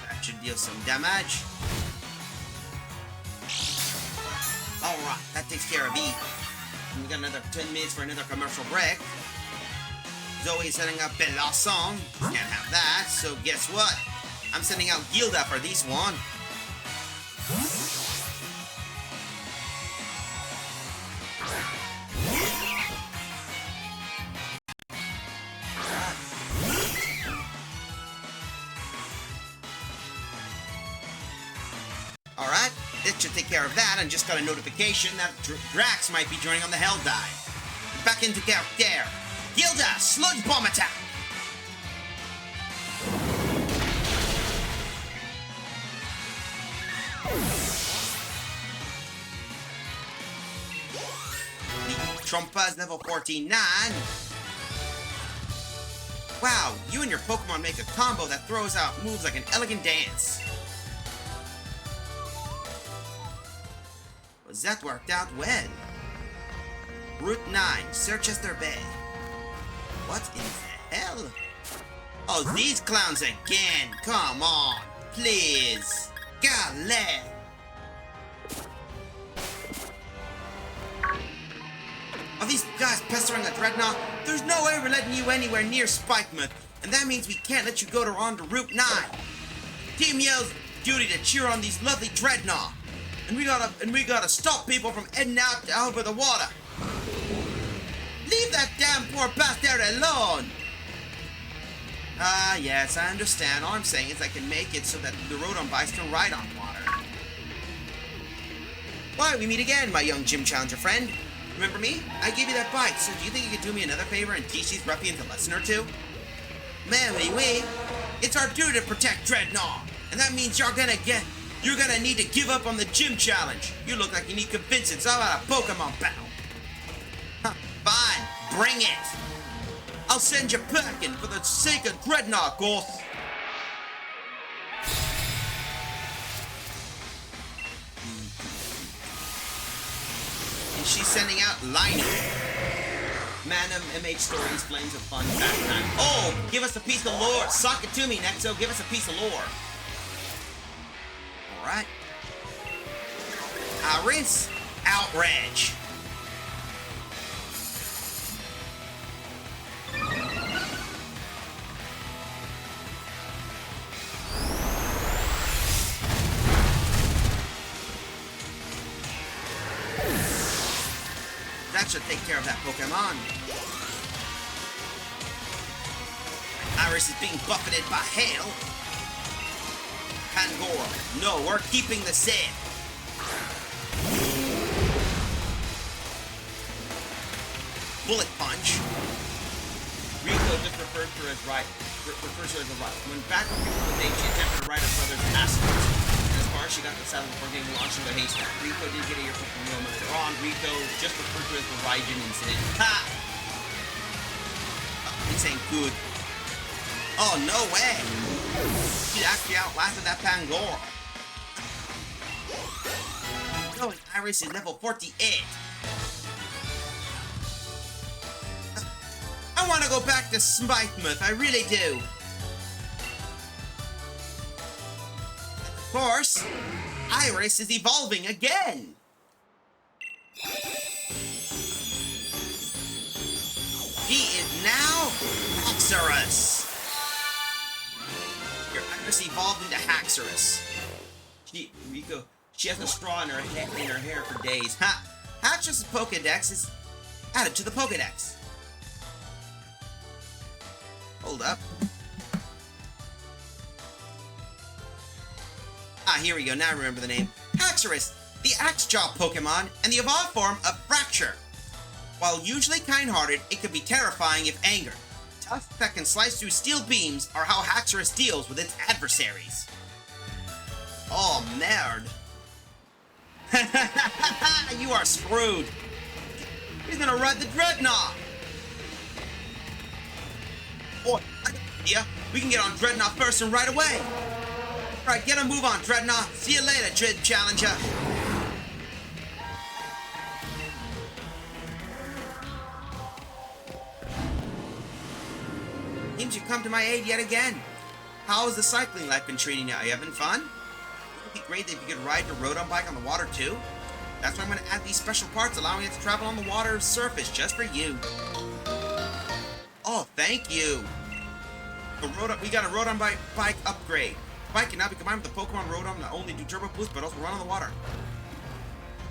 That should deal some damage. Alright, that takes care of E. And we got another 10 minutes for another commercial break. Zoe's setting up Belasson. Can't have that, so guess what? I'm sending out Gilda for this one. Alright, that should take care of that, and just got a notification that Drax might be joining on the Hell Dive. Back into character. Gilda, Sludge Bomb attack! Trompa's level 49. Wow, you and your Pokemon make a combo that throws out moves like an elegant dance. Well, that worked out well. Route 9, Sirchester Bay. What in the hell? Oh, these clowns again. Come on, please. Galar. Are these guys pestering a Dreadnought? There's no way we're letting you anywhere near Spikemuth, and that means we can't let you go on to Route 9. Team Yell's duty to cheer on these lovely Dreadnought, and we gotta stop people from heading out over the water. Leave that damn poor bastard alone. Yes, I understand. All I'm saying is I can make it so that the Rotom bikes can ride on water. Why, we meet again, my young gym challenger friend. Remember me? I gave you that bike, so do you think you could do me another favor and teach these ruffians a lesson or two? Man, anyway, it's our duty to protect Dreadnought, and that means you're gonna need to give up on the gym challenge. You look like you need convincing, so how about a Pokemon battle? Huh, fine, bring it! I'll send you packing for the sake of Dreadnought, Ghost. And she's sending out Lightning. Manum, MH Stories, Flames of Fun, Fast Time. Oh, give us a piece of lore. Suck it to me, Nexo. Give us a piece of lore. Alright. Iris, Outrage. That should take care of that Pokemon. Iris is being buffeted by hail. Pangoro. No, we're keeping the same. Bullet Punch. Rico just refers to her as right. Refers to her as a right. When back when people with age, she attempted to ride her brother's accident. As far as she got the saddle before getting launched into a haystack. Rico did get a earful from Roma later on. Rico just referred to as the Raijin incident. Ha! This ain't good. Oh, no way! She actually outlasted that Pangoro. No, Iris is level 48. I want to go back to Smythemouth, I really do. Of course, Iris is evolving again. He is now Haxorus. Your Iris evolved into Haxorus. Rico, she has a straw in her hair for days. Ha! Haxorus' Pokedex is added to the Pokedex. Hold up. Ah, here we go. Now I remember the name. Haxorus, the Axe-Jaw Pokemon, and the evolved form of Fracture. While usually kind-hearted, it can be terrifying if angered. Tusks that can slice through steel beams are how Haxorus deals with its adversaries. Oh, merde. You are screwed. He's gonna ride the Dreadnought. Oh, I got an idea. We can get on Dreadnought first and right away. Alright, get a move on, Dreadnought. See you later, Dread Challenger. Seems you come to my aid yet again. How has the cycling life been treating you? Are you having fun? It would be great if you could ride your Rotom bike on the water too. That's why I'm going to add these special parts allowing it to travel on the water's surface just for you. Oh, thank you. We got a Rotom bike upgrade. The bike can now be combined with the Pokemon Rotom not only do turbo boost but also run on the water.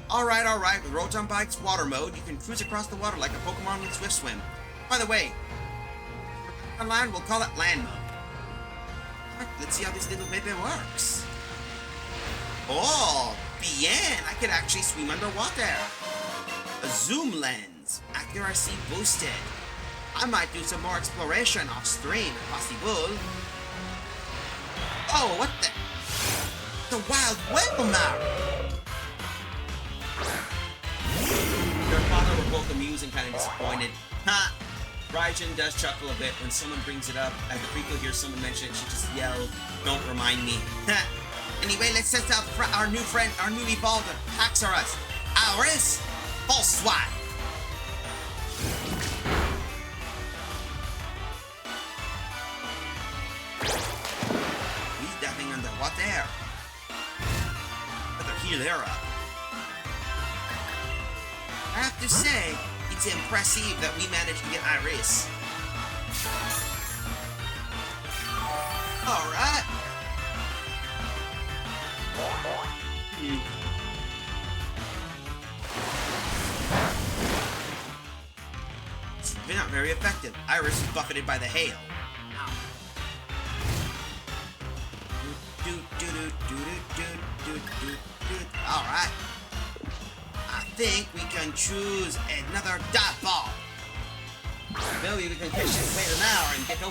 Alright. With Rotom Bike's water mode, you can cruise across the water like a Pokemon with Swift Swim. By the way, on land, we'll call it land mode. Alright, let's see how this little baby works. Oh, bien! I could actually swim underwater. A zoom lens. Accuracy boosted. I might do some more exploration off stream if possible. Oh, what the? The wild Webinar! Your father were both amused and kind of disappointed. Ha! Raijin does chuckle a bit when someone brings it up. As the prequel hears someone mention it, she just yelled, "Don't remind me." Ha! Anyway, let's test out our new friend, our new evolver, Haxorus. Iris, full swat. He's diving underwater. Better heal her up. I have to say, it's impressive that we managed to get Iris. Alright. It's not very effective. Iris is buffeted by the hail. Alright. I think we can choose another dot ball. Maybe we can catch this later now and get it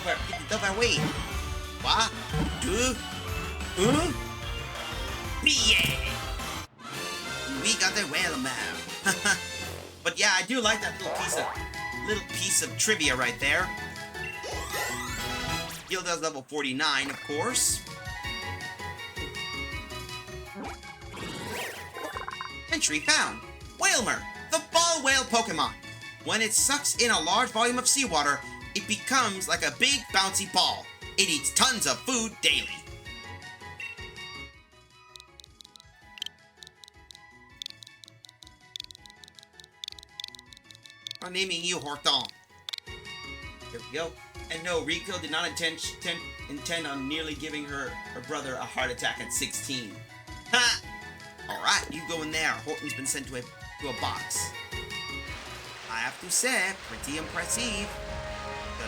over away. What? Yeah. We got the whale now. But yeah, I do like that little piece of trivia right there. Gilda's level 49, of course. Entry found. Whalmer, the ball whale Pokemon. When it sucks in a large volume of seawater, it becomes like a big bouncy ball. It eats tons of food daily. I'm naming you Horton. There we go. And no, Rico did not intend on nearly giving her brother a heart attack at 16. Ha! Alright, you go in there. Horton's been sent to a box. I have to say, pretty impressive.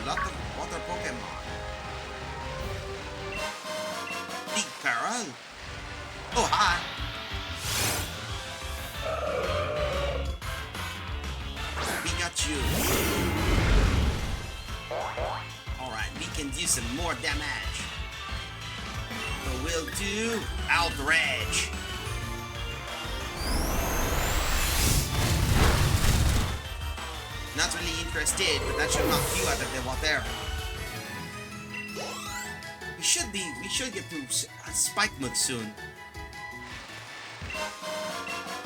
A lot of water Pokemon. Big Peril. Oh, hi. We got you. Alright, we can do some more damage. So we'll do Outrage. Not really interested, but that should knock you out of the water. We should get through Spike Mode soon.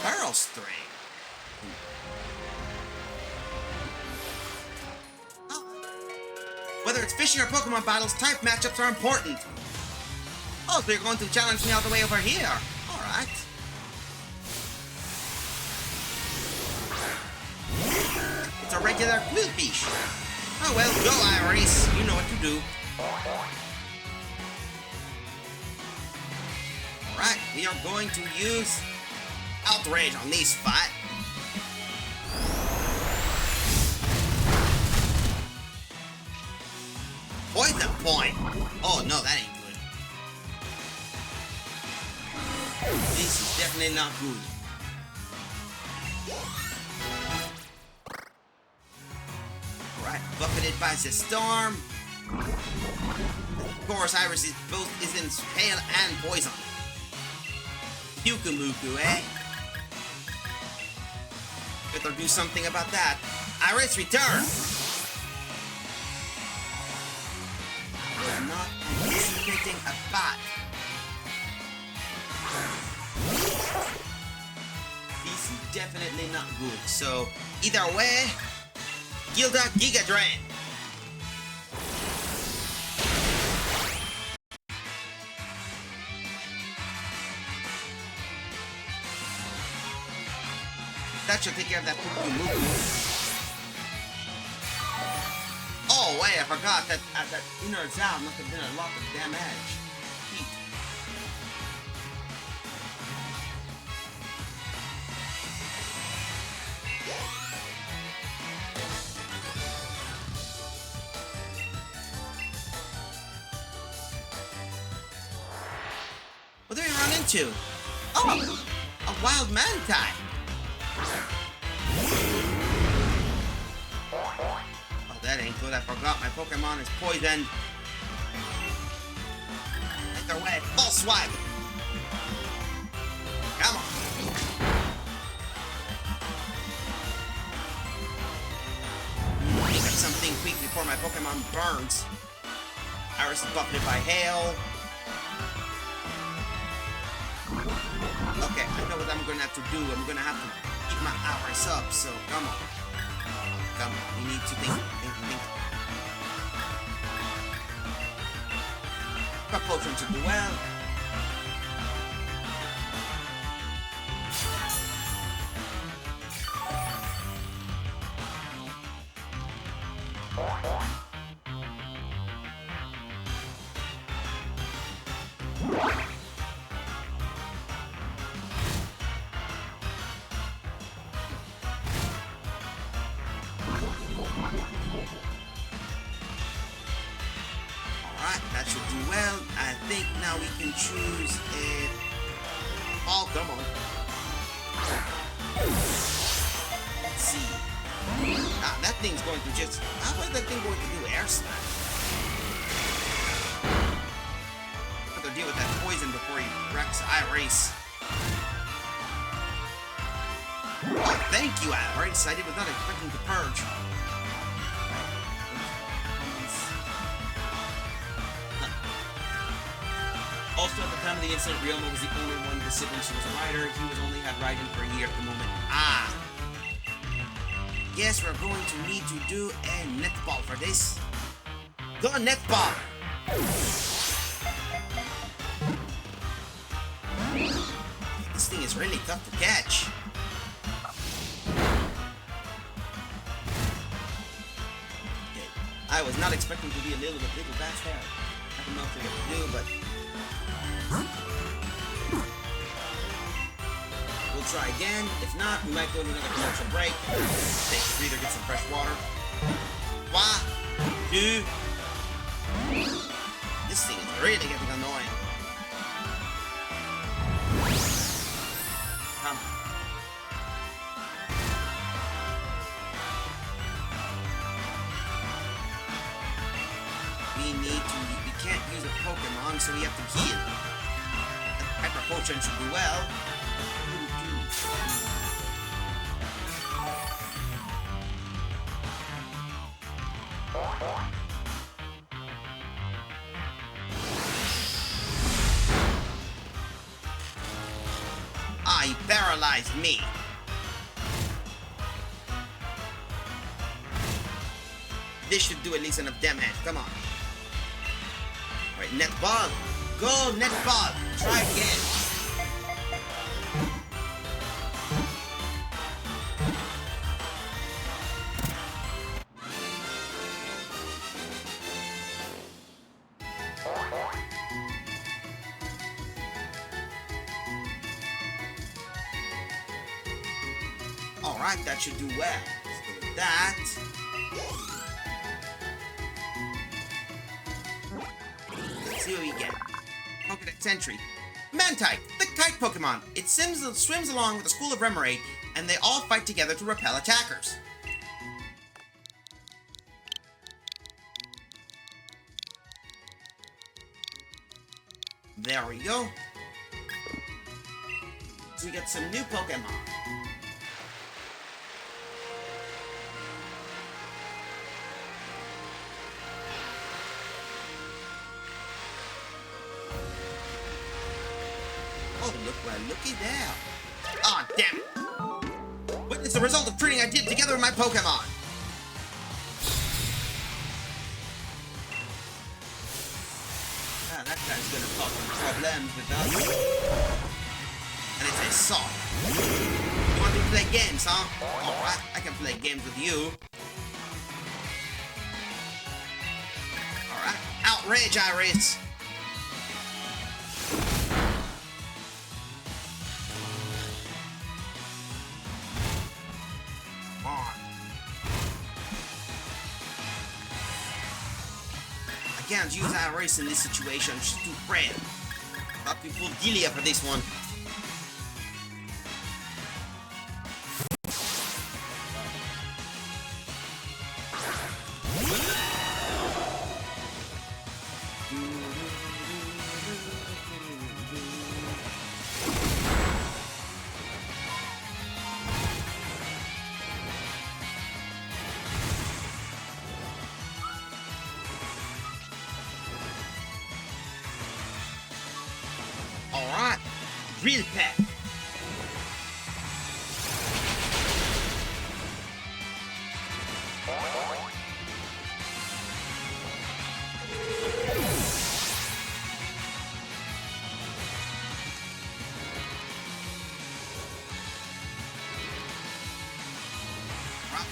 Barrel String. Oh. Whether it's fishing or Pokemon battles, type matchups are important. Oh, so you're going to challenge me all the way over here. Alright. It's a regular Quillfish. Oh well, go Iris. You know what to do. Alright, we are going to use Outrage on this fight. Poison Point. Oh no, that ain't good. This is definitely not good. Alright, buffeted by the storm. Of course, Iris is in hail and poison. Yukumuku, eh? Better do something about that. Iris, return! We're not anticipating a fight. This is definitely not good. So, either way, Gilda Giga Drain. That should take care of that Pukumuku. Oh wait, I forgot that that inner Zao must have done a lot of damage. Heat. What do we run into? Oh! A wild Mantai! Oh, that ain't good. I forgot my Pokemon is poisoned. Take their way. Full swipe. Come on. Think of something quick before my Pokemon burns. Iris is buffeted by hail. Okay, I know what I'm gonna have to do. I'm gonna have to keep my Iris up, so come on. Come on, we need to think. Got potion to do well. That should do well. I think now we can choose a... Oh, come on. Let's see. Ah, that thing's going to just... How is that thing going to do air smash? Have to deal with that poison before he wrecks Iris. Oh, thank you, Iris. I was not expecting to purge. Also, at the time of the incident, Ryoma was the only one of the siblings who was a rider. He was only had riding for a year at the moment. Ah. Guess we're going to need to do a netball for this. Go netball! This thing is really tough to catch. Okay. I was not expecting to be a little fast there. I don't know if they're gonna do, but we'll try again. If not, we might go to another commercial break. Take a breather, get some fresh water. 1, 2. This thing is really getting annoying. Come. We can't use a Pokemon, so we have to heal. The Hyper Potion should do well. Ah, he paralyzed me. This should do at least enough damage. Come on. Alright, netball. Go, netball. Try again. Alright, that should do well. Let's go with that. Let's see what we get. Pokedex entry. Mantike, the kite Pokemon. It swims along with the school of Remoraid, and they all fight together to repel attackers. There we go. So we get some new Pokemon. Oh, looky there. Ah, damn it. Witness the result of training I did together with my Pokemon. Ah, that guy's gonna cause some problems with us. And it's a song. You want me to play games, huh? Alright, I can play games with you. Alright, outrage, Iris. I can't use Iris in this situation, she's too frail. I'll have to pull Delia for this one. Alright, Drill Peck.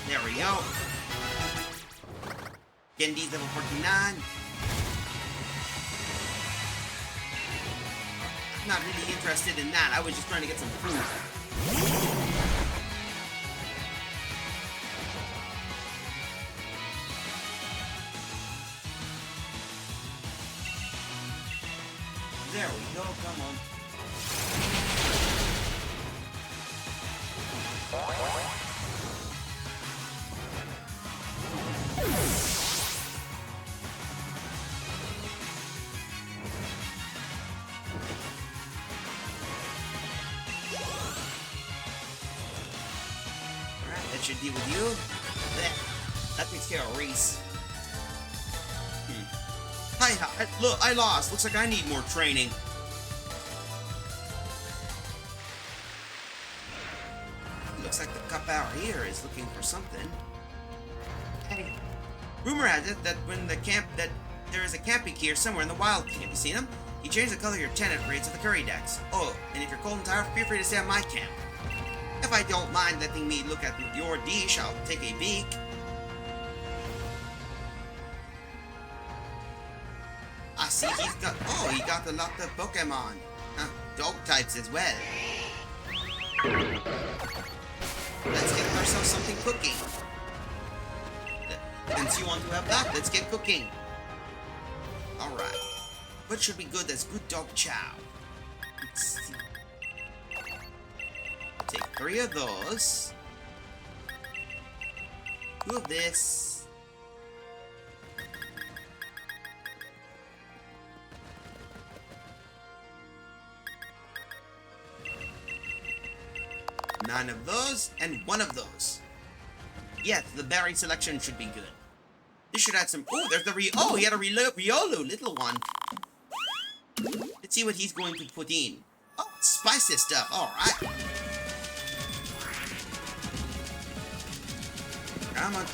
There we go. Gendy's level 49. Not really interested in that. I was just trying to get some food. There we go. Come on. That should deal with you. That takes care of Reese. Hi, look, I lost. Looks like I need more training. top hour here is looking for something. Hey, rumor has it that there is a camping gear somewhere in the wild. Have you seen him? He changed the color of your tent upgrades to the curry decks. Oh, and if you're cold and tired, feel free to stay on my camp. If I don't mind letting me look at your dish, I'll take a peek. I see he got a lot of Pokemon. Dog types as well. Let's get ourselves something cooking. Since you want to have that, let's get cooking. Alright. What should be good as good dog chow? Let's see. Take 3 of those. 2 of this. Nine of those, and 1 of those. Yes, the berry selection should be good. This should add some... Oh, there's the he had a Riolu, little one. Let's see what he's going to put in. Oh, spicy stuff, alright. Come on.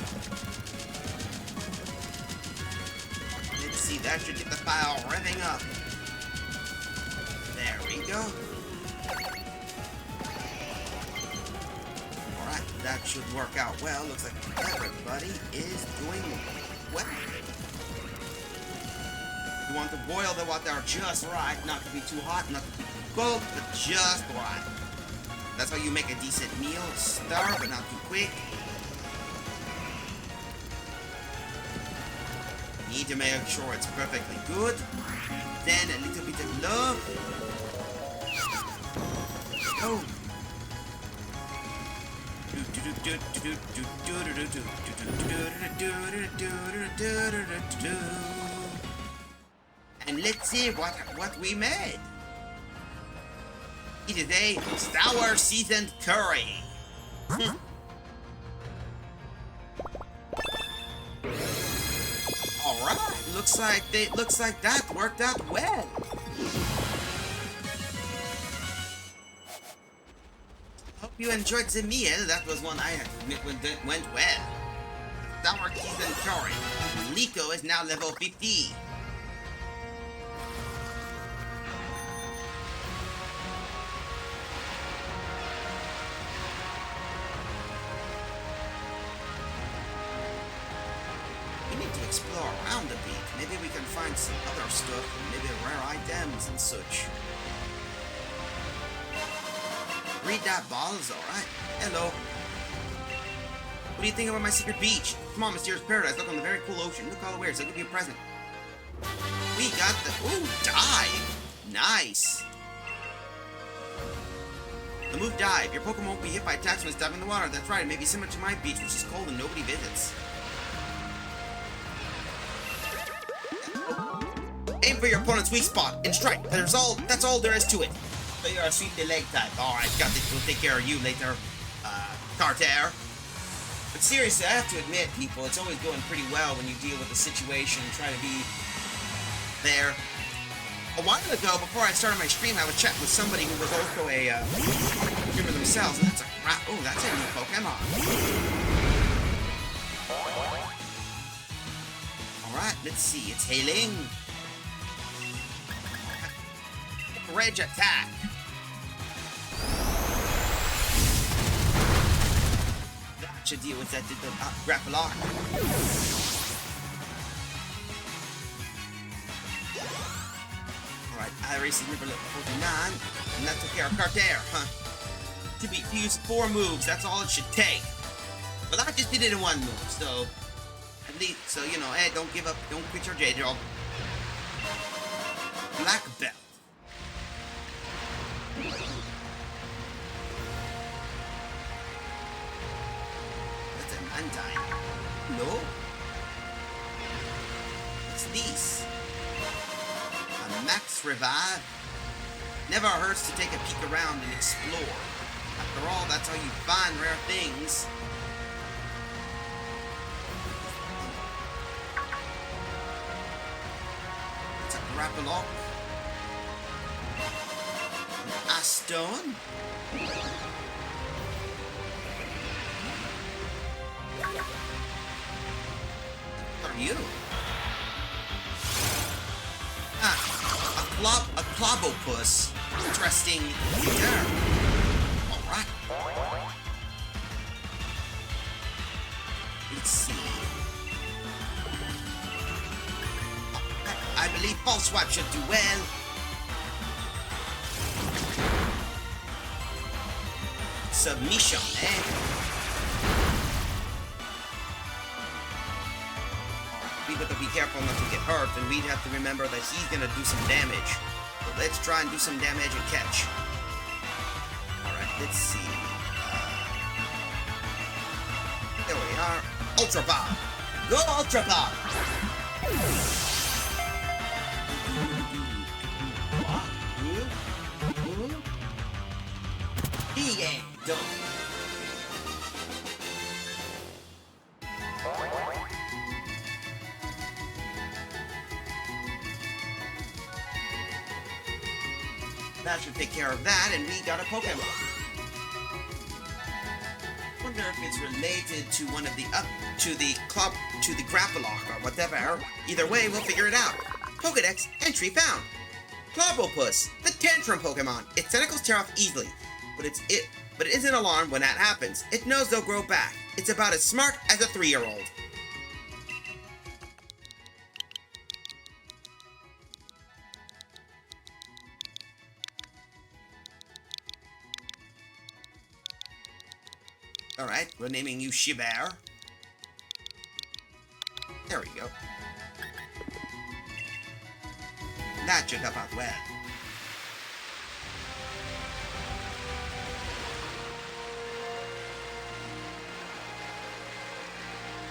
Let's see, that should get the file revving up. There we go. Alright, that should work out well. Looks like everybody is doing well. You want to boil the water just right, not to be too hot, not to be too cold, but just right. That's how you make a decent meal. Stir, but not too quick. Need to make sure it's perfectly good. Then a little bit of love. Oh. And let's see what we made. It is a sour seasoned curry. All right, looks like that worked out well. Hope you enjoyed the meal. That was one I admit went well. Sour seasoned curry. Liko is now level 50. Explore around a bit. Maybe we can find some other stuff, maybe rare items and such. Read that balls, alright. Hello. What do you think about my secret beach? Come on, mysterious paradise. Look on the very cool ocean. Look all the wares. I'll give you a present. We got the... Ooh, dive. Nice. The move dive. Your Pokemon won't be hit by attacks when it's diving in the water. That's right. It may be similar to my beach, which is cold and nobody visits. Aim for your opponent's weak spot and strike. That's all there is to it. So you're a sweep the leg type. Alright, got this. We'll take care of you later, Carter. But seriously, I have to admit, people, it's always going pretty well when you deal with a situation and try to be there. A while ago, before I started my stream, I was chatting with somebody who was also a streamer themselves, and that's a that's a new Pokemon. Alright, let's see. It's hailing. Rage attack. That should deal with that grapple arc. Alright, Iris is level 49, and that took care of Carter, huh? To be used 4 moves, that's all it should take. But I just did it in 1 move, so at least, so you know, hey, don't give up, don't quit your day job. Black belt. That's an Undyne. No? What's this? A max revive? Never hurts to take a peek around and explore. After all, that's how you find rare things. It's a grapple lock. A stone? you? A clobopus. Interesting there. Alright. Let's see. I believe Pulse Swipe should do well. Submission, We better be careful not to get hurt, and we'd have to remember that he's gonna do some damage. So let's try and do some damage and catch. Alright, let's see. There we are. Ultra Ball! Go Ultra Ball! Yeah, done. That should take care of that, and we got a Pokemon. Wonder if it's related to one of the to the Grapplock or whatever. Either way, we'll figure it out. Pokedex entry found. Clobopus, the Tantrum Pokemon. Its tentacles tear off easily, but it isn't alarmed when that happens. It knows they'll grow back. It's about as smart as a 3-year-old. Alright, we're naming you Shiver. There we go. That should help out well.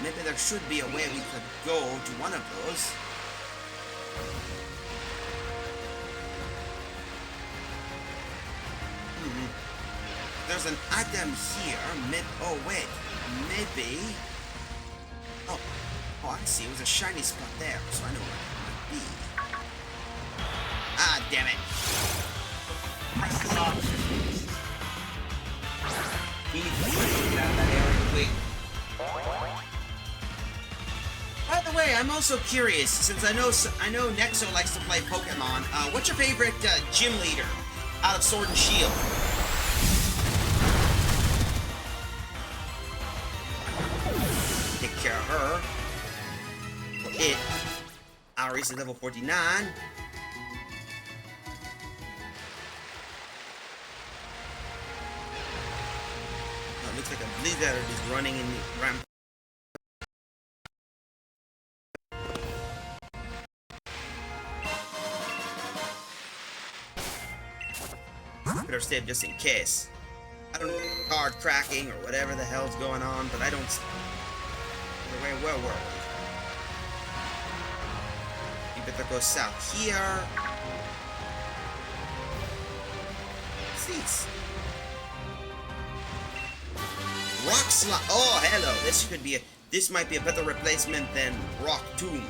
Maybe there should be a way we could go to one of those. There's an item here. Oh wait, maybe. Oh, I see. It was a shiny spot there, so I know where it might be. Ah, damn it! I suck. We need to get out of that area quick. By the way, I'm also curious, since I know Nexo likes to play Pokemon. What's your favorite gym leader out of Sword and Shield? Take care of her. It. Aris is level 49. Looks like a Blizzard is running in the ramp. Better save just in case. I don't know, card cracking or whatever the hell's going on, but I don't. Where were we? You better go south here. Cease. Rock Slide. Oh, hello. This might be a better replacement than Rock Tomb.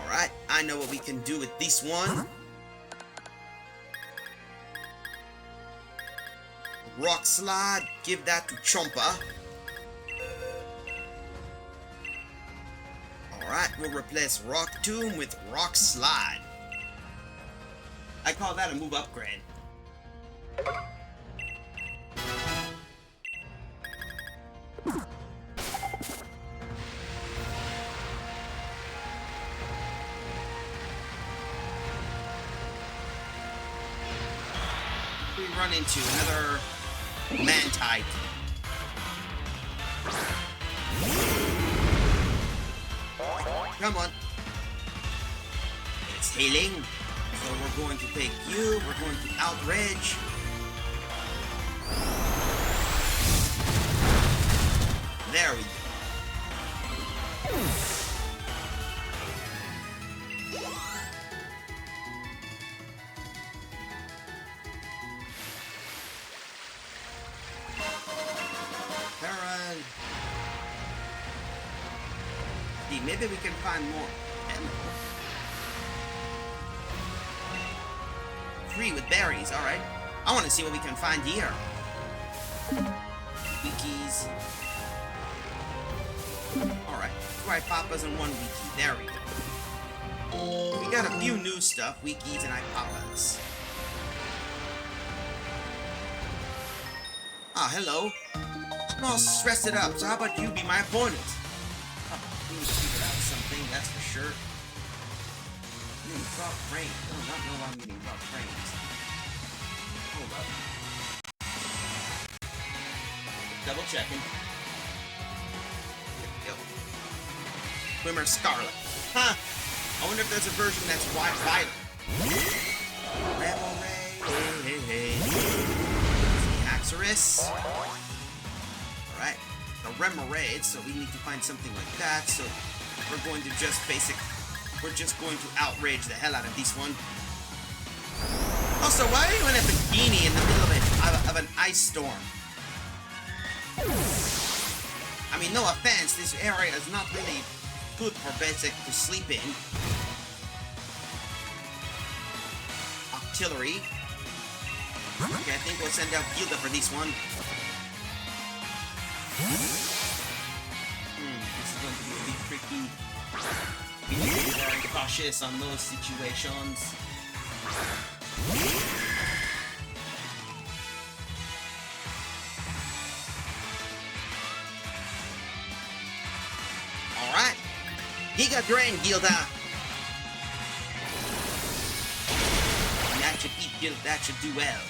Alright, I know what we can do with this one. Rock Slide, give that to Chompa. Alright, we'll replace Rock Tomb with Rock Slide. I call that a move upgrade. We run into another Mantite. Come on. It's healing. So we're going to take you. We're going to outrage. There we go. Maybe we can find more ammo. Free with berries, alright. I want to see what we can find here. Wikis. Alright. 2 iPapas and 1 wiki. There we go. We got a few new stuff, wikis and iPapas. Ah, hello. I'm all stressed it up, so how about you be my opponent? Oh, we need to figure out something, that's for sure. I'm getting drop frames. I do not know why I'm getting drop frames. Hold up. Double checking. There we go. Swimmer Scarlet. Huh. I wonder if there's a version that's violent. Rebel Ray. Hey. Haxorus. Alright. The Remoraid, so we need to find something like that. So we're going to just we're just going to outrage the hell out of this one. Also, why are you in a bikini in the middle of an ice storm? I mean, no offense, this area is not really good for basic to sleep in. Artillery. Okay, I think we'll send out Gilda for this one. This is going to be a bit tricky. We need to be very cautious on those situations. Alright. Giga Drain, Gilda. That should beat Gilda, that should do well.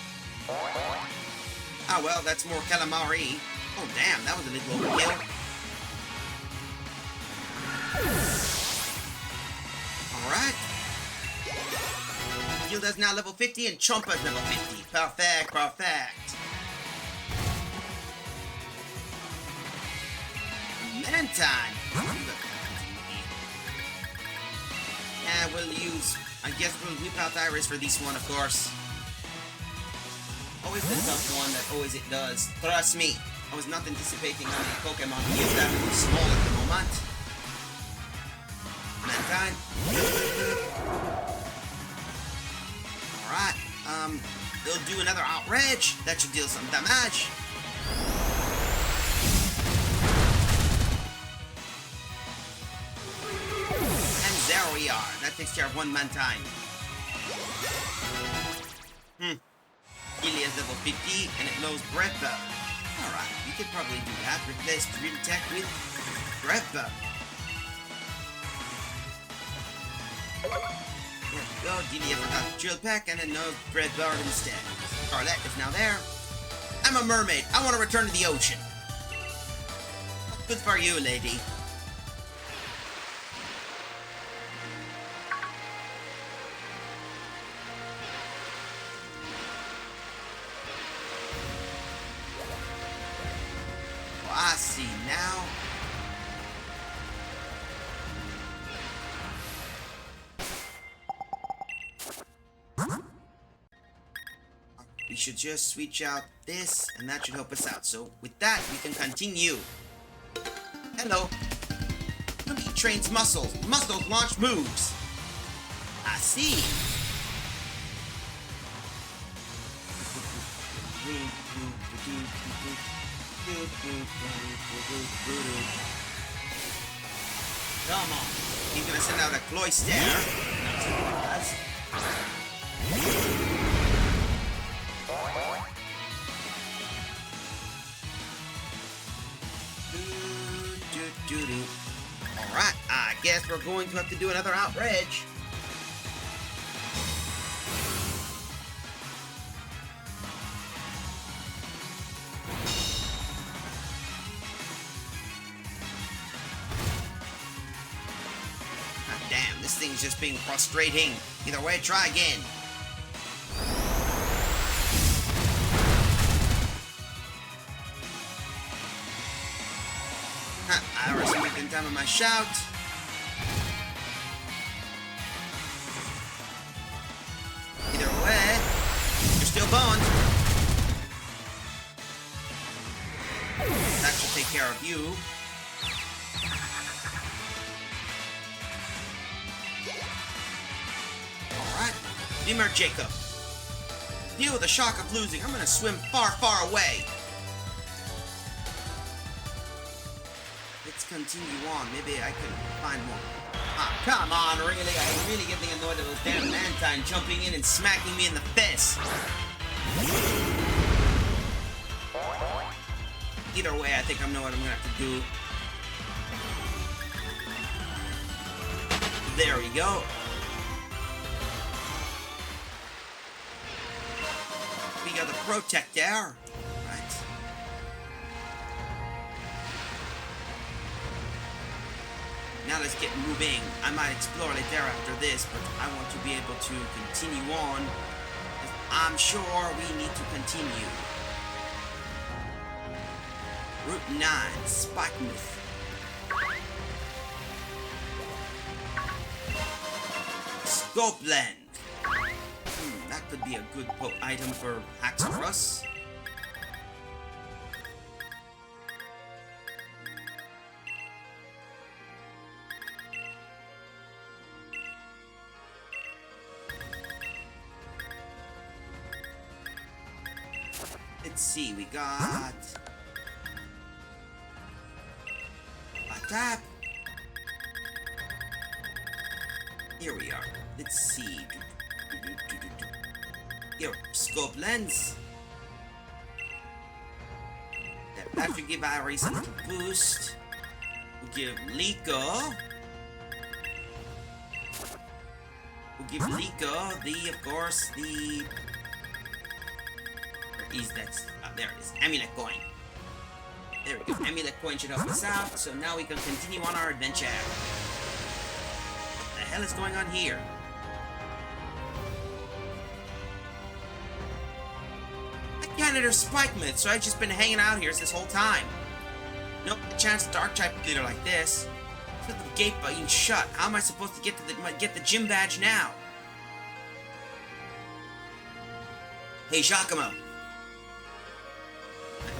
Ah well, that's more calamari. Oh damn, that was a little overkill. Alright. Gilda's now level 50 and Chompa's level 50. Perfect, perfect. Mantine. Yeah, I guess we'll whip out Iris for this one, of course. Always the tough one that always it does. Trust me, I was not anticipating how many Pokemon he is that small at the moment. Mantine. Alright, they'll do another outrage. That should deal some damage. And there we are. That takes care of one Mantine. Ilia's level 50, and it knows Breath Bell. Alright, we could probably do that. Replace Drill Tech with Breath Bell. There we go, Delia forgot Drill Peck, and it knows Breath Bell instead. Scarlet is now there. I'm a mermaid. I want to return to the ocean. Good for you, lady. I see now. We should just switch out this, and that should help us out. So with that, we can continue. Hello. He trains muscles. Muscles launch moves. I see. Come on. He's gonna send out a Cloyster. Alright, I guess we're going to have to do another outrage. Damn, this thing's just being frustrating. Either way, try again. I was making time on my shout. Either way, you're still boned. That should take care of you. Alright, Dimmer Jacob. Deal with the shock of losing. I'm gonna swim far, far away. It's continue on. Maybe I can find more. Ah, come on, really? I'm really getting annoyed at those damn Mantine jumping in and smacking me in the face. Either way, I think I know what I'm gonna have to do. There we go. We got the protect there. Right. Now let's get moving. I might explore it there after this, but I want to be able to continue on. I'm sure we need to continue. Route 9, Spikemuth. Scope Blend. That could be a good item for hacks for us. Let's see, we got a tap. Here we are. Let's see. Here, scope lens. That should give Iris a little boost. We'll give Liko. We'll give Liko of course, the. Where is that? Oh, there it is. Amulet coin. There we go. Amulet coin should help us out. So now we can continue on our adventure. What the hell is going on here? Canada Spike Myth, so I've just been hanging out here this whole time. Nope, a chance to dark type leader like this. With the gate being shut, how am I supposed to get the gym badge now? Hey, Giacomo.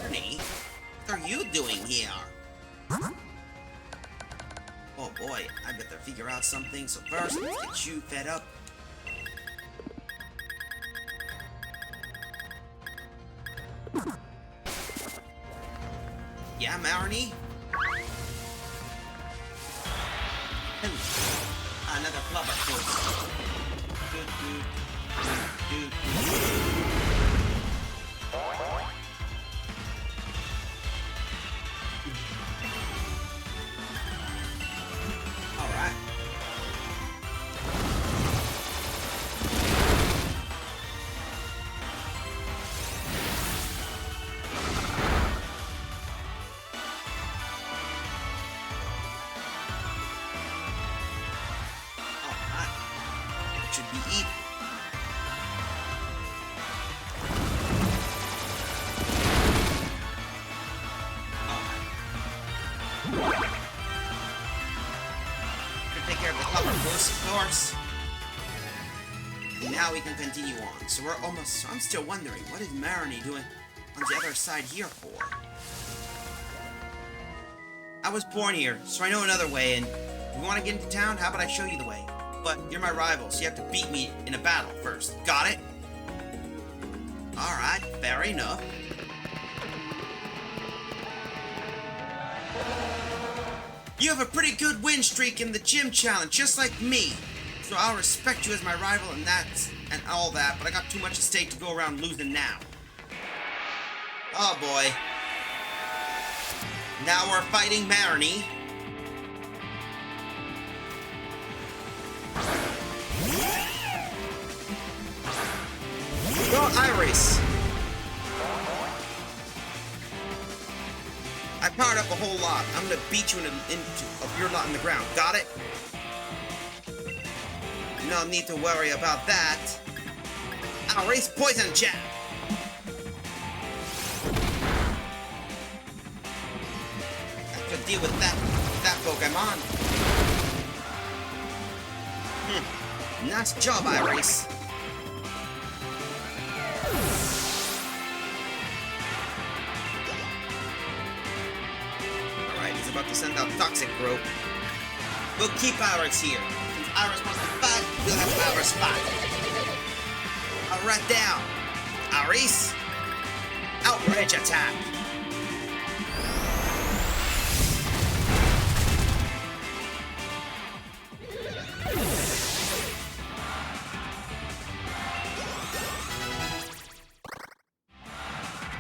Ernie, what are you doing here? Oh boy, I better figure out something. So first, let's get you fed up. Yeah, Marnie? Another flubber course. Alright. Should be eat. Should take care of the copper post, of course. And now we can continue on. So we're almost. So I'm still wondering, what is Marnie doing on the other side here for? I was born here, so I know another way. And if you want to get into town, how about I show you the way? But you're my rival, so you have to beat me in a battle first. Got it? Alright, fair enough. You have a pretty good win streak in the gym challenge, just like me. So I'll respect you as my rival and all that, but I got too much at stake to go around losing now. Oh boy. Now we're fighting Marnie. Go, Iris! I powered up a whole lot. I'm gonna beat you into your lot in the ground. Got it? No need to worry about that. Iris, poison jab! I could deal with that Pokemon. Nice job, Iris. Alright, he's about to send out Toxic Rope. We'll keep Iris here. Since Iris wants to fight, we'll have Iris fight. Alright, down. Iris. Outrage attack.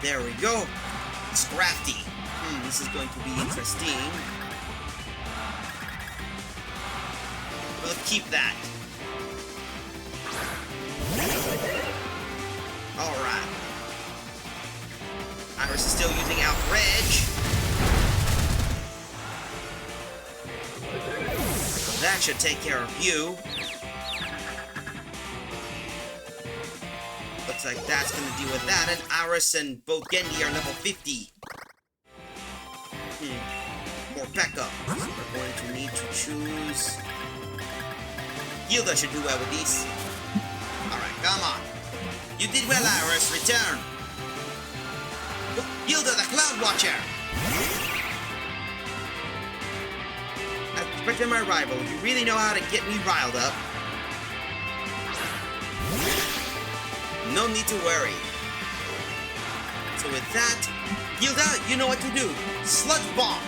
There we go. Scrafty. This is going to be interesting. We'll keep that. Alright. Iris is still using outrage. That should take care of you. Looks like that's gonna deal with that, and Iris and both Gendy are level 50. More backup. So we're going to need to choose... Hilda should do well with these. Alright, come on. You did well, Iris. Return. Hilda, the Cloud Watcher! As expected my rival, you really know how to get me riled up. No need to worry. So with that, Hilda, you know what to do. Sludge Bomb.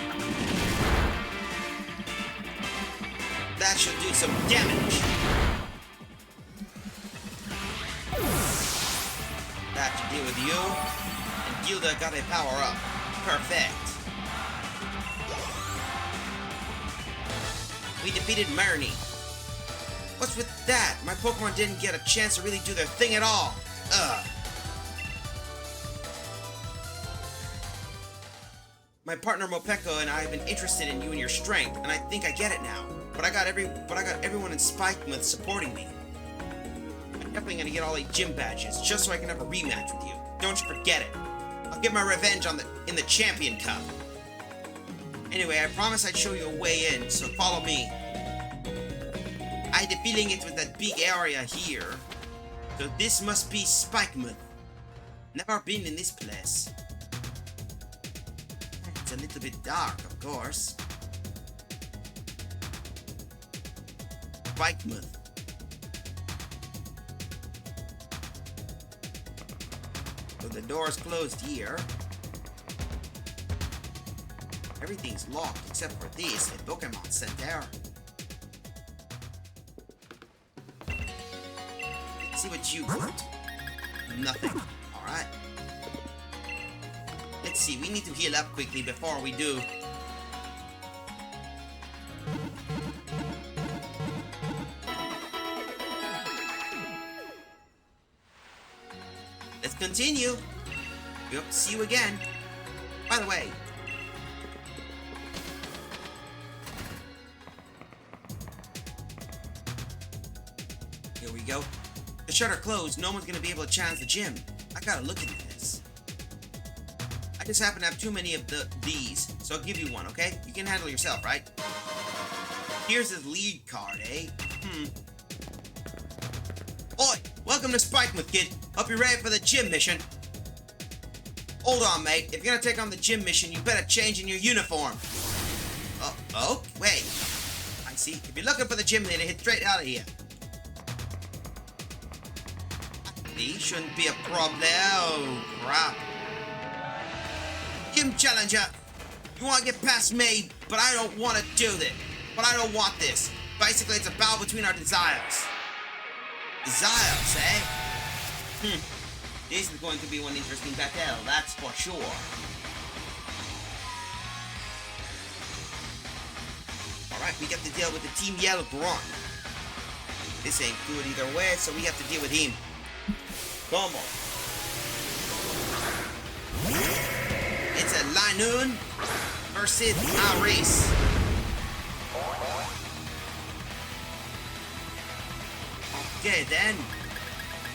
That should do some damage. That should deal with you. And Hilda got a power up. Perfect. We defeated Marnie. What's with that? My Pokemon didn't get a chance to really do their thing at all. Ugh. My partner Mopeko and I have been interested in you and your strength, and I think I get it now. But I got everyone in Spikemouth supporting me. I'm definitely gonna get all 8 gym badges just so I can have a rematch with you. Don't you forget it. I'll get my revenge in the Champion Cup. Anyway, I promised I'd show you a way in, so follow me. I had a feeling it was that big area here. So this must be Spikemouth. Never been in this place. It's a little bit dark, of course. Spikemouth. So the door's closed here. Everything's locked except for this, a Pokemon Center. Let's see what you got. Nothing. Alright. Let's see, we need to heal up quickly before we do. Let's continue. We hope to see you again. By the way, here we go. The shutter closed. No one's gonna be able to challenge the gym. I gotta look into this. I just happen to have too many of these, so I'll give you one, okay? You can handle yourself, right? Here's his lead card, eh? Oi! Welcome to Spikemouth, kid. Hope you're ready for the gym mission. Hold on, mate. If you're gonna take on the gym mission, you better change in your uniform. Oh, wait. I see. If you're looking for the gym leader, hit straight out of here. These shouldn't be a problem. Oh, crap. Gym challenger. You want to get past me, but I don't want to do this. But I don't want this. Basically, it's a battle between our desires. Desires, eh? This is going to be one interesting battle, that's for sure. Alright, we got to deal with the Team Yellow Grunt. This ain't good either way, so we have to deal with him. Come on. It's a Linoon versus Iris. Okay then.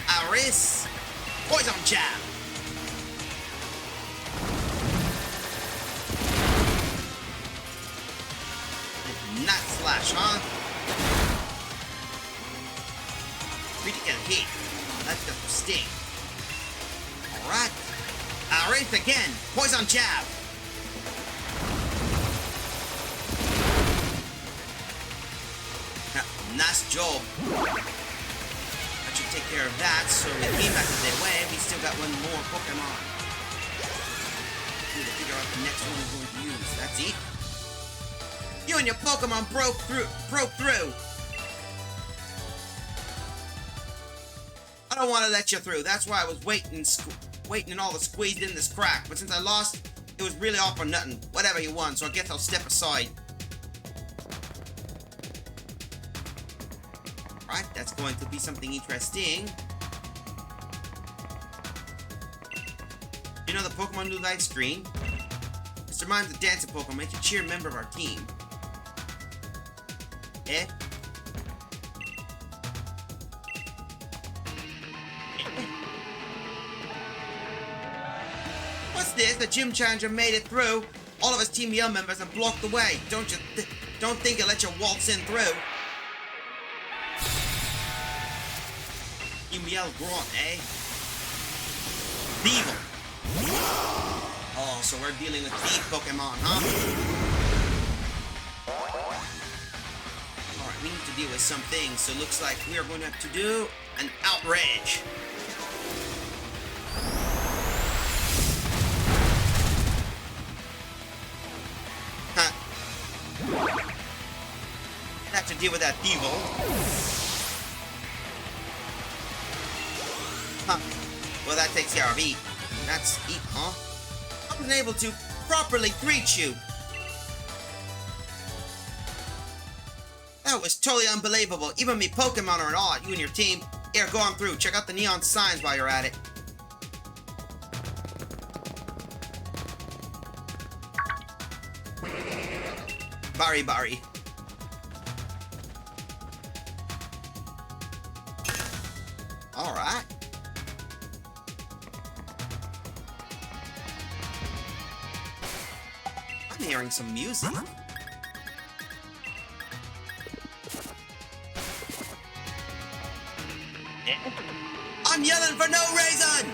Iris. Poison Jab. Nut Slash, huh? Critical hit. That's the sting. Alright. Iris again. Poison Jab. Nice job. That should take care of that, so with him out of their way, we still got one more Pokemon. Need to figure out the next one we're going to use. That's it. You and your Pokemon broke through. I don't want to let you through. That's why I was waiting waiting and all to squeeze in this crack, but since I lost, it was really all for nothing. Whatever you want, so I guess I'll step aside. Alright, that's going to be something interesting. You know the Pokemon New Life screen? Mr. Mime's a dancing Pokemon, makes you cheer a member of our team. Eh? What's this? The gym challenger made it through. All of us Team Yell members have blocked the way. Don't think you'll let you waltz in through. Team Yell grunt, eh? Thievul. Oh, so we're dealing with thief Pokemon, huh? Alright, we need to deal with some things, so it looks like we are going to have to do an outrage. Have to deal with that Thievul. Huh. Well, that takes care of E. That's E, huh? I wasn't able to properly greet you. That was totally unbelievable. Even me Pokemon are in awe. You and your team. Here, go on through. Check out the neon signs while you're at it. Bari. Alright. I'm hearing some music. I'm yelling for no reason!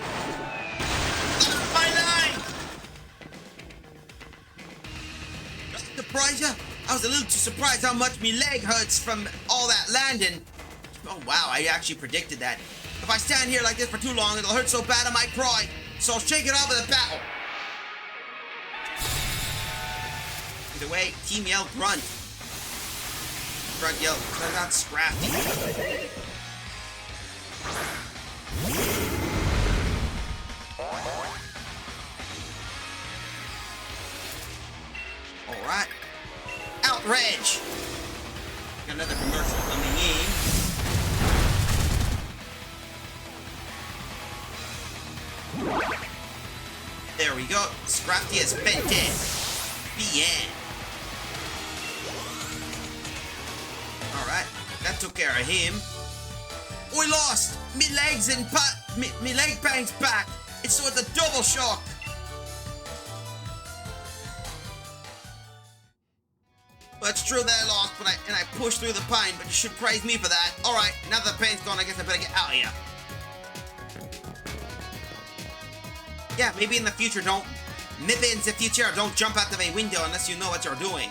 My line! Surprise ya? I was a little too surprised how much me leg hurts from all that landing. Oh wow, I actually predicted that. If I stand here like this for too long, it'll hurt so bad I might cry. So I'll shake it off with a battle. Either way, Team Yell grunt. Grunt Yell, not scrappy. Alright. Outrage! Got another commercial coming in. There we go. Scrafty has been dead. The end. Alright. That took care of him. We lost! Me legs and me leg pain's back. It's a double shock. Well, it's true that I lost, but I pushed through the pain, but you should praise me for that. Alright, now that the pain's gone, I guess I better get out of here. Yeah, maybe in the future don't jump out of a window unless you know what you're doing.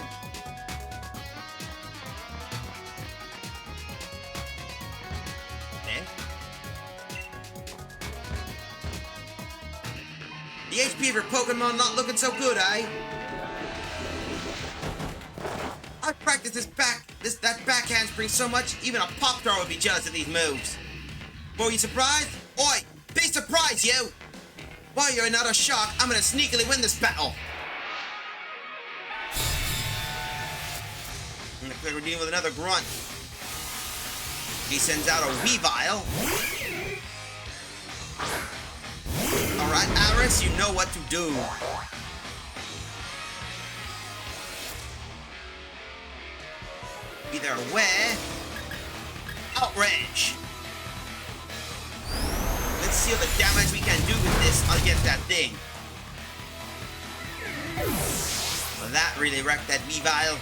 The HP for Pokemon not looking so good, eh? I practiced that back handspring so much, even a pop star would be jealous of these moves. Were you surprised? Oi, be surprised, you! While you're in utter shock, I'm gonna sneakily win this battle. Looks like we're dealing with another grunt. He sends out a Weavile. Alright, Aris, you know what to do. Either way, outrage. Let's see what the damage we can do with this against that thing. Well, that really wrecked that Weavile.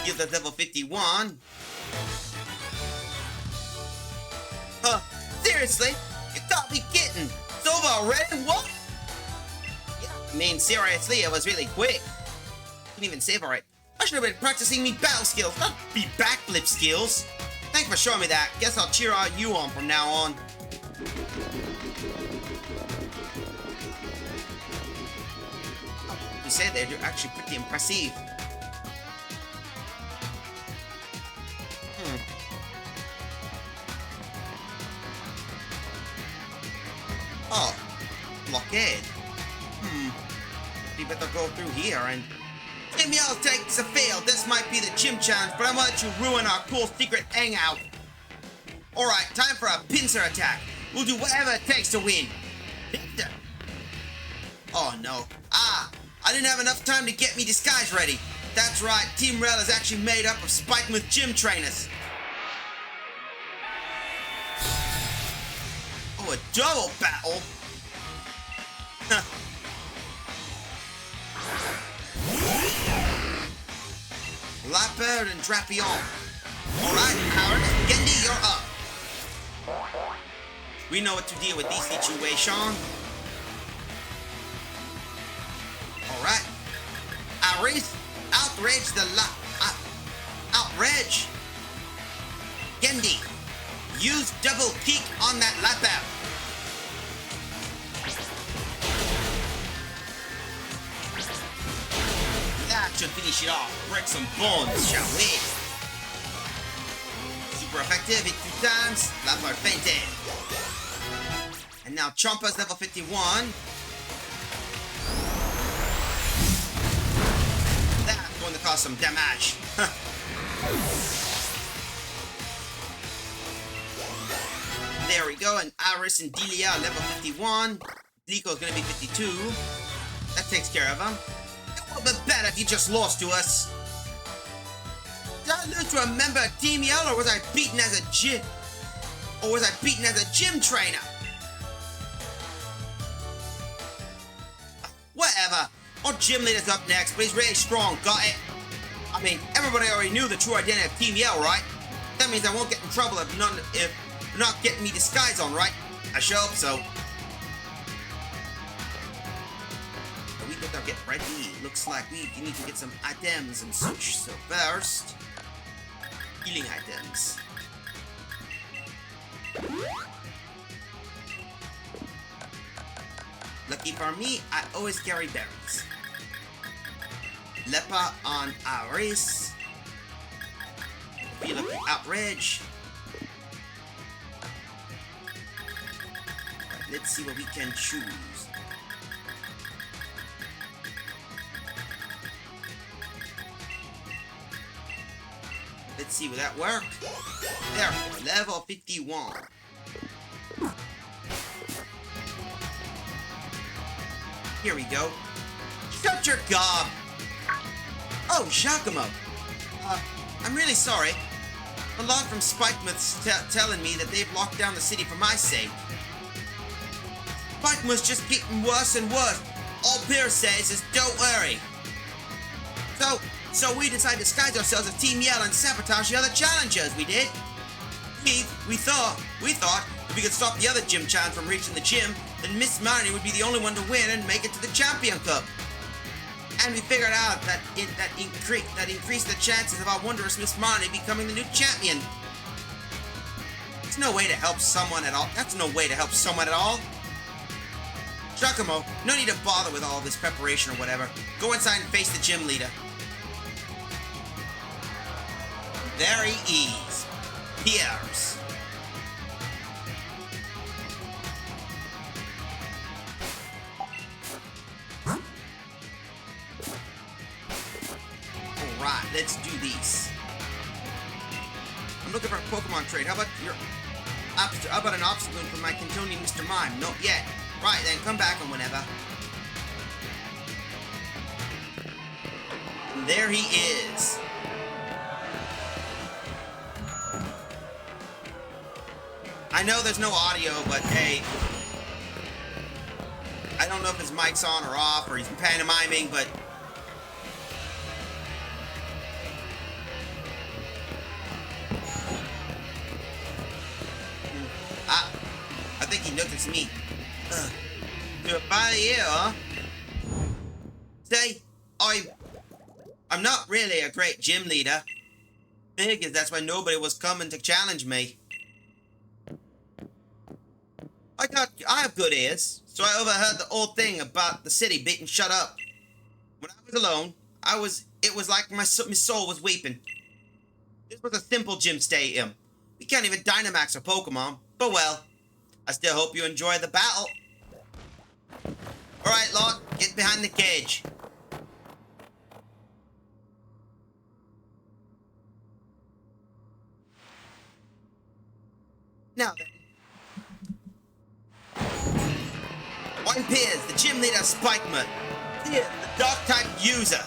Gives us level 51. Huh, seriously? You can't be kidding. It's over already? What? Yeah, I mean, seriously, it was really quick. Couldn't even save it. I should have been practicing me battle skills, not be backflip skills. Thanks for showing me that. Guess I'll cheer out you on from now on. You say they're actually pretty impressive. Oh, blockade. We better go through here and... Team Yell takes a fail. This might be the gym challenge, but I'm gonna let you ruin our cool secret hangout. Alright, time for a pincer attack. We'll do whatever it takes to win. Oh no. I didn't have enough time to get me disguise ready. That's right, Team Rel is actually made up of Spikemouth gym trainers. Oh, a double battle? Lapper and Drapion. Alright, Howard, Gendy, you're up. We know what to deal with these situations. Alright. Outrage the outrage. Gendy, use double kick on that Lapper. That should finish it off. Break some bones, shall we? Super effective, hit 2 times. Lapper fainted. And now Chompa's level 51. That's going to cause some damage. There we go. And Iris and Delia are level 51. Liko is going to be 52. That takes care of him. It would be better if you just lost to us. Did I lose to a member of Team Yell, or was I beaten as a gym? Or was I beaten as a gym trainer? Whatever. Our gym leader's up next, but he's really strong. Got it? I mean, everybody already knew the true identity of Team Yell, right? That means I won't get in trouble if you're not getting me disguise on, right? I sure hope so. But we better get ready. Looks like we need to get some items and such. So first, healing items. Lucky for me, I always carry berries. Lepa on Iris. Feel lucky outrage. Let's see what we can choose. Let's see, will that work? There, level 51. Here we go. Shut your gob! Oh, Giacomo! I'm really sorry. A lot from Spikemouth's telling me that they've locked down the city for my sake. Spikemouth's just getting worse and worse. All Pierce says is, don't worry. So we decided to disguise ourselves as Team Yell and sabotage the other challengers, we did. We thought if we could stop the other gym challenge from reaching the gym, then Miss Marnie would be the only one to win and make it to the Champion Cup. And we figured out that increased the chances of our wondrous Miss Marnie becoming the new champion. There's no way to help someone at all. That's no way to help someone at all. Giacomo, no need to bother with all this preparation or whatever. Go inside and face the gym leader. There he is. Pierce. Alright, let's do these. I'm looking for a Pokemon trade. How about an obstacle from my Cantonian Mr. Mime? Not yet. Right then, come back and whenever. And there he is. I know there's no audio, but hey, I don't know if his mic's on or off, or he's pantomiming, but I think he noticed me. Do it by the ear, huh? Say, I'm not really a great gym leader. Figures that's why nobody was coming to challenge me. I have good ears, so I overheard the old thing about the city being shut up. When I was alone, it was like my soul was weeping. This was a simple gym stadium. We can't even Dynamax a Pokemon, but well, I still hope you enjoy the battle. Alright, Lord, get behind the cage. Now then. One Piers, the gym leader of Spikeman. Piers, the dark type user.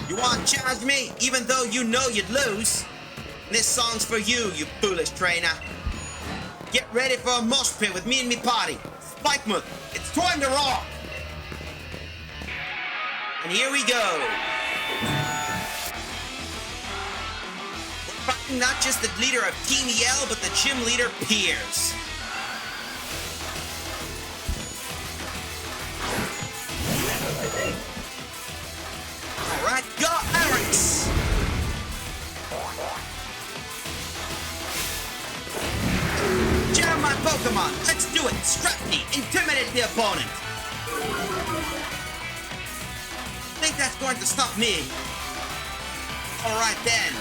You want to challenge me, even though you know you'd lose? This song's for you, you foolish trainer. Get ready for a mosh pit with me and me party. Spikeman, it's time to rock. And here we go. We're fighting not just the leader of Team Yell, but the gym leader, Piers. Alright, go Alex! Jam my Pokemon! Let's do it! Scrapney! Intimidate the opponent! Think that's going to stop me? Alright then.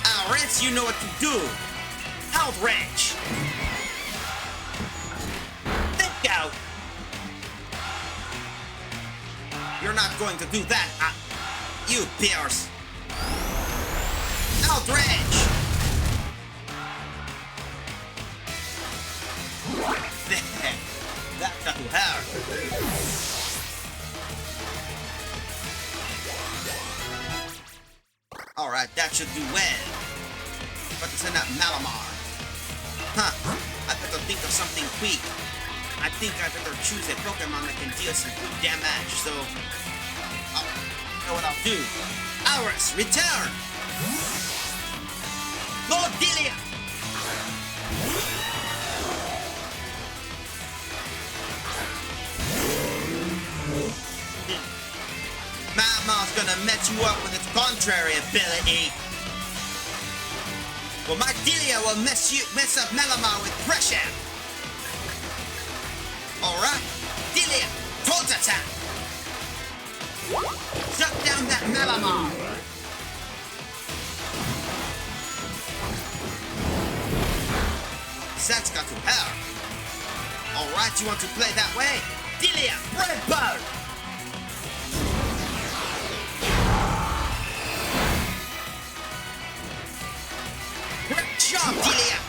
Alex, you know what to do. Outrage! Think out! You're not going to do that, you Pierce. Outrage! That got to hurt. Alright, that should do well. But it's not Malamar. Huh, I better think of something quick. I think I better choose a Pokemon that can deal some good damage, so... you know what I'll do. Aurus, return! Lord Delia! Mama's gonna mess you up with its contrary ability. Well, my Delia will mess up Malamar with pressure. Alright, Delia, Taunt attack! Shut down that Malamar! That's got to hurt. Alright, you want to play that way? Delia, Red Bird! Great job, Delia!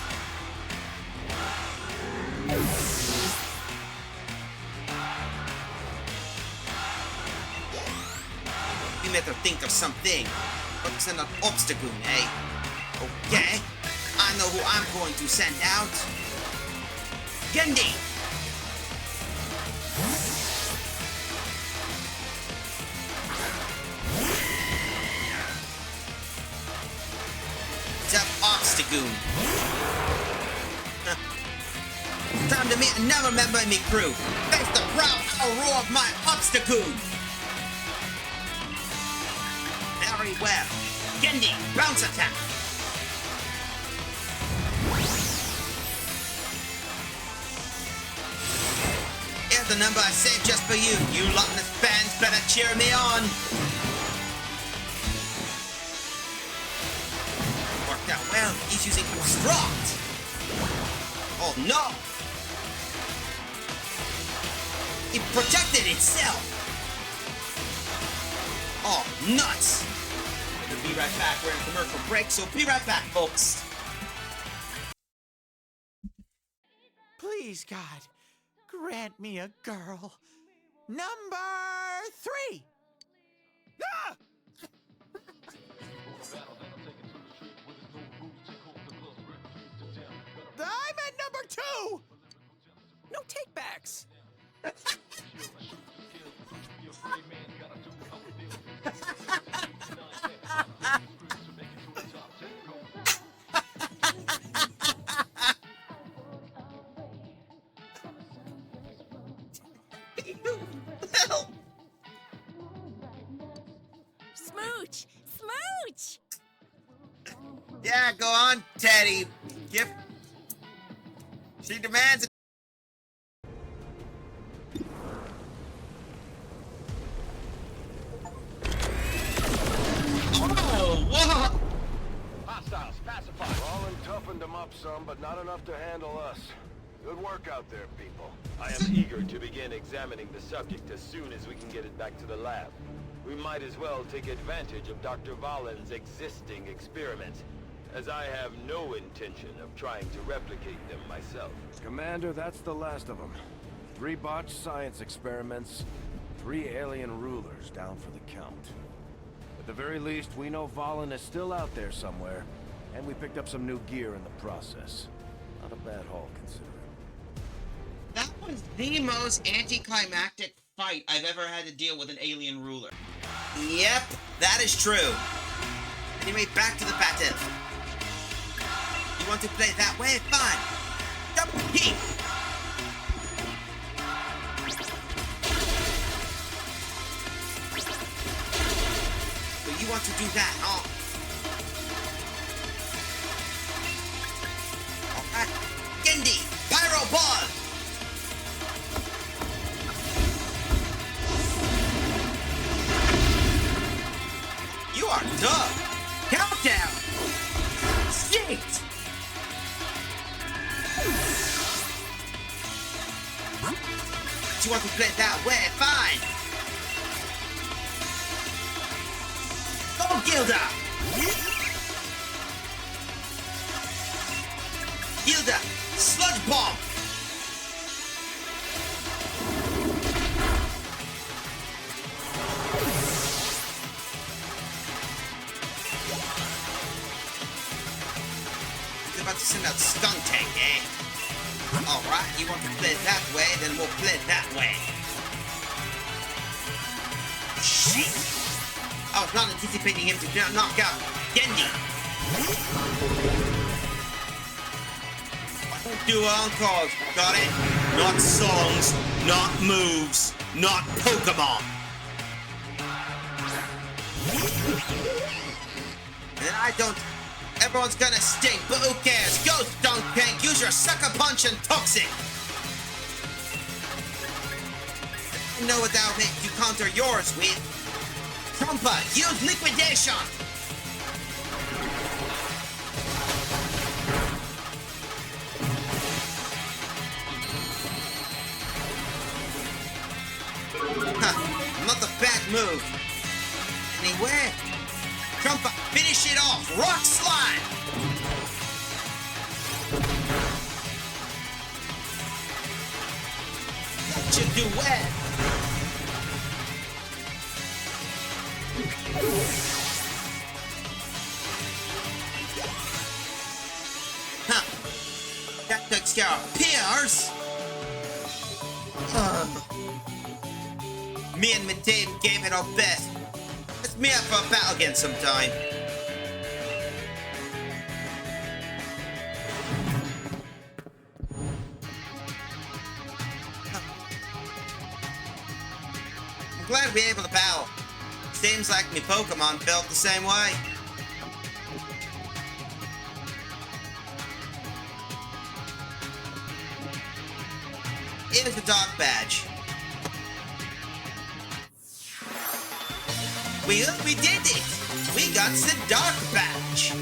You better think of something. But send an obstacle, eh? Okay. I know who I'm going to send out. Gendy! Tough obstacle. Time to meet another member of me crew. Face the proud roar of my obstacle. Very well. Gendy, bounce attack. Here's the number I saved just for you. You Lotless fans better cheer me on. Worked out well. He's using Obstruct. Oh no. It protected itself. Oh, nuts. We'll be right back. We're in commercial break, so be right back, folks. Please, God, grant me a girl. Number 3. Ah! I'm at number 2. No takebacks. Smooch! Smooch! Yeah, go on, Teddy. Yep. She demands it. Oh, whoa! Hostiles, pacified. Rollin toughened them up some, but not enough to handle us. Good work out there, people. I am eager to begin examining the subject as soon as we can get it back to the lab. We might as well take advantage of Dr. Valen's existing experiments, as I have no intention of trying to replicate them myself. Commander, that's the last of them. 3 botched science experiments, 3 alien rulers down for the count. At the very least, we know Valen is still out there somewhere, and we picked up some new gear in the process. Not a bad haul, considering. That was the most anticlimactic fight I've ever had to deal with an alien ruler. Yep, that is true. Anyway, back to the battle. You want to play that way? Fine. Double P. So you want to do that, huh? Alright. Gendy, Pyro Ball. You are dumb. Countdown. 6. You want to play that way? Fine. Go, Gilda. Gilda, sludge bomb. He's about to send out skunk tank, eh? Alright, you want to play that way, then we'll play that way. Shit! I was not anticipating him to knock out Gendy. Do encores, got it? Not songs, not moves, not Pokemon. And I don't... Everyone's gonna stink, but who cares? Go, Skunk Tank, use your Sucker Punch and Toxic! I know what that'll make you counter yours with. Trumpa, use Liquidation! Huh, not a bad move. Anyway, Trumpa, finish it off! Rock Slide! That should do well. Huh. That takes care of Pierce. Me and my team gave it our best. Let's meet up for a battle again sometime. I'm glad we were able to battle. Seems like me Pokemon felt the same way. Here's the Dark Badge. We did it! We got the Dark Badge!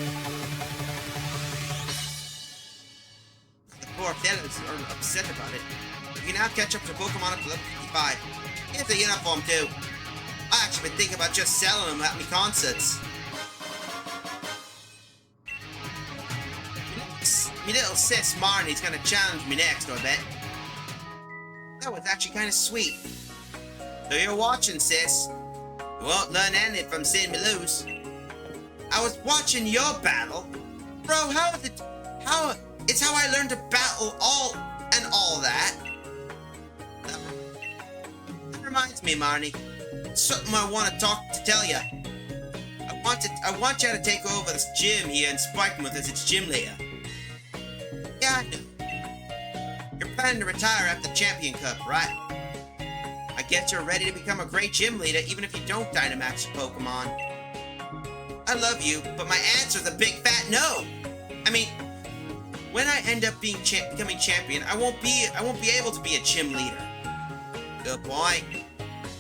The poor fellas are upset about it. You can now catch up to Pokemon up to level 55. Here's the uniform too. I actually been thinking about just selling them at me concerts. Me little sis Marnie's gonna challenge me next, I bet. That was actually kind of sweet. So you're watching, sis. You won't learn anything from seeing me lose. I was watching your battle. Bro, it's how I learned to battle all that. That reminds me, Marnie. Something I want to tell you. I want you to take over this gym here and Spikemuth as its gym leader. Yeah, I know. You're planning to retire after the Champion Cup, right? I guess you're ready to become a great gym leader even if you don't Dynamax your Pokemon. I love you, but my answer's a big fat no. I mean, when I end up becoming champion, I won't be able to be a gym leader. Good point.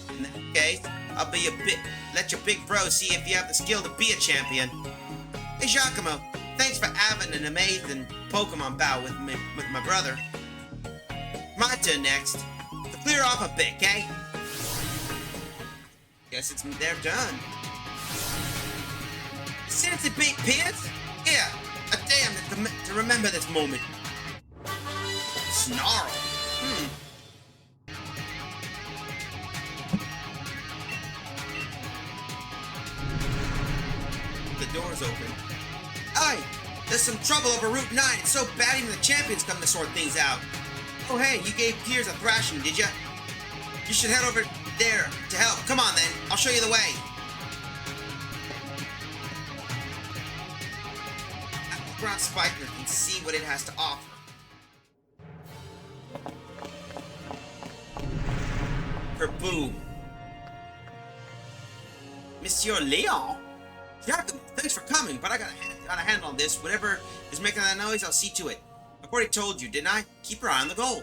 In that case, I'll be let your big bro see if you have the skill to be a champion. Hey Giacomo, thanks for having an amazing Pokemon battle with my brother. My turn next. To clear off a bit, okay? Guess it's their turn. Seriously, beat Pierce? Yeah, a damn to remember this moment. Snarl. The door's open. Aye, there's some trouble over Route 9. It's so bad even the champions come to sort things out. Oh hey, you gave Piers a thrashing, did ya? You should head over there to help. Come on then, I'll show you the way. Underground Spiker can see what it has to offer. Kerboom. Monsieur Leon? Giacomo, thanks for coming, but I got a handle on this. Whatever is making that noise, I'll see to it. I've already told you, didn't I? Keep your eye on the goal.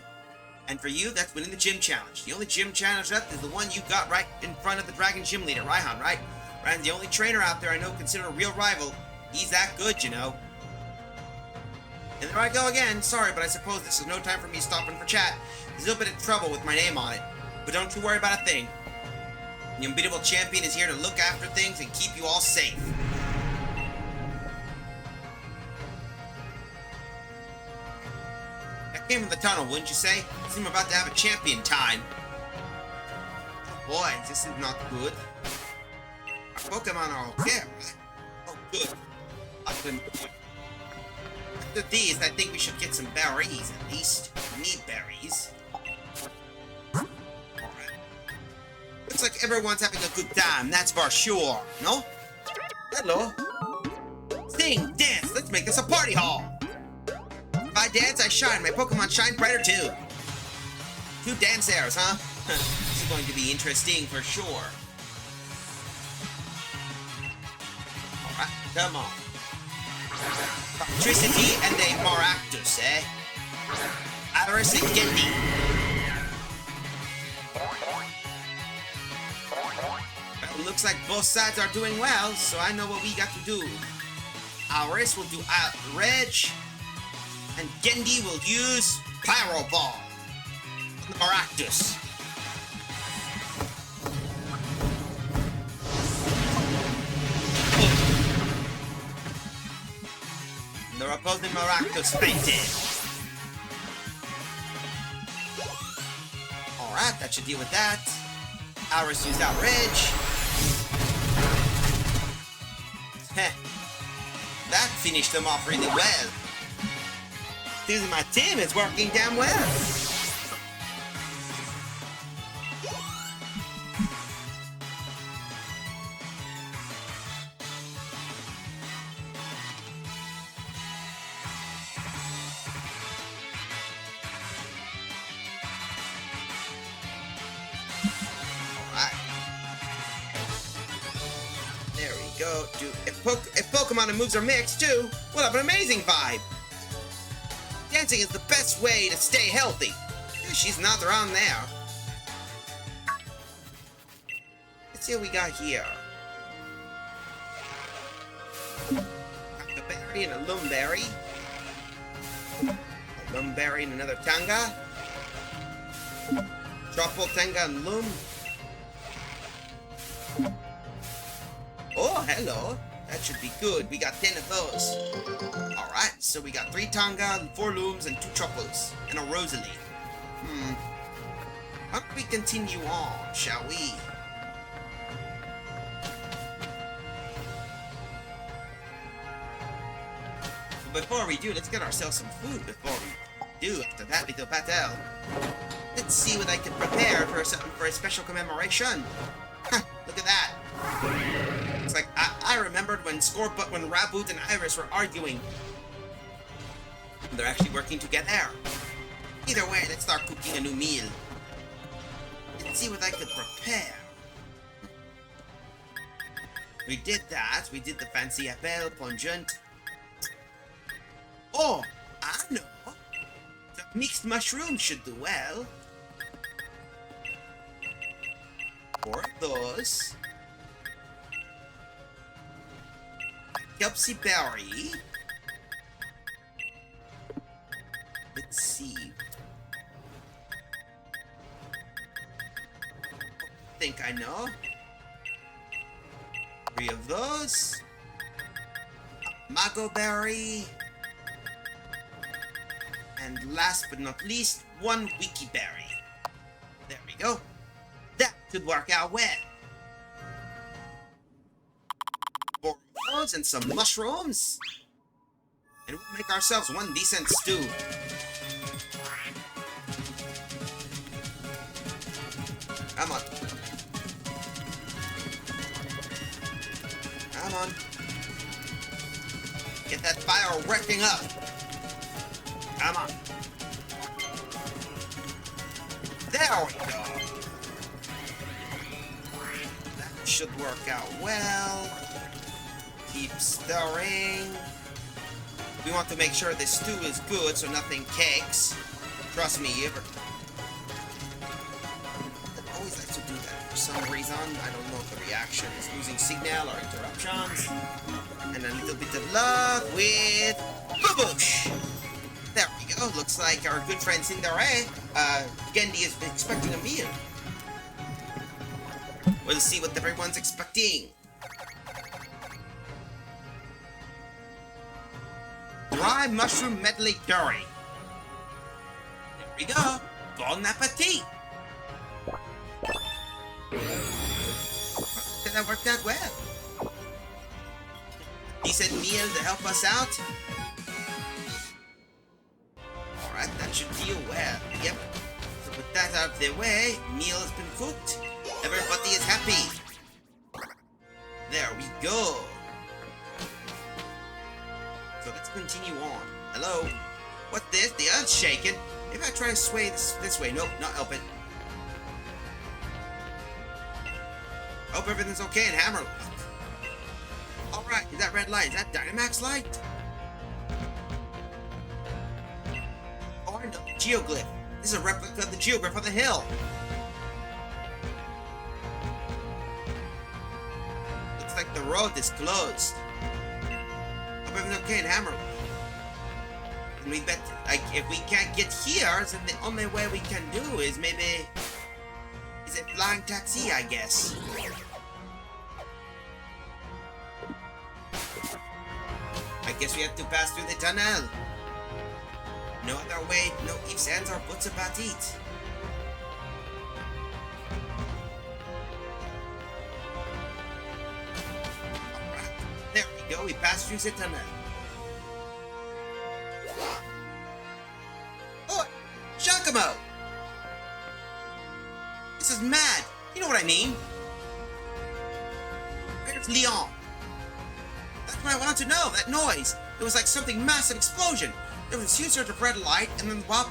And for you, that's winning the gym challenge. The only gym challenge left is the one you got right in front of the Dragon Gym leader, Raihan, right? Raihan's the only trainer out there I know considered a real rival. He's that good, you know. And there I go again. Sorry, but I suppose this is no time for me stopping for chat. There's a little bit of trouble with my name on it. But don't you worry about a thing. The unbeatable champion is here to look after things and keep you all safe. That came from the tunnel, wouldn't you say? Seem about to have a champion time. Oh boy, this is not good. Our Pokemon are okay, right? Oh good. After these, I think we should get some berries at least. We need berries. Looks like everyone's having a good time, that's for sure, no? Hello? Sing, dance, let's make this a party hall! If I dance, I shine, my Pokemon shine brighter too. 2 dancers, huh? This is going to be interesting for sure. Alright, come on. Electricity and a Maractus, eh? Iris and Gendy. It looks like both sides are doing well, so I know what we got to do. Iris will do Outrage, and Gendy will use Pyro Ball on the Maractus. And the opposing Maractus fainted. Alright, that should deal with that. Iris used Outrage. Heh. That finished them off really well. This is my team, it's working damn well. Go to if Pokemon and moves are mixed too, we'll have an amazing vibe. Dancing is the best way to stay healthy. She's not around there. Let's see what we got here. A berry and a Lumberry. A Lumberry and another Tanga. Truffle, Tanga, and Lum. Oh, hello. That should be good. We got 10 of those. Alright, so we got 3 Tanga, 4 Looms, and 2 Truffles. And a Rosalie. How don't we continue on, shall we? Before we do, let's get ourselves some food before we do after that little battle. Let's see what I can prepare for a special commemoration. Look at that. It's like, I remembered when when Raboot and Iris were arguing. They're actually working together. Either way, let's start cooking a new meal. Let's see what I could prepare. We did that. We did the fancy apple, pungent. Oh, I know. The mixed mushroom should do well. Or those. Kelpsy berry. Let's see. think I know. 3 of those. Mago Berry. And last but not least, 1 Wiki Berry. There we go. That could work out well. 4 of those and some mushrooms. And we'll make ourselves 1 decent stew. Come on. Come on. Get that fire working up. Come on. There we go. That should work out well. Keep stirring. We want to make sure the stew is good so nothing cakes. Trust me, you ever... I always like to do that for some reason. I don't know if the reaction is losing signal or interruptions. And a little bit of luck with... Baboosh! There we go. Looks like our good friend Cinderella, Gendy is expecting a meal. We'll see what everyone's expecting. Dry mushroom medley curry. There we go. Bon appetit. That worked out well. Decent meal to help us out. Alright, that should deal well. Yep. So with that out of the way, meal has been cooked. Everybody is happy. There we go. So let's continue on. Hello? What's this? The earth's shaking. Maybe I try to sway this way. Nope, not helping. Hope everything's okay in Hammerlock. Alright, is that red light? Is that Dynamax light? Oh, I know. Geoglyph. This is a replica of the geoglyph on the hill. Looks like the road is closed. Hope everything's okay in Hammerlock. And we bet, like, if we can't get here, then the only way we can do is maybe... Is it flying taxi, I guess? I guess we have to pass through the tunnel. No other way, no ifs, ands, or buts about it. Alright, there we go, we passed through the tunnel. Oh, Giacomo! This is mad. You know what I mean? Where's Leon? That's what I wanted to know. That noise. It was like something massive explosion. There was a huge surge of red light, and then Wild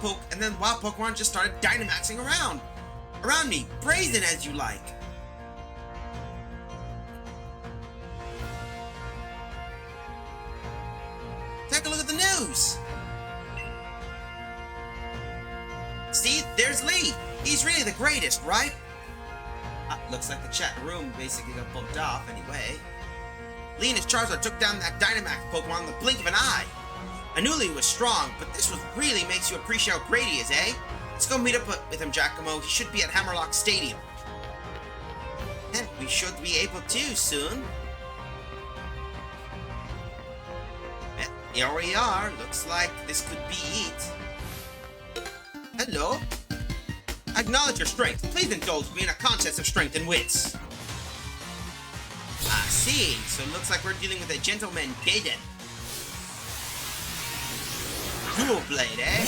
Pokemon just started Dynamaxing around me, brazen as you like. Take a look at the news. See, there's Lee. He's really the greatest, right? Looks like the chat room basically got bumped off anyway. Lee and his Charizard took down that Dynamax Pokemon in the blink of an eye. I knew Lee was strong, but this was really makes you appreciate how great he is, eh? Let's go meet up with him, Giacomo. He should be at Hammerlock Stadium. And we should be able to soon. Here we are. Looks like this could be it. Hello. Acknowledge your strength. Please indulge me in a contest of strength and wits. I see. So it looks like we're dealing with a gentleman Gaiden. Dual blade, eh?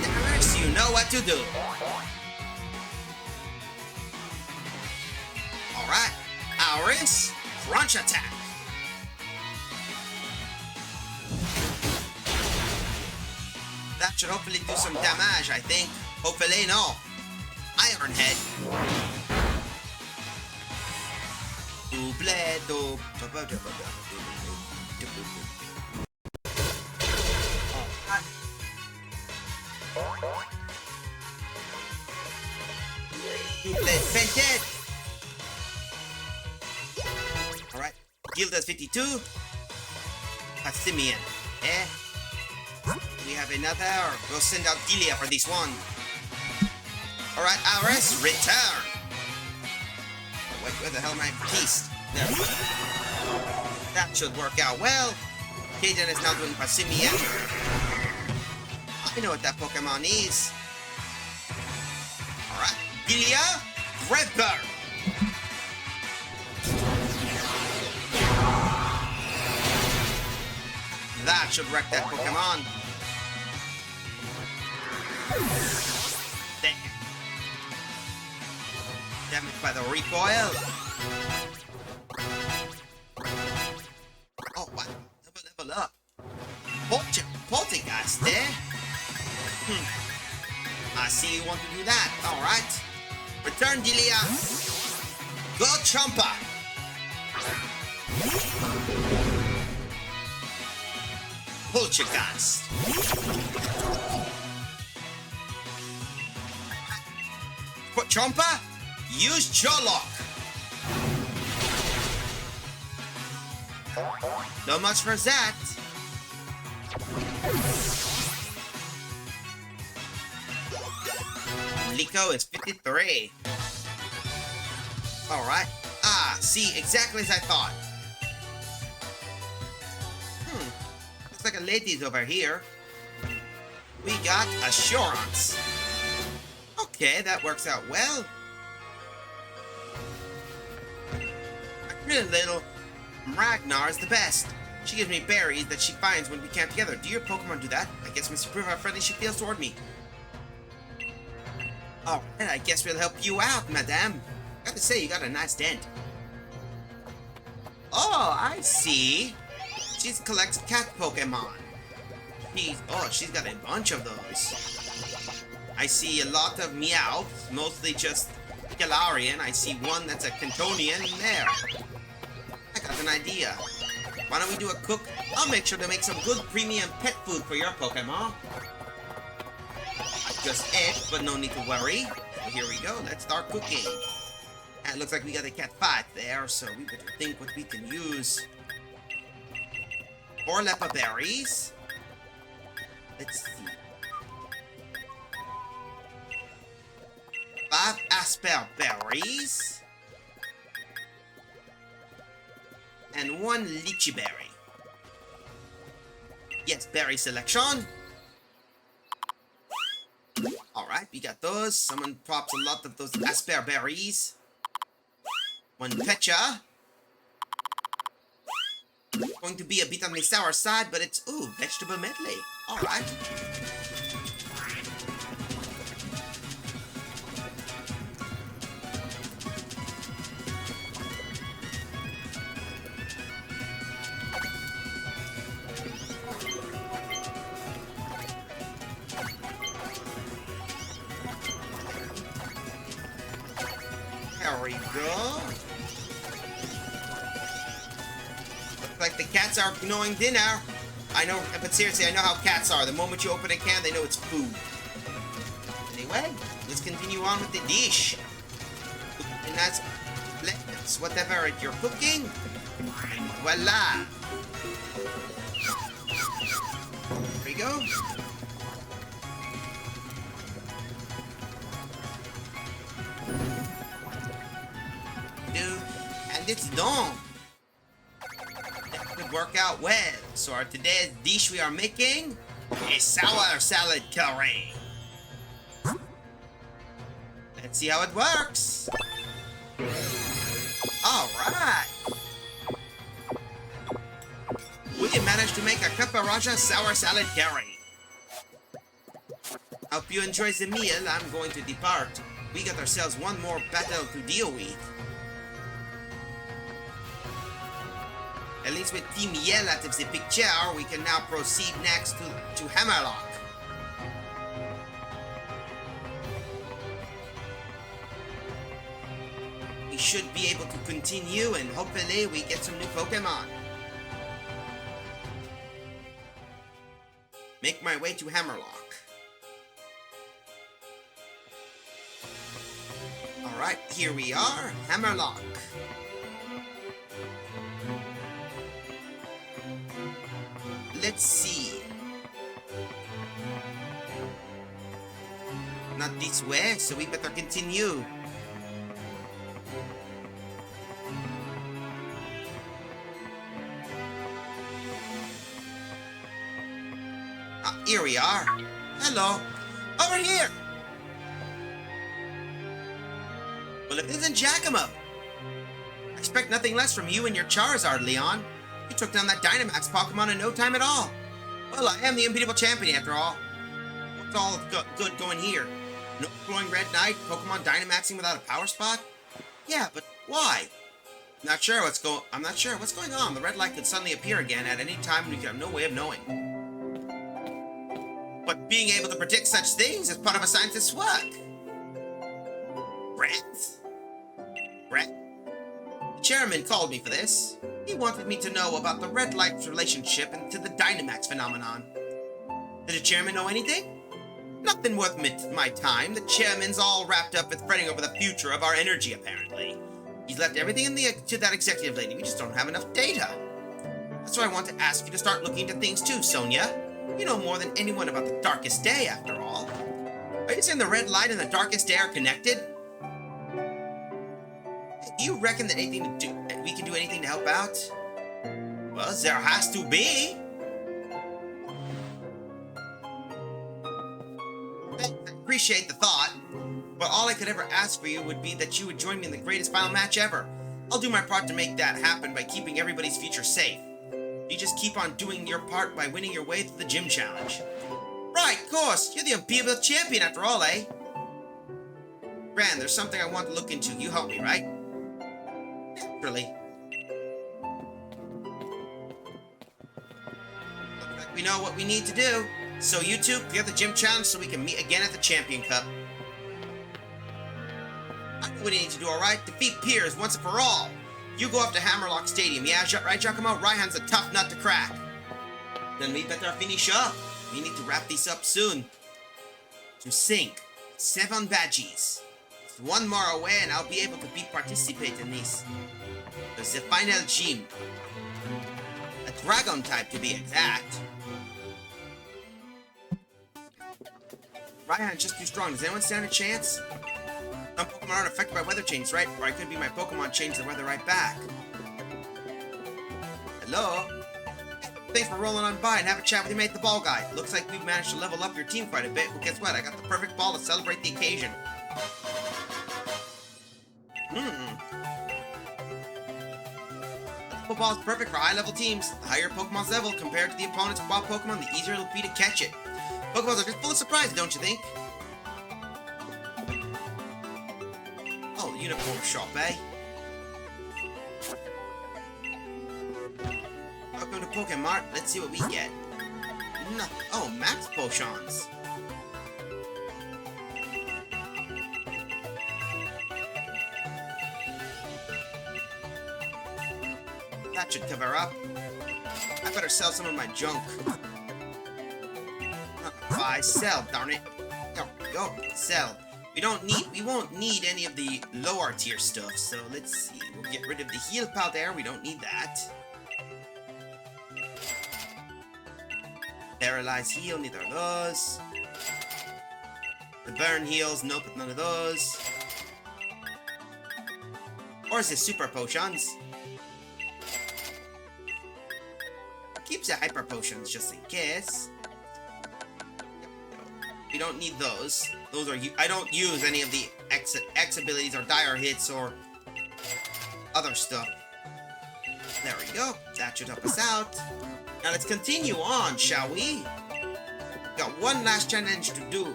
Darius, you know what to do. Alright. Auris, crunch attack. That should hopefully do some damage, I think. Hopefully, no. Iron Head. Fainted. Alright. Guild has 52. That's Simeon. Eh? We have another, or we'll send out Delia for this one. Alright, Aris, return! Wait, where the hell am I? Beast. There. That should work out well. Kaden is now doing Passimian. I know what that Pokemon is. Alright, Gilia, Grabber! That should wreck that Pokemon. There. Damaged by the recoil. Oh, what? Level up. Poltergeist there? I see you want to do that. Alright. Return, Delia. Go, Champa. Poltergeist. For Champa, use Jolok. No much for that. Liko is 53. Alright. Ah, see, exactly as I thought. Looks like a lady's over here. We got Assurance. Okay, that works out well. I really little Ragnar is the best. She gives me berries that she finds when we camp together. Do your Pokemon do that? I guess Mr. Prove how friendly she feels toward me. Alright, I guess we'll help you out, madame. Gotta say, you got a nice dent. Oh, I see. She collects cat Pokemon. She's got a bunch of those. I see a lot of Meowths, mostly just Galarian. I see one that's a Cantonian there. I got an idea. Why don't we do a cook? I'll make sure to make some good premium pet food for your Pokemon. Just it, but no need to worry. So here we go, let's start cooking. And it looks like we got a cat 5 there, so we better think what we can use. 4 Lepa berries. Let's see. 5 Asper berries. And 1 Lychee berry. Yes, berry selection. Alright, we got those. Someone props a lot of those Asper berries. 1 Pecha. Going to be a bit on the sour side, but it's, ooh, vegetable medley. Alright. There we go. Looks like the cats are gnawing dinner. I know, but seriously, I know how cats are. The moment you open a can, they know it's food. Anyway, let's continue on with the dish. And that's lettuce, whatever you're cooking. And voila. There we go. And it's done. That could work out well. So our today's dish we are making is sour salad curry. Let's see how it works. Alright. We managed to make a Caparaja sour salad curry. Hope you enjoy the meal. I'm going to depart. We got ourselves one more battle to deal with. At least with Team Yell out of the picture, we can now proceed next to Hammerlock. We should be able to continue and hopefully we get some new Pokemon. Make my way to Hammerlock. Alright, here we are, Hammerlock. Let's see. not this way, so we better continue. Ah, here we are. Hello. Over here. Well, it isn't Giacomo. I expect nothing less from you and your Charizard, Leon. You took down that Dynamax Pokemon in no time at all. Well, I am the unbeatable champion after all. What's all good going here? No glowing red knight, Pokemon Dynamaxing without a power spot? Yeah, but why? I'm not sure what's going on. The red light could suddenly appear again at any time and we could have no way of knowing. But being able to predict such things is part of a scientist's work. Brent? The chairman called me for this. He wanted me to know about the red light's relationship to the Dynamax phenomenon. Did the chairman know anything? Nothing worth my time. The chairman's all wrapped up with fretting over the future of our energy, apparently. He's left everything to that executive lady. We just don't have enough data. That's why I want to ask you to start looking into things too, Sonia. You know more than anyone about the darkest day, after all. Are you saying the red light and the darkest day are connected? Do you reckon that we can do anything to help out? Well, there has to be. I appreciate the thought, but all I could ever ask for you would be that you would join me in the greatest final match ever. I'll do my part to make that happen by keeping everybody's future safe. You just keep on doing your part by winning your way through the gym challenge. Right, of course. You're the unbeatable champion after all, eh? Gran, there's something I want to look into. You help me, right? Naturally. Looks like we know what we need to do. So you two, clear the gym challenge so we can meet again at the Champion Cup. I know what we need to do, alright? Defeat Piers once and for all. You go up to Hammerlock Stadium. Yeah, right, Giacomo? Raihan's a tough nut to crack. Then we better finish up. We need to wrap this up soon. To sink 7 badges. It's one more away and I'll be able to participate in this. There's the final gym. A dragon type to be exact. Raihan's just too strong. Does anyone stand a chance? Some Pokemon aren't affected by weather changes, right? Or I could be my Pokemon change the weather right back. Hello? Thanks for rolling on by and have a chat with your mate, the ball guy. Looks like we've managed to level up your team quite a bit, but guess what? I got the perfect ball to celebrate the occasion. The football is perfect for high-level teams. The higher Pokemon's level compared to the opponent's wild Pokemon, the easier it'll be to catch it. Pokeballs are just full of surprises, don't you think? Oh, the uniform shop, eh? Welcome to Pokemart. Let's see what we get. No. Oh, Max Potions. That should cover up. I better sell some of my junk. Buy, sell, darn it. There we go. Sell. We won't need any of the lower tier stuff, so let's see. We'll get rid of the heal powder. We don't need that. Paralyze heal, neither of those. The burn heals, nope, none of those. Or is it super potions? Keeps the hyper potions just in case. We don't need those. Those are I don't use any of the X abilities or dire hits or other stuff. There we go. That should help us out. Now let's continue on, shall we? Got one last challenge to do.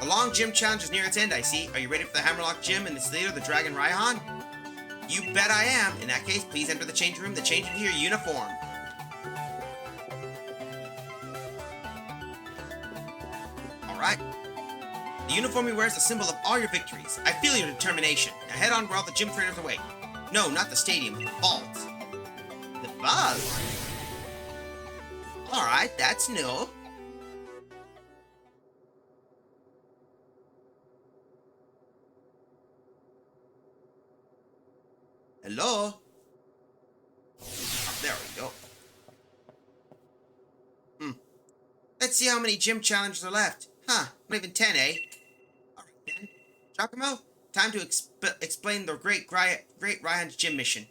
The long gym challenge is near its end, I see. Are you ready for the Hammerlock Gym and its leader, the Dragon Raihan? You bet I am. In that case, please enter the change room to change into your uniform. Alright. The uniform you wear is a symbol of all your victories. I feel your determination. Now head on where all the gym trainers await. No, not the stadium, the vault. The vault? Alright, that's new. Hello? There we go. Let's see how many gym challenges are left. Huh, not even 10, eh? Alright then. Giacomo, time to explain the great Ryan's gym mission.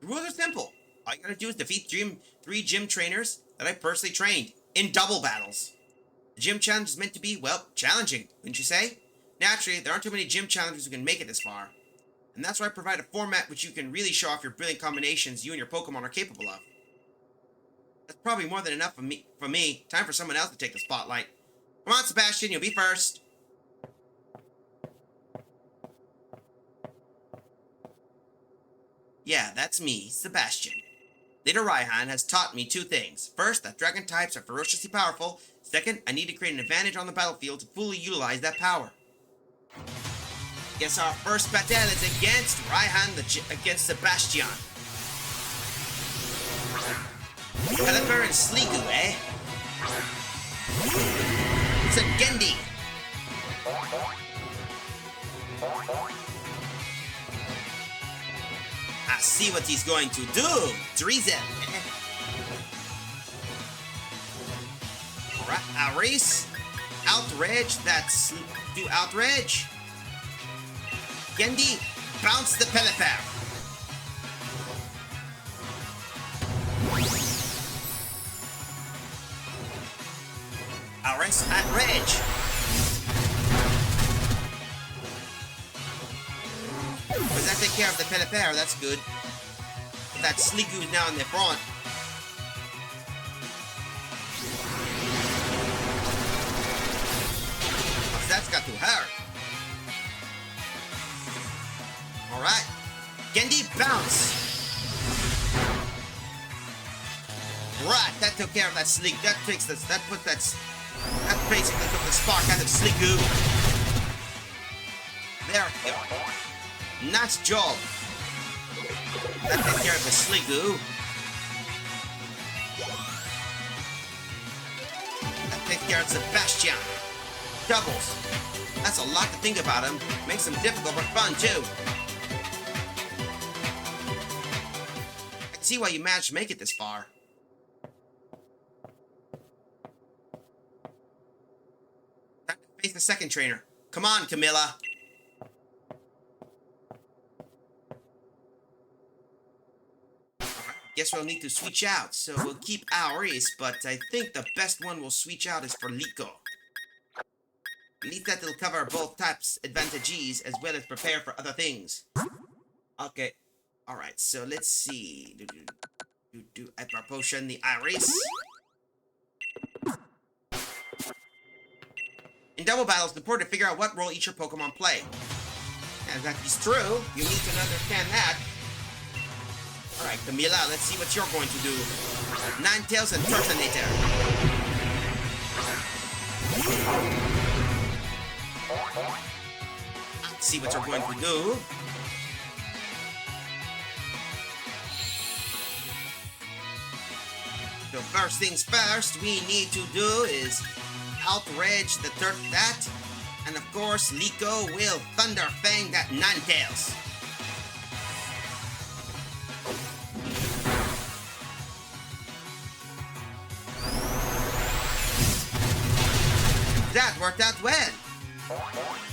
The rules are simple. All you gotta do is defeat three gym trainers that I personally trained in double battles. The gym challenge is meant to be, well, challenging, wouldn't you say? Naturally, there aren't too many gym challengers who can make it this far. And that's why I provide a format which you can really show off your brilliant combinations you and your Pokemon are capable of. That's probably more than enough for me. Time for someone else to take the spotlight. Come on, Sebastian, you'll be first. Yeah, that's me, Sebastian. Leader Raihan has taught me two things. First, that dragon types are ferociously powerful. Second, I need to create an advantage on the battlefield to fully utilize that power. Guess our first battle is against Raihan against Sebastian. Pelipper and Sliggoo, eh? It's a Gendy. I see what he's going to do. Treason. Aris. Outrage. That's do outrage. Gendy, bounce the Pelipper. Aris outrage. Does that take care of the Pelipper? That's good. That Sliggoo is now in the front. That's got to hurt. Alright. Gendy, bounce. Right, that took care of that Sliggoo. That basically took the spark out of Sliggoo. There we go. Nice job. That takes care of the Sliggoo. That takes care of Sebastian. Doubles. That's a lot to think about him. Makes him difficult but fun too. I can see why you managed to make it this far. Time to face the second trainer. Come on, Camilla. Guess we'll need to switch out, so we'll keep Aris, but I think the best one we'll switch out is for Liko. At least that'll cover both types' advantages as well as prepare for other things. Okay. Alright, so let's see. Hyper Potion the Iris. In double battles, it's important to figure out what role each your Pokemon play. And that is true. You need to understand that. Alright, Camilla, let's see what you're going to do. Ninetales and Turtonator. Let's see what you're going to do. So first things first, we need to do is outrage the that, and of course, Liko will Thunder Fang that Ninetales. That worked out well.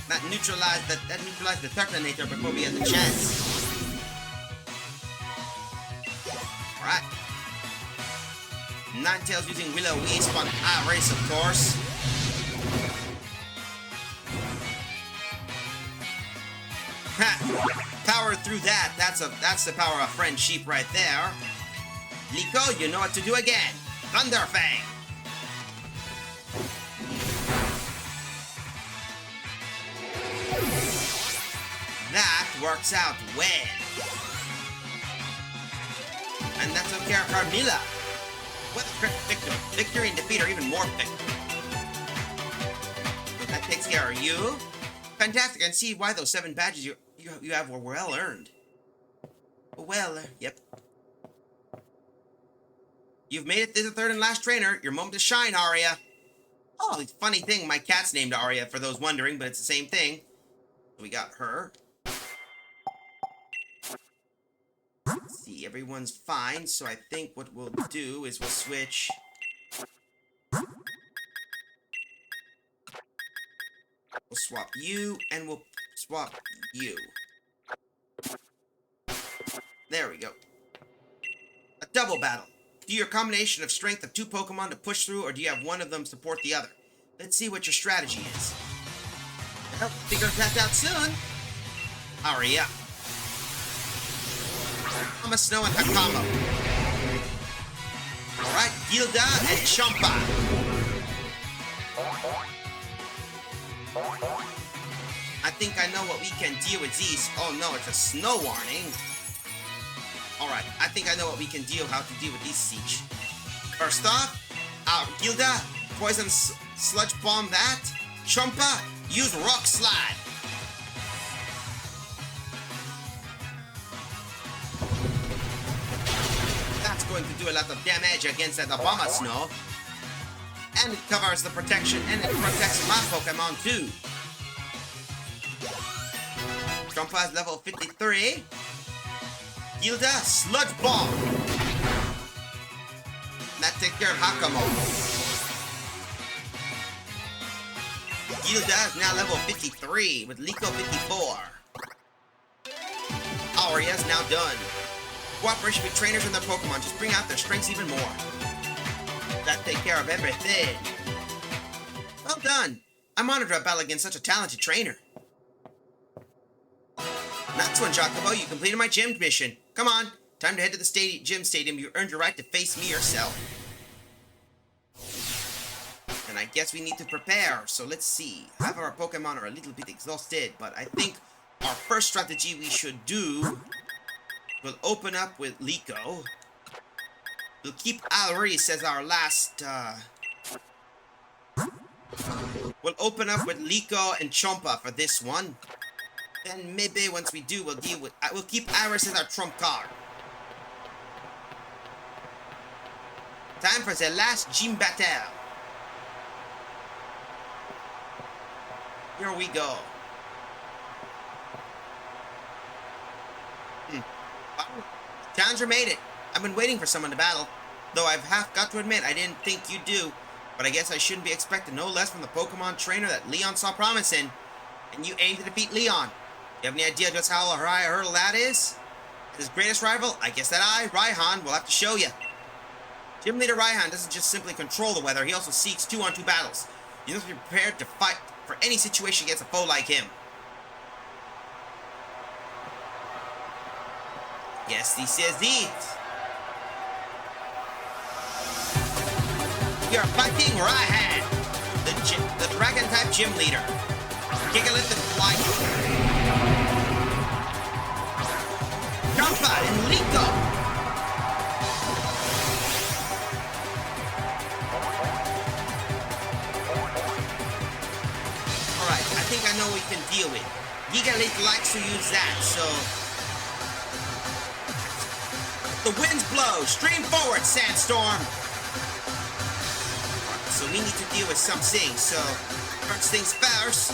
That neutralized the Turtonator before we had the chance. Alright. Ninetales using Will-O-Wisp on Iris, of course. Ha! Power through that. That's the power of friendship right there. Liko, you know what to do again. Thunder Fang. That works out well. And that took care of Carmilla. What a quick victory. Victory and defeat are even more quick. So that takes care of you. Fantastic, and see why those 7 badges you have were well earned. Well, yep. You've made it to the third and last trainer. Your moment to shine, Aria. Oh, funny thing, my cat's named Aria, for those wondering, but it's the same thing. We got her. Let's see, everyone's fine, so I think what we'll do is we'll switch swap you, and we'll swap you. There we go. A double battle. Do your combination of strength of 2 Pokemon to push through, or do you have one of them support the other? Let's see what your strategy is. Well, figure that out soon. Hurry up. Thomas Snow and Hakamo. Alright, Gilda and Champa. I think I know what we can deal with these. Oh no, it's a snow warning. Alright, I think I know what we can how to deal with these siege. First off, Gilda, poison sludge bomb that. Champa, use rock slide. That's going to do a lot of damage against that Obama Snow. And it covers the protection, and it protects my Pokemon too. Champa is level 53. Gilda, Sludge Bomb. That takes care of Hakamo. Gilda is now level 53 with Liko 54. Aria is now done. Cooperation with trainers and their Pokemon just bring out their strengths even more. That takes care of everything. Well done. I'm honored to have battled against such a talented trainer. That's one, Jacobo. You completed my gym mission. Come on. Time to head to the gym stadium. You earned your right to face me yourself. And I guess we need to prepare. So let's see. Half of our Pokemon are a little bit exhausted, but I think our first strategy we should do will open up with Liko. We'll keep Alarice as our last, We'll open up with Liko and Champa for this one. Then maybe once we do, we'll deal with... we'll keep Iris as our trump card. Time for the last gym battle. Here we go. Challenger made it. I've been waiting for someone to battle. Though I've half got to admit, I didn't think you'd do. But I guess I shouldn't be expecting no less from the Pokemon trainer that Leon saw promise in. And you aim to defeat Leon. You have any idea just how high a hurdle that is? His greatest rival? I guess that Raihan, will have to show you. Gym Leader Raihan doesn't just simply control the weather, he also seeks 2-on-2 battles. You must be prepared to fight for any situation against a foe like him. Yes, this is it. We are fighting Raihan, the Dragon-type Gym Leader. Gigalith and Flygon. Champa and Liko. Alright, I think I know what we can deal with. Gigalith likes to use that, so... The winds blow! Stream forward, Sandstorm! Right, so we need to deal with something, so... First things first,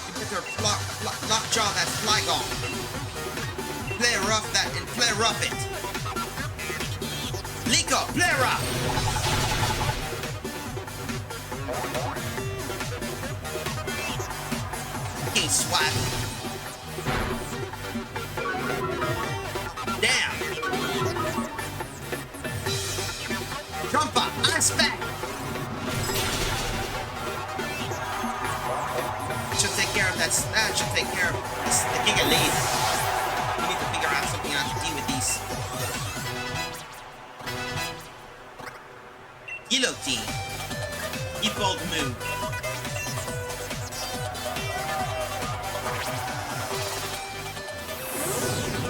you better lockjaw that Flygon. Play rough that and play rough it. Liko, play rough! Okay, swap. Damn! Jump up, ice back! Should take care of that. That should take care of this, the Giga lead. We need to figure out something how to deal with these. Guillotine. Keep bold move.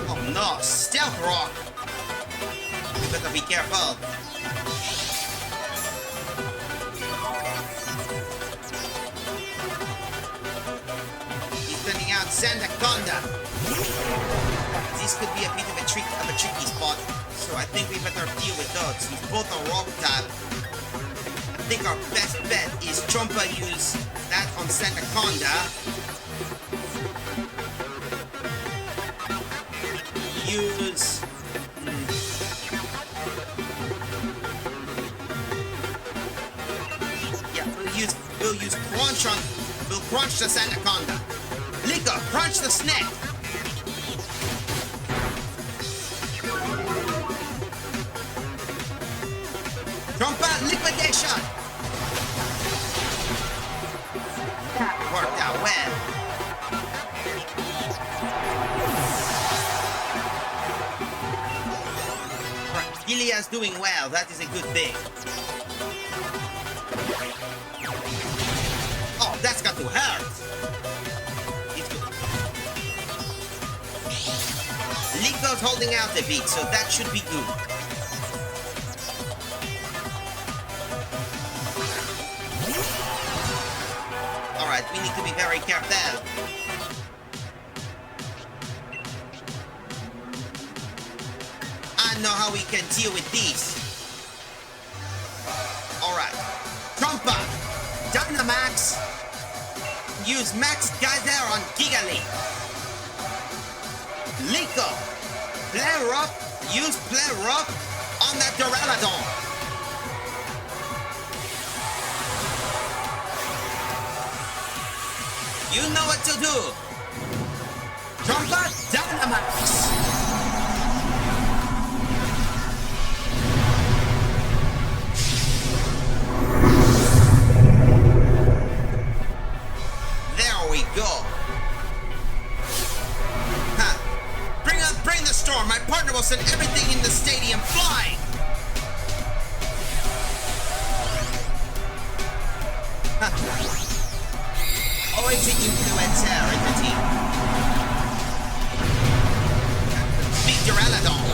Oh no, Stealth Rock. You better be careful. Sending out Sandaconda. This could be a bit of a tricky spot, so I think we better deal with those. Since both are rock type, I think our best bet is Champa use that on Sandaconda. Use... Yeah, we'll use Crunch on will crunch this anaconda. Liko, crunch the snake. Trompa, liquidation. That worked out well. Right, Gilia's doing well. That is a good thing. Oh, that's got to hurt. It's good. Liko's holding out a bit, so that should be good. Alright, we need to be very careful. I know how we can deal with these. Alright. Trompa! Dynamax! Use Max Geyser on Gigali. Liko! Flare up! Use Flare up on that Duraludon. You know what to do! Trompa Dynamax! There we go! Huh. Bring the storm! My partner will send everything in the stadium flying! Huh. Always the influencer in the team. Big Duraludon.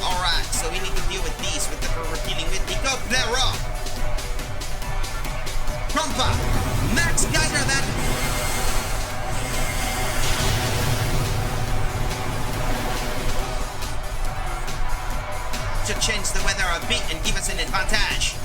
Alright, so we need to deal with these with the we're dealing with. Liko, flare up. Trompa, Max Geyser that. To change the weather a bit and give us an advantage.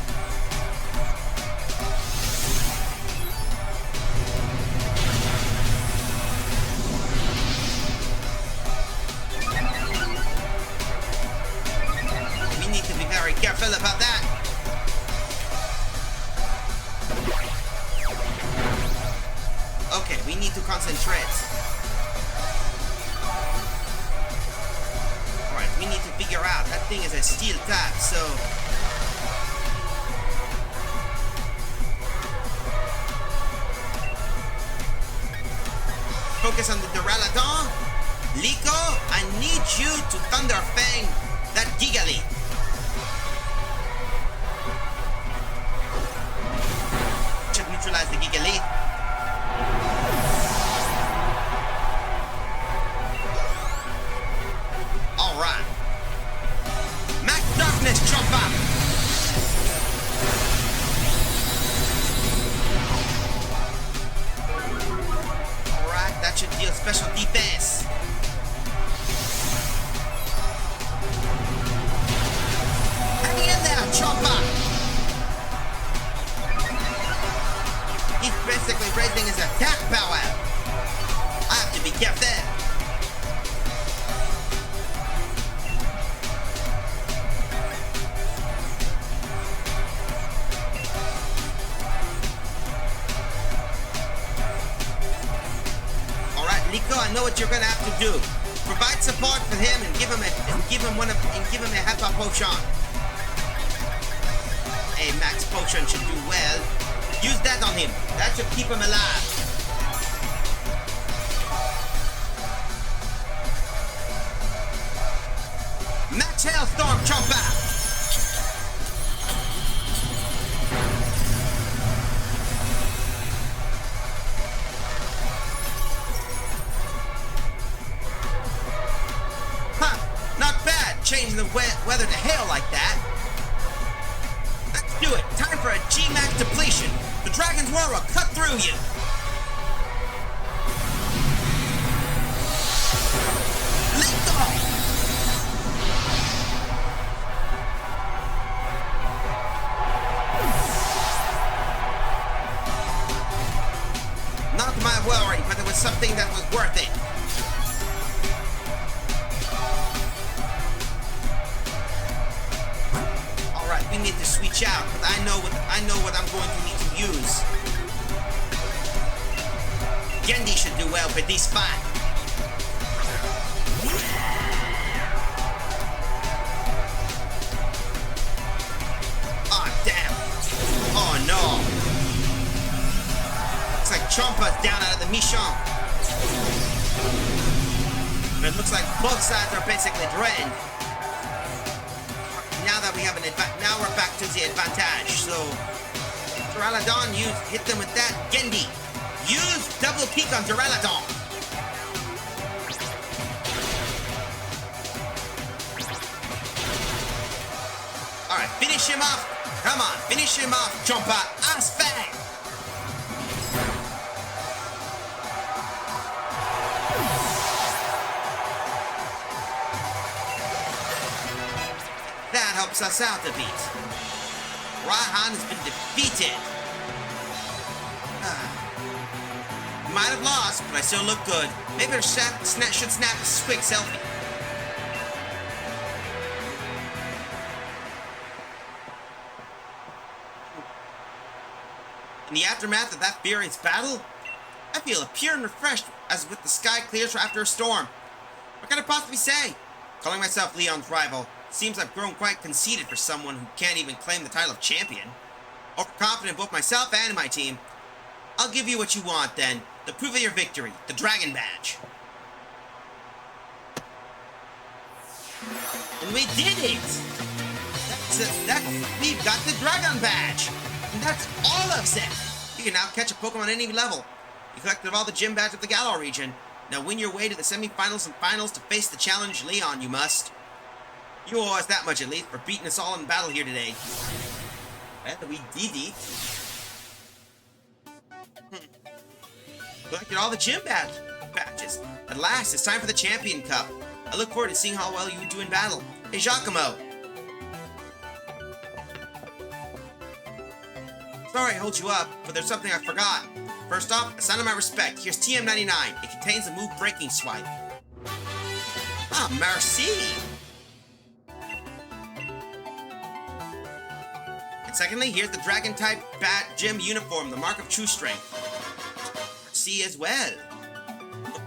We need to be very careful about that. Okay, we need to concentrate. We need to figure out that thing is a steel type, so focus on the Duraludon. Liko, I need you to Thunder Fang that Gigali. Should neutralize the Gigali. Alright. Max Darkness, Trompa! Alright, that should deal special defense. Hang in there, Trompa! He's basically raising his attack power. I have to be careful. Liko, I know what you're gonna have to do. Provide support for him and give him a Hepa potion. A max potion should do well. Use that on him. That should keep him alive. Max Hailstorm, Trompa! Change the weather to hail like that. Let's do it. Time for a G-Max depletion. The Dragon's Roar will cut through you. Liko! Not my worry, but it was something that was worth it. we need to switch out, but I know what I'm going to need to use. Gendy should do well for this fight. Oh damn! Oh no! Looks like Chompa's down out of the mission. And it looks like both sides are basically drained. Now that we have now we're back to the advantage. So, Duraludon, hit them with that. Gendy, use double peak on Duraludon. All right, finish him off. Come on, finish him off, Chompa. Ass bang. That helps us out a bit. Rahan has been defeated. Might have lost, but I still look good. Maybe I should snap a quick selfie. In the aftermath of that furious battle, I feel pure and refreshed as with the sky clears after a storm. What can I possibly say? Calling myself Leon's rival, seems I've grown quite conceited for someone who can't even claim the title of champion. Overconfident both myself and my team. I'll give you what you want then. The proof of your victory, the Dragon Badge. And we did it! We've got the Dragon Badge! And that's all of them! You can now catch a Pokemon at any level. You collected all the gym badges of the Galar region. Now win your way to the semifinals and finals to face the challenge Leon, you must. You owe us that much at least for beating us all in battle here today. Well, we did it. Collected all the gym badges. At last, it's time for the Champion Cup. I look forward to seeing how well you do in battle. Hey, Giacomo. Sorry I hold you up, but there's something I forgot. First off, a sign of my respect. Here's TM99. It contains a move breaking swipe. Ah, merci. And secondly, here's the Dragon type Bat Gym uniform, the mark of true strength. See as well.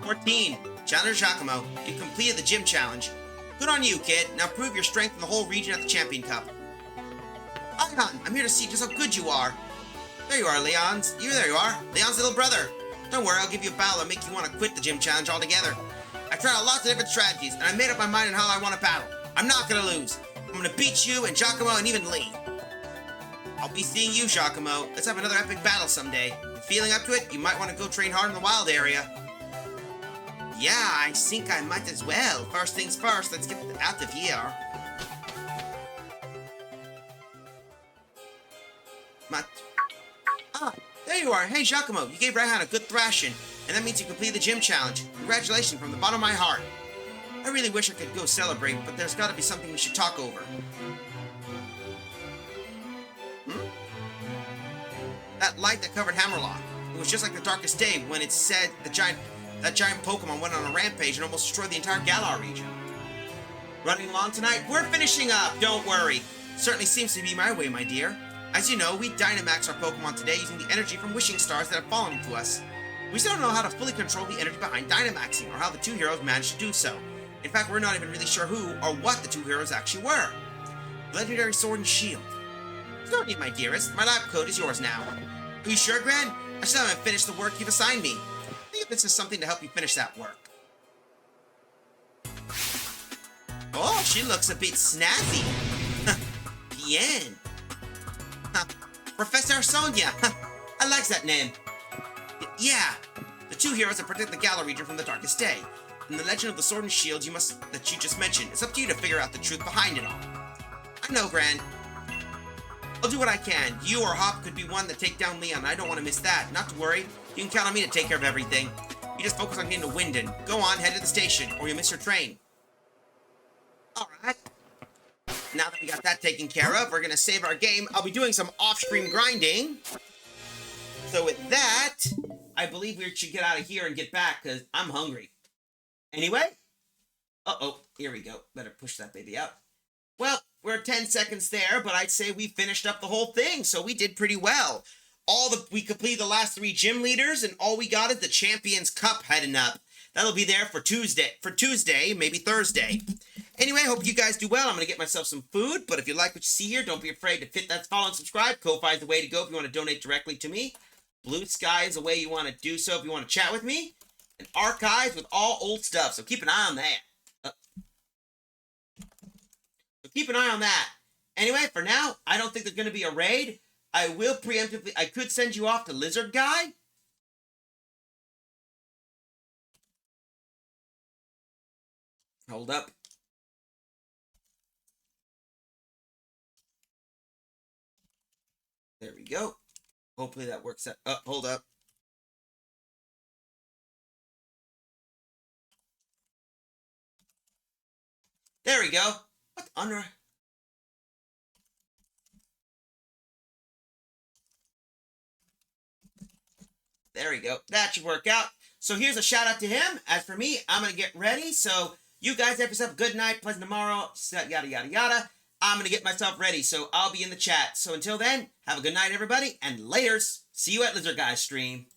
14. Challenger Giacomo, you completed the gym challenge. Good on you, kid. Now prove your strength in the whole region at the Champion Cup. Leon, I'm here to see just how good you are. There you are, Leon's. There you are. Leon's little brother. Don't worry, I'll give you a battle that'll make you want to quit the gym challenge altogether. I've tried lots of different strategies, and I made up my mind on how I want to battle. I'm not gonna lose. I'm gonna beat you and Giacomo and even Lee. I'll be seeing you, Giacomo. Let's have another epic battle someday. If feeling up to it, you might want to go train hard in the wild area. Yeah, I think I might as well. First things first, let's get out of here. There you are. Hey, Giacomo, you gave Raihan a good thrashing, and that means you completed the gym challenge. Congratulations from the bottom of my heart. I really wish I could go celebrate, but there's got to be something we should talk over. That light that covered Hammerlock. It was just like the darkest day when it said that giant Pokemon went on a rampage and almost destroyed the entire Galar region. Running along tonight? We're finishing up, don't worry. Certainly seems to be my way, my dear. As you know, we Dynamax our Pokemon today using the energy from wishing stars that have fallen to us. We still don't know how to fully control the energy behind Dynamaxing, or how the two heroes managed to do so. In fact, we're not even really sure who or what the two heroes actually were. Legendary Sword and Shield. Don't need, my dearest. My lab code is yours now. Are you sure, Gran? I still haven't finished the work you've assigned me. I think this is something to help you finish that work. Oh, she looks a bit snazzy. Bien. Professor Sonia. I like that name. Yeah. The two heroes that protect the Galar region from the darkest day. And the legend of the Sword and Shield that you just mentioned. It's up to you to figure out the truth behind it all. I know, Gran. I'll do what I can. You or Hop could be one to take down Leon. I don't want to miss that. Not to worry. You can count on me to take care of everything. You just focus on getting to Winden. Go on, head to the station, or you'll miss your train. Alright. Now that we got that taken care of, we're going to save our game. I'll be doing some off-screen grinding. So with that, I believe we should get out of here and get back, because I'm hungry. Anyway. Uh-oh. Here we go. Better push that baby out. Well, we're 10 seconds there, but I'd say we finished up the whole thing, so we did pretty well. We completed the last 3 gym leaders, and all we got is the Champions Cup heading up. That'll be there for Tuesday, maybe Thursday. Anyway, hope you guys do well. I'm going to get myself some food, but if you like what you see here, don't be afraid to hit that follow and subscribe. Ko-Fi is the way to go if you want to donate directly to me. Blue Sky is the way you want to do so if you want to chat with me. And archives with all old stuff, so keep an eye on that. So keep an eye on that. Anyway, for now, I don't think there's going to be a raid. I will preemptively... I could send you off to Lizard Guy. Hold up. There we go. Hopefully that works out. Oh, hold up. There we go. What under... There we go. That should work out. So here's a shout out to him. As for me, I'm going to get ready. So you guys have yourself a good night, pleasant tomorrow, yada, yada, yada. I'm going to get myself ready. So I'll be in the chat. So until then, have a good night, everybody, and laters. See you at Lizard Guy stream.